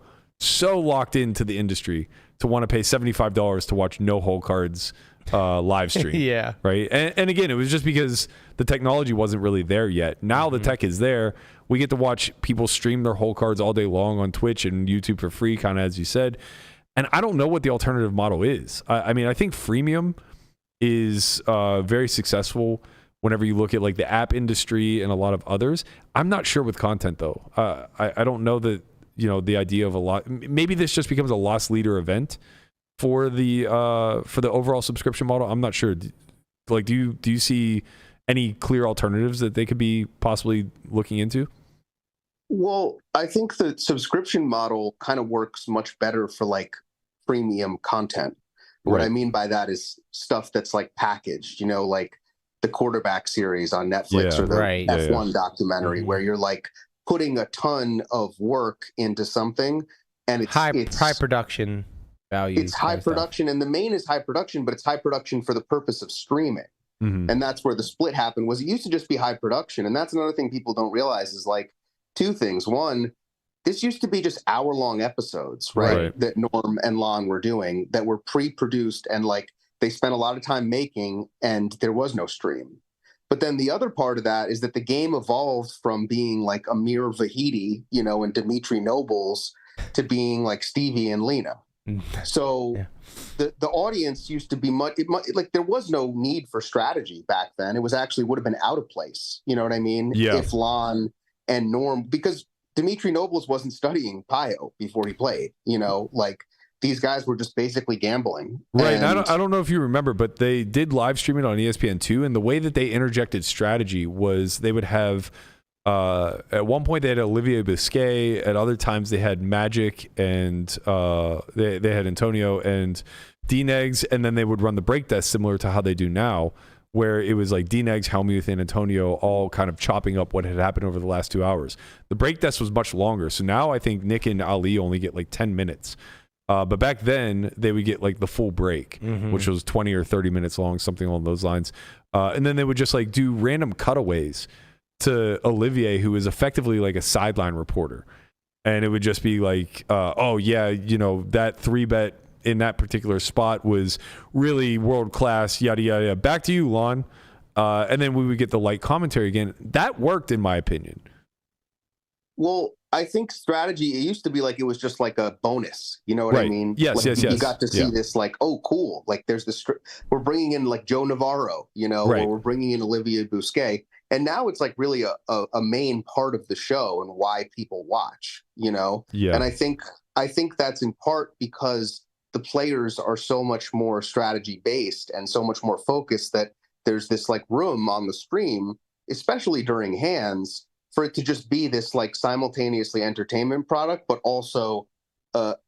locked into the industry to want to pay $75 to watch no hole cards live stream. Yeah. Right. And again, it was just because the technology wasn't really there yet. Now the tech is there. We get to watch people stream their hole cards all day long on Twitch and YouTube for free, kind of as you said. And I don't know what the alternative model is. I mean, I think freemium is very successful whenever you look at like the app industry and a lot of others. I'm not sure with content though. I don't know that, you know, the idea of a lot, maybe this just becomes a loss leader event for the overall subscription model. I'm not sure. Like, do you see any clear alternatives that they could be possibly looking into? Well, I think the subscription model kind of works much better for like premium content. What I mean by that is stuff that's like packaged, you know, like the quarterback series on Netflix or the F1 documentary, where you're like putting a ton of work into something, and it's high production value. It's high production, and the main is high production, but it's high production for the purpose of streaming. And that's where the split happened. Was it used to just be high production, and that's another thing people don't realize is like two things. One, this used to be just hour-long episodes, right? That Norm and Lon were doing that were pre-produced, and like they spent a lot of time making, and there was no stream. But then the other part of that is that the game evolved from being like Amir Vahidi, you know, and Dimitri Nobles to being like Stevie and Lena. So the audience used to be like there was no need for strategy back then. It was actually would have been out of place. You know what I mean? If Lon and Norm, because Dimitri Nobles wasn't studying Pio before he played, you know, like these guys were just basically gambling. Right. And I don't know if you remember, but they did live stream it on ESPN2. And the way that they interjected strategy was they would have, at one point they had Olivier Biscay. At other times they had Magic and they had Antonio and D-Negs. And then they would run the break desk similar to how they do now, where it was like D-Negs, Helmuth, and Antonio all kind of chopping up what had happened over the last 2 hours. The break desk was much longer. So now I think Nick and Ali only get like 10 minutes. But back then, they would get like the full break, which was 20 or 30 minutes long, something along those lines. And then they would just like do random cutaways to Olivier, who is effectively like a sideline reporter. And it would just be like, oh, yeah, you know, that 3-bet in that particular spot was really world class, yada, yada, yada. Back to you, Lon. And then we would get the light commentary again. That worked, in my opinion. Well, I think strategy, it used to be like it was just like a bonus. You know what I mean? Yes, like, yes. You got to see this like, oh, cool. Like there's this, we're bringing in like Joe Navarro, you know, or we're bringing in Olivier Busquet. And now it's like really a main part of the show and why people watch, you know? And I think that's in part because the players are so much more strategy based and so much more focused that there's this like room on the stream, especially during hands, for it to just be this like simultaneously entertainment product, but also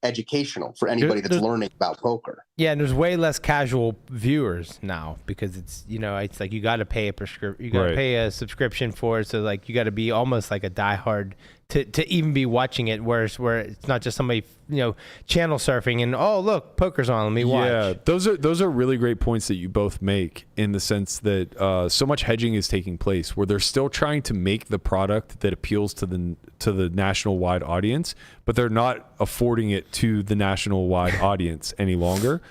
educational for anybody that's learning about poker. Yeah, and there's way less casual viewers now because it's, you know, it's like you got to pay a subscription for it, so like you got to be almost like a diehard to even be watching it, where it's not just somebody, you know, channel surfing and, oh look, poker's on, let me watch. Yeah, those are really great points that you both make, in the sense that so much hedging is taking place where they're still trying to make the product that appeals to the national wide audience, but they're not affording it to the national wide audience any longer.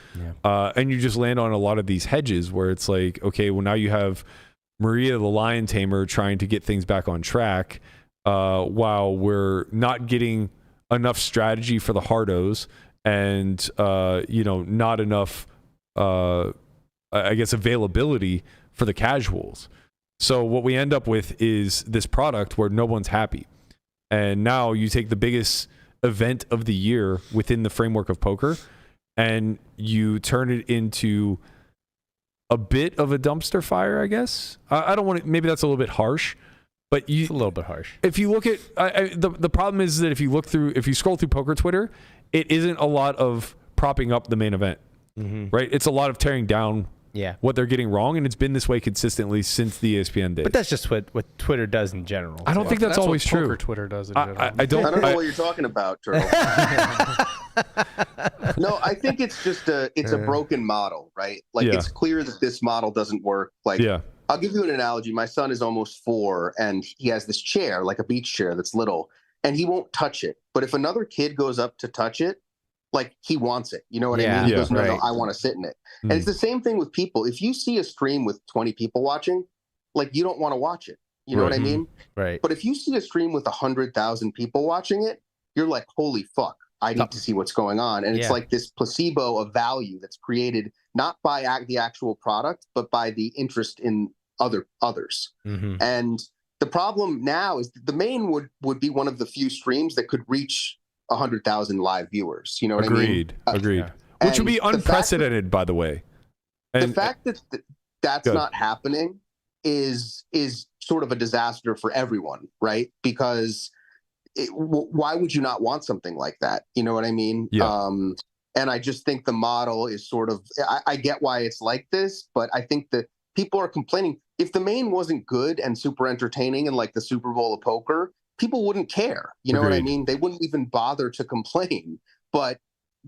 And you just land on a lot of these hedges where it's like, okay, well now you have Maria the Lion Tamer trying to get things back on track, while we're not getting enough strategy for the hardos and you know, not enough I guess availability for the casuals. So what we end up with is this product where no one's happy. And now you take the biggest event of the year within the framework of poker and you turn it into a bit of a dumpster fire, I guess. I don't want to, maybe that's a little bit harsh, but it's a little bit harsh. If you look at the problem is that if you scroll through poker Twitter, it isn't a lot of propping up the main event, right? It's a lot of tearing down what they're getting wrong, and it's been this way consistently since the ESPN days. But that's just what Twitter does in general. I don't think that's always what true. Poker Twitter does in general. I don't know what you're talking about, Turtle. No, I think it's just a broken model, right? Like it's clear that this model doesn't work. Like I'll give you an analogy. My son is almost 4 and he has this chair, like a beach chair that's little, and he won't touch it. But if another kid goes up to touch it, like he wants it. You know what I mean? He goes, no, I want to sit in it. And it's the same thing with people. If you see a stream with 20 people watching, like you don't want to watch it. You know what I mean? Right. But if you see a stream with 100,000 people watching it, you're like, holy fuck. I need to see what's going on. And it's like this placebo of value that's created not by the actual product, but by the interest in others. Mm-hmm. And the problem now is that the main would be one of the few streams that could reach 100,000 live viewers. You know what I mean? Agreed. Which would be unprecedented, by the way. And the fact that that's not happening is sort of a disaster for everyone, right? Because why would you not want something like that? You know what I mean? Yeah. And I just think the model is sort of, I get why it's like this, but I think that people are complaining. If the main wasn't good and super entertaining and like the Super Bowl of poker, people wouldn't care. You know what I mean? They wouldn't even bother to complain. But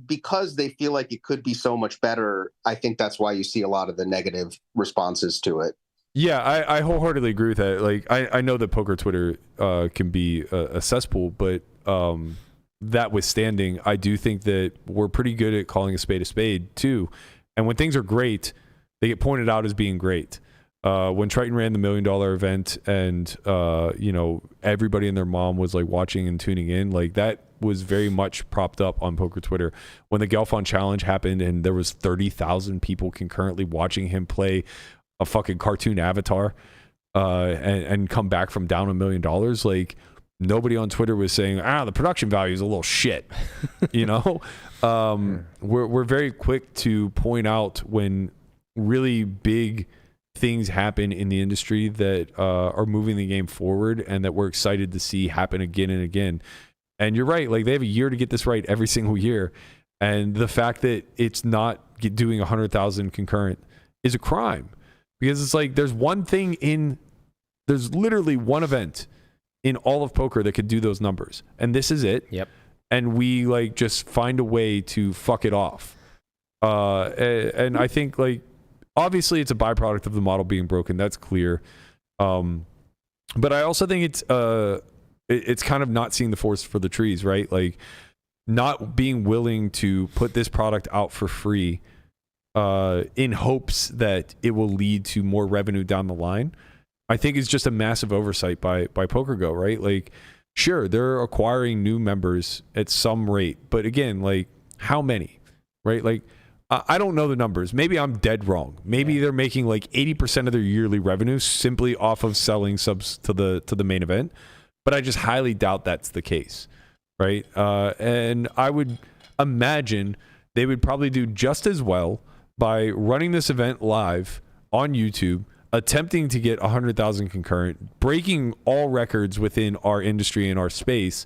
because they feel like it could be so much better, I think that's why you see a lot of the negative responses to it. Yeah, I wholeheartedly agree with that. Like, I know that poker Twitter can be a cesspool, but that withstanding, I do think that we're pretty good at calling a spade too. And when things are great, they get pointed out as being great. When Triton ran the $1 million event and, everybody and their mom was like watching and tuning in, like that was very much propped up on poker Twitter. When the Gelfond challenge happened and there was 30,000 people concurrently watching him play a fucking cartoon avatar and come back from down $1 million, like nobody on Twitter was saying, the production value is a little shit. We're very quick to point out when really big things happen in the industry that are moving the game forward and that we're excited to see happen again and again. And you're right, like they have a year to get this right every single year. And the fact that it's not doing 100,000 concurrent is a crime, because it's like there's literally one event in all of poker that could do those numbers, and this is it. Yep. And we like just find a way to fuck it off. And I think like obviously it's a byproduct of the model being broken. That's clear. But I also think it's kind of not seeing the forest for the trees, right? Like not being willing to put this product out for free in hopes that it will lead to more revenue down the line, I think is just a massive oversight by PokerGo, right? Like, sure, they're acquiring new members at some rate, but again, like how many, right? Like I don't know the numbers. Maybe I'm dead wrong. Maybe they're making like 80% of their yearly revenue simply off of selling subs to the main event, but I just highly doubt that's the case, right? And I would imagine they would probably do just as well by running this event live on YouTube, attempting to get 100,000 concurrent, breaking all records within our industry and our space,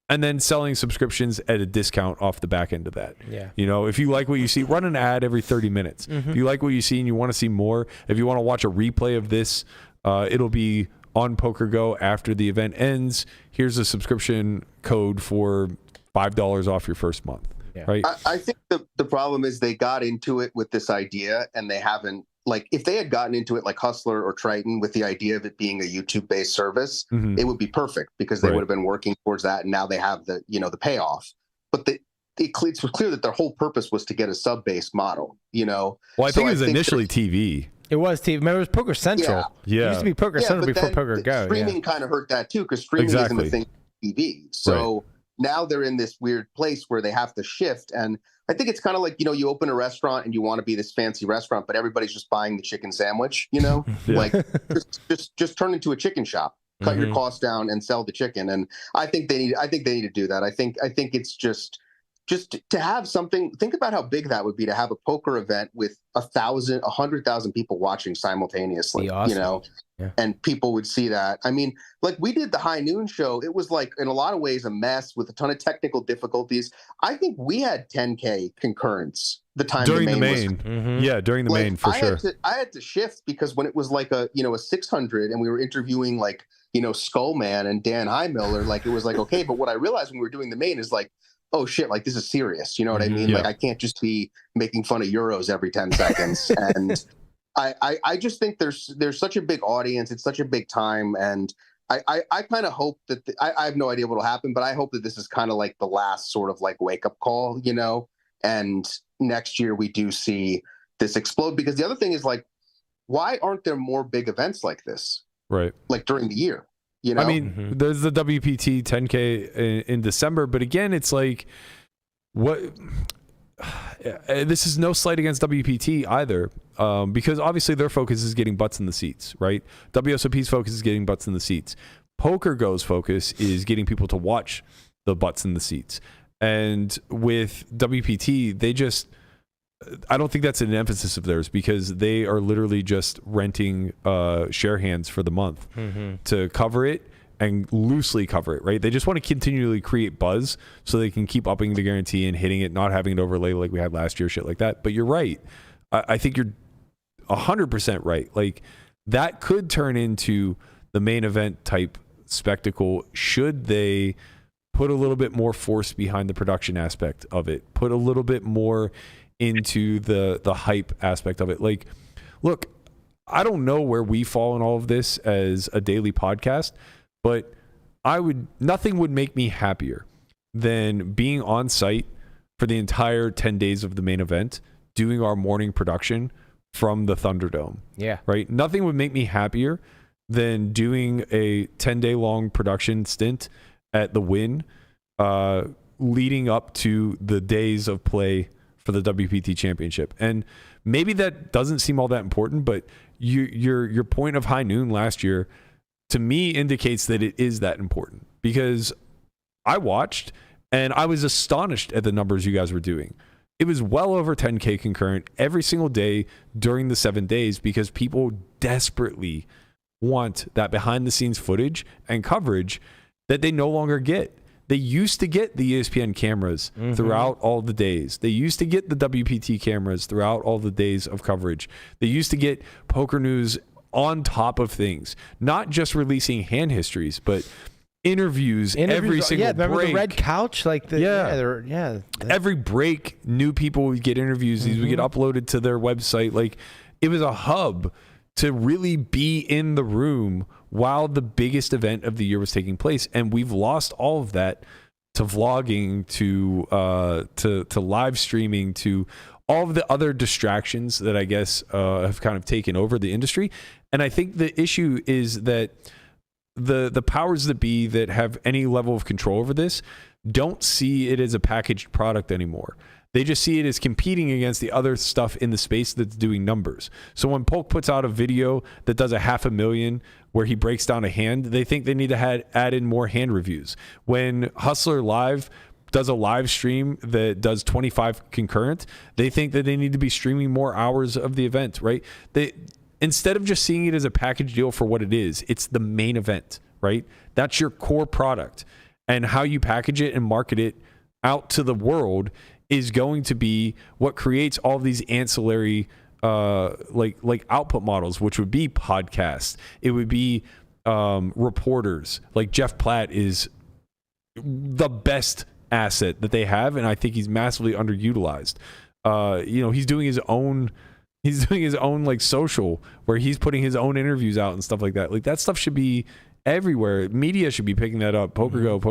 and then selling subscriptions at a discount off the back end of that. Yeah. If you like what you see, run an ad every 30 minutes. Mm-hmm. If you like what you see and you want to see more, if you want to watch a replay of this, it'll be on PokerGo after the event ends. Here's a subscription code for $5 off your first month. Yeah. Right. I think the problem is they got into it with this idea and they haven't, like, if they had gotten into it like Hustler or Triton with the idea of it being a YouTube-based service, it would be perfect because they would have been working towards that, and now they have the payoff. But it's clear that their whole purpose was to get a sub-based model. Well, I think it was initially TV. It was TV. Remember, it was Poker Central. Yeah. It used to be Poker Central before PokerGo. Streaming kind of hurt that too, because streaming isn't a thing on TV. So now they're in this weird place where they have to shift. And I think it's kind of like, you open a restaurant and you want to be this fancy restaurant, but everybody's just buying the chicken sandwich, like just turn into a chicken shop, cut your costs down and sell the chicken. And I think they need to do that. I think it's just to have something. Think about how big that would be to have a poker event with 100,000 people watching simultaneously, awesome. And people would see that. I mean, like we did the High Noon show. It was like in a lot of ways a mess with a ton of technical difficulties. I think we had 10K concurrence the time during the main was, during the like, main for sure. I had to shift because when it was like a 600 and we were interviewing like Skullman and Dan Highmiller, like it was like okay, but what I realized when we were doing the main is like, oh shit, like this is serious. You know what I mean? Like I can't just be making fun of Euros every 10 seconds. And I just think there's such a big audience. It's such a big time. And I kind of hope that I have no idea what will happen, but I hope that this is kind of like the last sort of like wake up call, and next year we do see this explode, because the other thing is like, why aren't there more big events like this? Right. Like during the year? I mean, there's the WPT 10K in December, but again, it's like this is no slight against WPT either, because obviously their focus is getting butts in the seats, right? WSOP's focus is getting butts in the seats. PokerGo's focus is getting people to watch the butts in the seats. And with WPT, I don't think that's an emphasis of theirs, because they are literally just renting share hands for the month to cover it and loosely cover it, right? They just want to continually create buzz so they can keep upping the guarantee and hitting it, not having it overlay like we had last year, shit like that. But you're right. I think you're 100% right. Like, that could turn into the main event type spectacle should they put a little bit more force behind the production aspect of it, put a little bit more into the hype aspect of it. Like, look, I don't know where we fall in all of this as a daily podcast, but nothing would make me happier than being on site for the entire 10 days of the main event, doing our morning production from the Thunderdome. Yeah. Right? Nothing would make me happier than doing a 10-day long production stint at the Wynn, leading up to the days of play for the WPT Championship. And maybe that doesn't seem all that important, but your point of high noon last year, to me, indicates that it is that important, because I watched and I was astonished at the numbers you guys were doing. It was well over 10K concurrent every single day during the 7 days, because people desperately want that behind the scenes footage and coverage that they no longer get. They used to get the ESPN cameras throughout all the days. They used to get the WPT cameras throughout all the days of coverage. They used to get Poker News on top of things, not just releasing hand histories, but interviews every single break. Remember the red couch? Every break, new people would get interviews. These would get uploaded to their website. Like, it was a hub to really be in the room while the biggest event of the year was taking place. And we've lost all of that to vlogging, to live streaming, to all of the other distractions that I guess have kind of taken over the industry. And I think the issue is that the powers that be that have any level of control over this don't see it as a packaged product anymore. They just see it as competing against the other stuff in the space that's doing numbers. So when Polk puts out a video that does 500,000 where he breaks down a hand, they think they need to add in more hand reviews. When Hustler Live does a live stream that does 25 concurrent, they think that they need to be streaming more hours of the event, right? Instead of just seeing it as a package deal for what it is, it's the main event, right? That's your core product. And how you package it and market it out to the world is going to be what creates all of these ancillary like output models, which would be podcasts. It would be reporters. Like Jeff Platt is the best asset that they have, and I think he's massively underutilized. He's doing his own like social where he's putting his own interviews out and stuff like that. Like, that stuff should be everywhere. Media should be picking that up. PokerGo,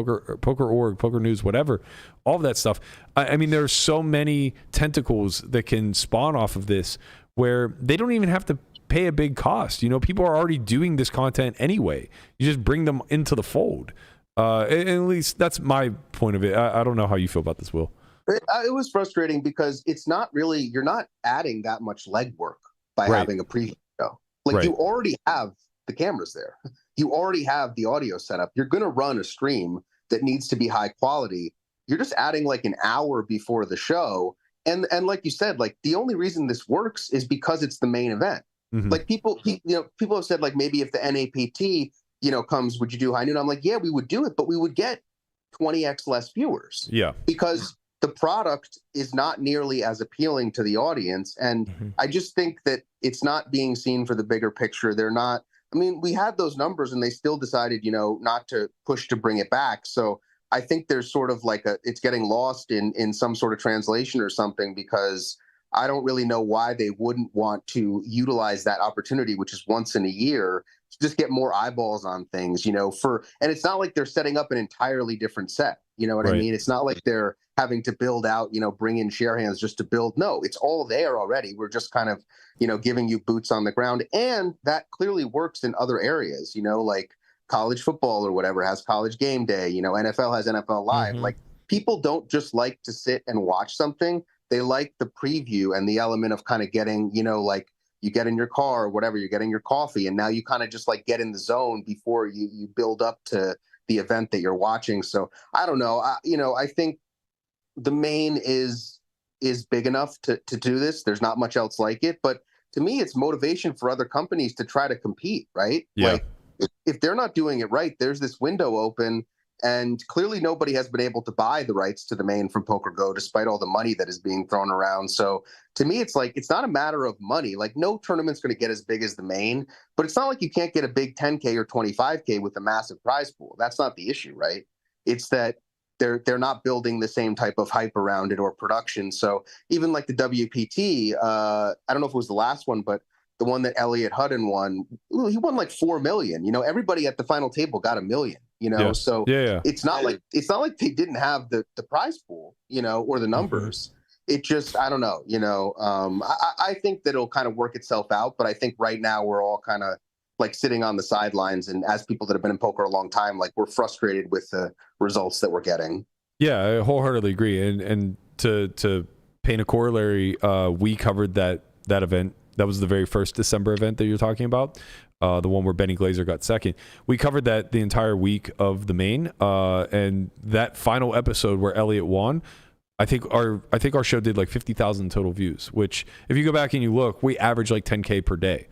Poker.org, Poker News, whatever, all of that stuff. I mean, there are so many tentacles that can spawn off of this where they don't even have to pay a big cost. People are already doing this content anyway. You just bring them into the fold. At least that's my point of it. I don't know how you feel about this, Will. It was frustrating because it's not really, you're not adding that much legwork by having a pre show. Like, you already have the cameras there. You already have the audio set up. You're going to run a stream that needs to be high quality. You're just adding like an hour before the show. And like you said, like, the only reason this works is because it's the main event. Like, people have said, like, maybe if the NAPT, comes, would you do high noon? I'm like, yeah, we would do it, but we would get 20x less viewers. Yeah. Because the product is not nearly as appealing to the audience. And I just think that it's not being seen for the bigger picture. They're not, I mean, we had those numbers and they still decided, not to push to bring it back. So I think there's sort of like it's getting lost in some sort of translation or something, because I don't really know why they wouldn't want to utilize that opportunity, which is once in a year, to just get more eyeballs on things, and it's not like they're setting up an entirely different set. You know what I mean? It's not like they're having to build out, bring in share hands just to build. No, it's all there already. We're just kind of, giving you boots on the ground. And that clearly works in other areas, like college football or whatever has college game day, NFL has NFL Live. Like, people don't just like to sit and watch something. They like the preview and the element of kind of getting, like you get in your car or whatever, you're getting your coffee, and now you kind of just like get in the zone before you build up to the event that you're watching. So I don't know. I think the main is big enough to do this. There's not much else like it, but to me, it's motivation for other companies to try to compete, right? Yeah. Like if they're not doing it right, there's this window open, and clearly nobody has been able to buy the rights to the main from PokerGo, despite all the money that is being thrown around. So to me, it's like, it's not a matter of money. Like no tournament's going to get as big as the main, but it's not like you can't get a big 10K or 25K with a massive prize pool. That's not the issue, right? It's that they're not building the same type of hype around it or production. So even like the WPT, I don't know if it was the last one, but the one that Elliot Hutton won, he won like 4 million. Everybody at the final table got $1 million. So it's not like they didn't have the prize pool, or the numbers. It just, I don't know, I think that it'll kind of work itself out, but I think right now we're all kind of like sitting on the sidelines, and as people that have been in poker a long time, like we're frustrated with the results that we're getting. Yeah, I wholeheartedly agree. And to paint a corollary, we covered that event. That was the very first December event that you're talking about, the one where Benny Glazer got second. We covered that the entire week of the main, and that final episode where Elliot won, I think our show did like 50,000 total views, which if you go back and you look, we average like 10K per day.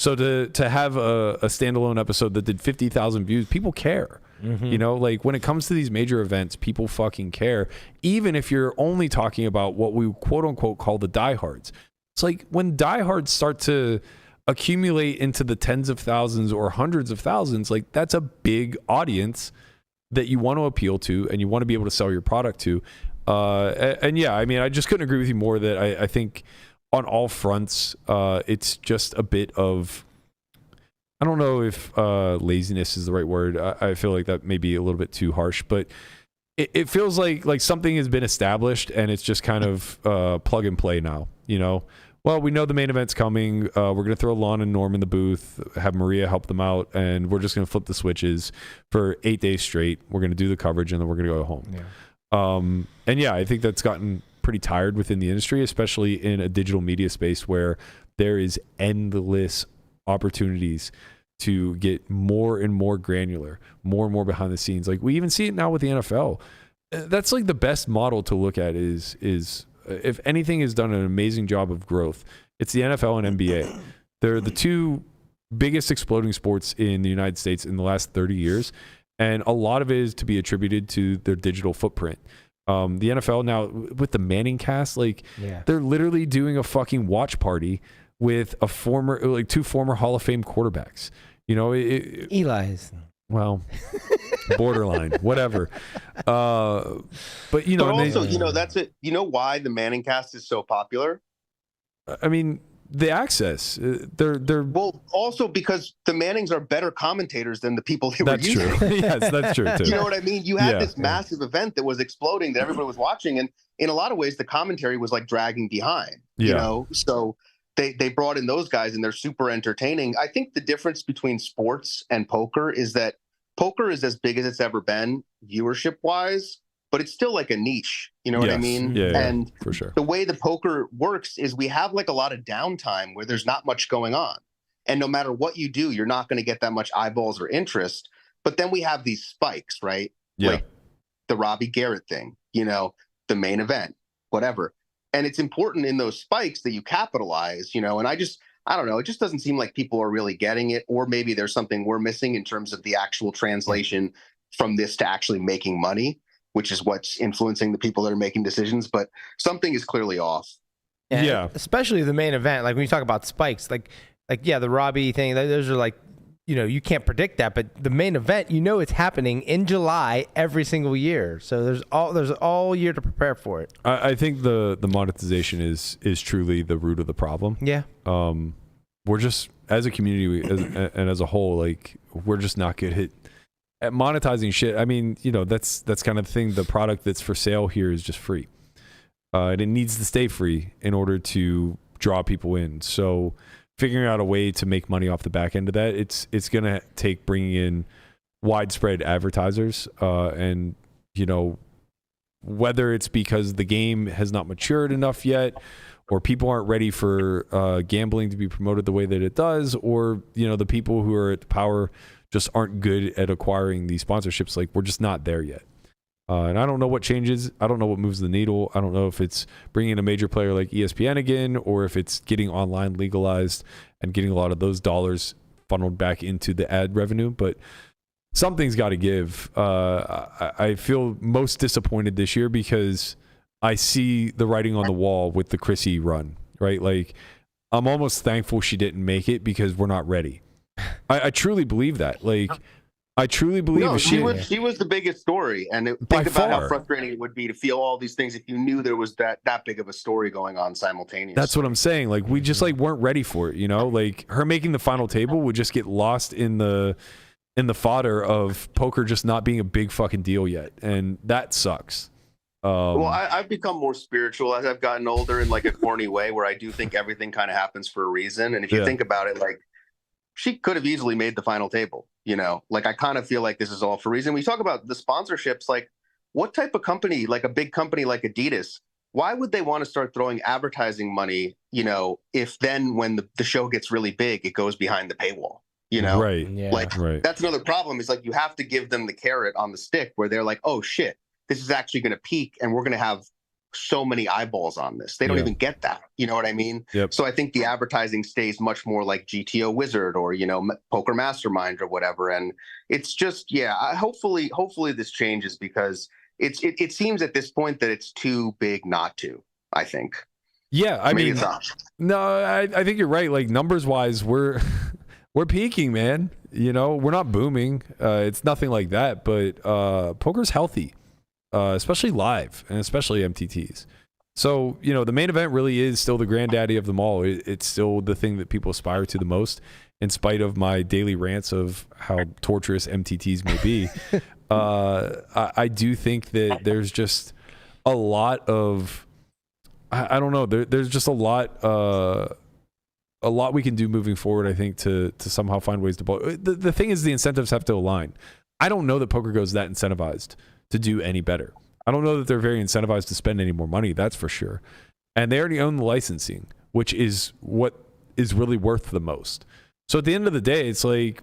So to have a standalone episode that did 50,000 views, people care. Like when it comes to these major events, people fucking care. Even if you're only talking about what we quote unquote call the diehards. It's like when diehards start to accumulate into the tens of thousands or hundreds of thousands, like that's a big audience that you want to appeal to and you want to be able to sell your product to. And yeah, I mean, I just couldn't agree with you more that I think on all fronts, it's just a bit of, I don't know if laziness is the right word. I feel like that may be a little bit too harsh, but it feels like something has been established and it's just kind of plug and play now, Well, we know the main event's coming. We're going to throw Lon and Norm in the booth, have Maria help them out, and we're just going to flip the switches for 8 days straight. We're going to do the coverage, and then we're going to go home. Yeah. And yeah, I think that's gotten pretty tired within the industry, especially in a digital media space where there is endless opportunities to get more and more granular, more and more behind the scenes. Like we even see it now with the NFL. That's like the best model to look at is if anything has done an amazing job of growth, it's the NFL and NBA. They're the two biggest exploding sports in the United States in the last 30 years. And a lot of it is to be attributed to their digital footprint. The NFL now with the Manning cast, they're literally doing a fucking watch party with two former Hall of Fame quarterbacks. Eli's. Well, borderline, whatever. But also, that's it. You know why the Manning cast is so popular? I mean, the access. They're well, also because the Mannings are better commentators than the people they were using. That's true. Yes, that's true too. You know what I mean? You had this massive event that was exploding that everybody was watching, and in a lot of ways, the commentary was like dragging behind. So they brought in those guys, and they're super entertaining. I think the difference between sports and poker is that poker is as big as it's ever been viewership wise, but it's still like a niche. You know what I mean? And for sure. The way the poker works is we have like a lot of downtime where there's not much going on. And no matter what you do, you're not going to get that much eyeballs or interest. But then we have these spikes, right? Yeah. Like the Robbie Garrett thing, the main event, whatever. And it's important in those spikes that you capitalize, and I don't know, it just doesn't seem like people are really getting it, or maybe there's something we're missing in terms of the actual translation from this to actually making money, which is what's influencing the people that are making decisions. But something is clearly off. Yeah. Especially the main event. Like when you talk about spikes, like the Robbie thing, those are like, you can't predict that, but the main event, it's happening in July every single year. So there's all year to prepare for it. I think the monetization is truly the root of the problem. Yeah. We're just, as a community and as a whole, we're just not good at monetizing shit. I mean, that's kind of the thing. The product that's for sale here is just free. And it needs to stay free in order to draw people in. So figuring out a way to make money off the back end of that, it's going to take bringing in widespread advertisers and whether it's because the game has not matured enough yet, or people aren't ready for gambling to be promoted the way that it does, or the people who are at the power just aren't good at acquiring these sponsorships. Like, we're just not there yet. And I don't know what changes. I don't know what moves the needle. I don't know if it's bringing in a major player like ESPN again, or if it's getting online legalized and getting a lot of those dollars funneled back into the ad revenue. But something's got to give. I feel most disappointed this year because I see the writing on the wall with the Chrissy run, right? Like, I'm almost thankful she didn't make it because we're not ready. I truly believe that. Like, I truly believe she was the biggest story, and think about how frustrating it would be to feel all these things if you knew there was that big of a story going on simultaneously. That's what I'm saying. Like, we just weren't ready for it. Like, her making the final table would just get lost in the fodder of poker just not being a big fucking deal yet, and that sucks. Well, I've become more spiritual as I've gotten older in like a corny way, where I do think everything kind of happens for a reason. And if you think about it, like, she could have easily made the final table, like, I kind of feel like this is all for a reason. We talk about the sponsorships, like, what type of company, like a big company like Adidas, why would they want to start throwing advertising money, if then when the show gets really big, it goes behind the paywall, Right. Yeah. Like, that's another problem, is like, you have to give them the carrot on the stick where they're like, oh shit, this is actually going to peak and we're going to have so many eyeballs on this. They don't even get that. You know what I mean? Yep. So I think the advertising stays much more like GTO Wizard or, Poker Mastermind or whatever. And it's just, hopefully this changes, because it seems at this point that it's too big not to, I think. Yeah. I mean, it's not. No, I think you're right. Like, numbers wise, we're peaking, man. We're not booming. It's nothing like that, but poker's healthy. Especially live and especially MTTs. So, the main event really is still the granddaddy of them all. It's still the thing that people aspire to the most, in spite of my daily rants of how torturous MTTs may be. I do think that there's just a lot of, I don't know, there's just a lot we can do moving forward, I think, to somehow find ways to blow. The thing is, the incentives have to align. I don't know that PokerGo is that incentivized to do any better. I don't know that they're very incentivized to spend any more money, that's for sure. And they already own the licensing, which is what is really worth the most. So at the end of the day, it's like,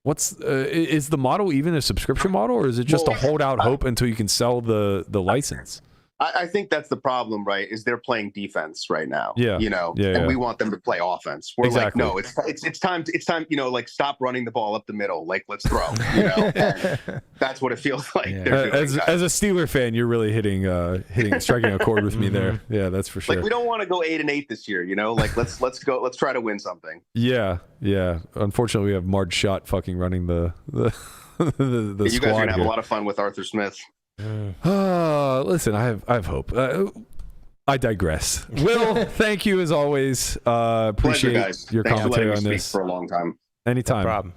is the model even a subscription model, or is it just a hold out hope until you can sell the license? I think that's the problem, right? Is they're playing defense right now. And we want them to play offense. We're like, no, it's time. It's time. Like, stop running the ball up the middle. Like, let's throw. And that's what it feels like. As a Steeler fan, you're really striking a chord with me there. Yeah, that's for sure. Like, we don't want to go 8-8 this year. Like, let's go. Let's try to win something. Yeah. Unfortunately, we have Marge Schott fucking running the you squad guys are gonna have here. a lot of fun with Arthur Smith. Listen, I have hope. I digress. Will, thank you as always. Appreciate Pleasure, your Thanks commentary for on letting me this. speak for a long time. Anytime. No problem.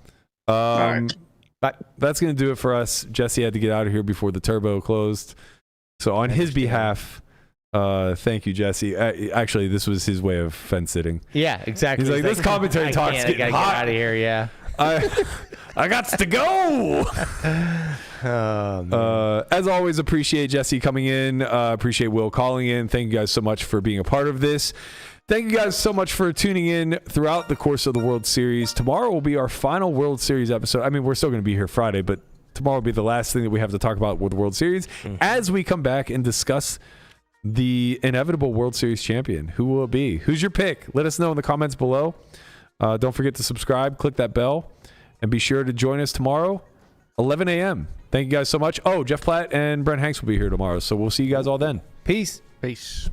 All right. But that's going to do it for us. Jesse had to get out of here before the turbo closed. So on his behalf, thank you, Jesse. Actually, this was his way of fence sitting. Yeah, exactly. He's like, this commentary talk's getting get hot. out of here. Yeah. I got to go. As always, appreciate Jesse coming in. Appreciate Will calling in. Thank you guys so much for being a part of this. Thank you guys so much for tuning in throughout the course of the World Series. Tomorrow will be our final World Series episode. I mean, we're still going to be here Friday, but tomorrow will be the last thing that we have to talk about with the World Series as we come back and discuss the inevitable World Series champion. Who will it be? Who's your pick? Let us know in the comments below. Don't forget to subscribe, click that bell, and be sure to join us tomorrow, 11 a.m. Thank you guys so much. Oh, Jeff Platt and Brent Hanks will be here tomorrow, so we'll see you guys all then. Peace. Peace.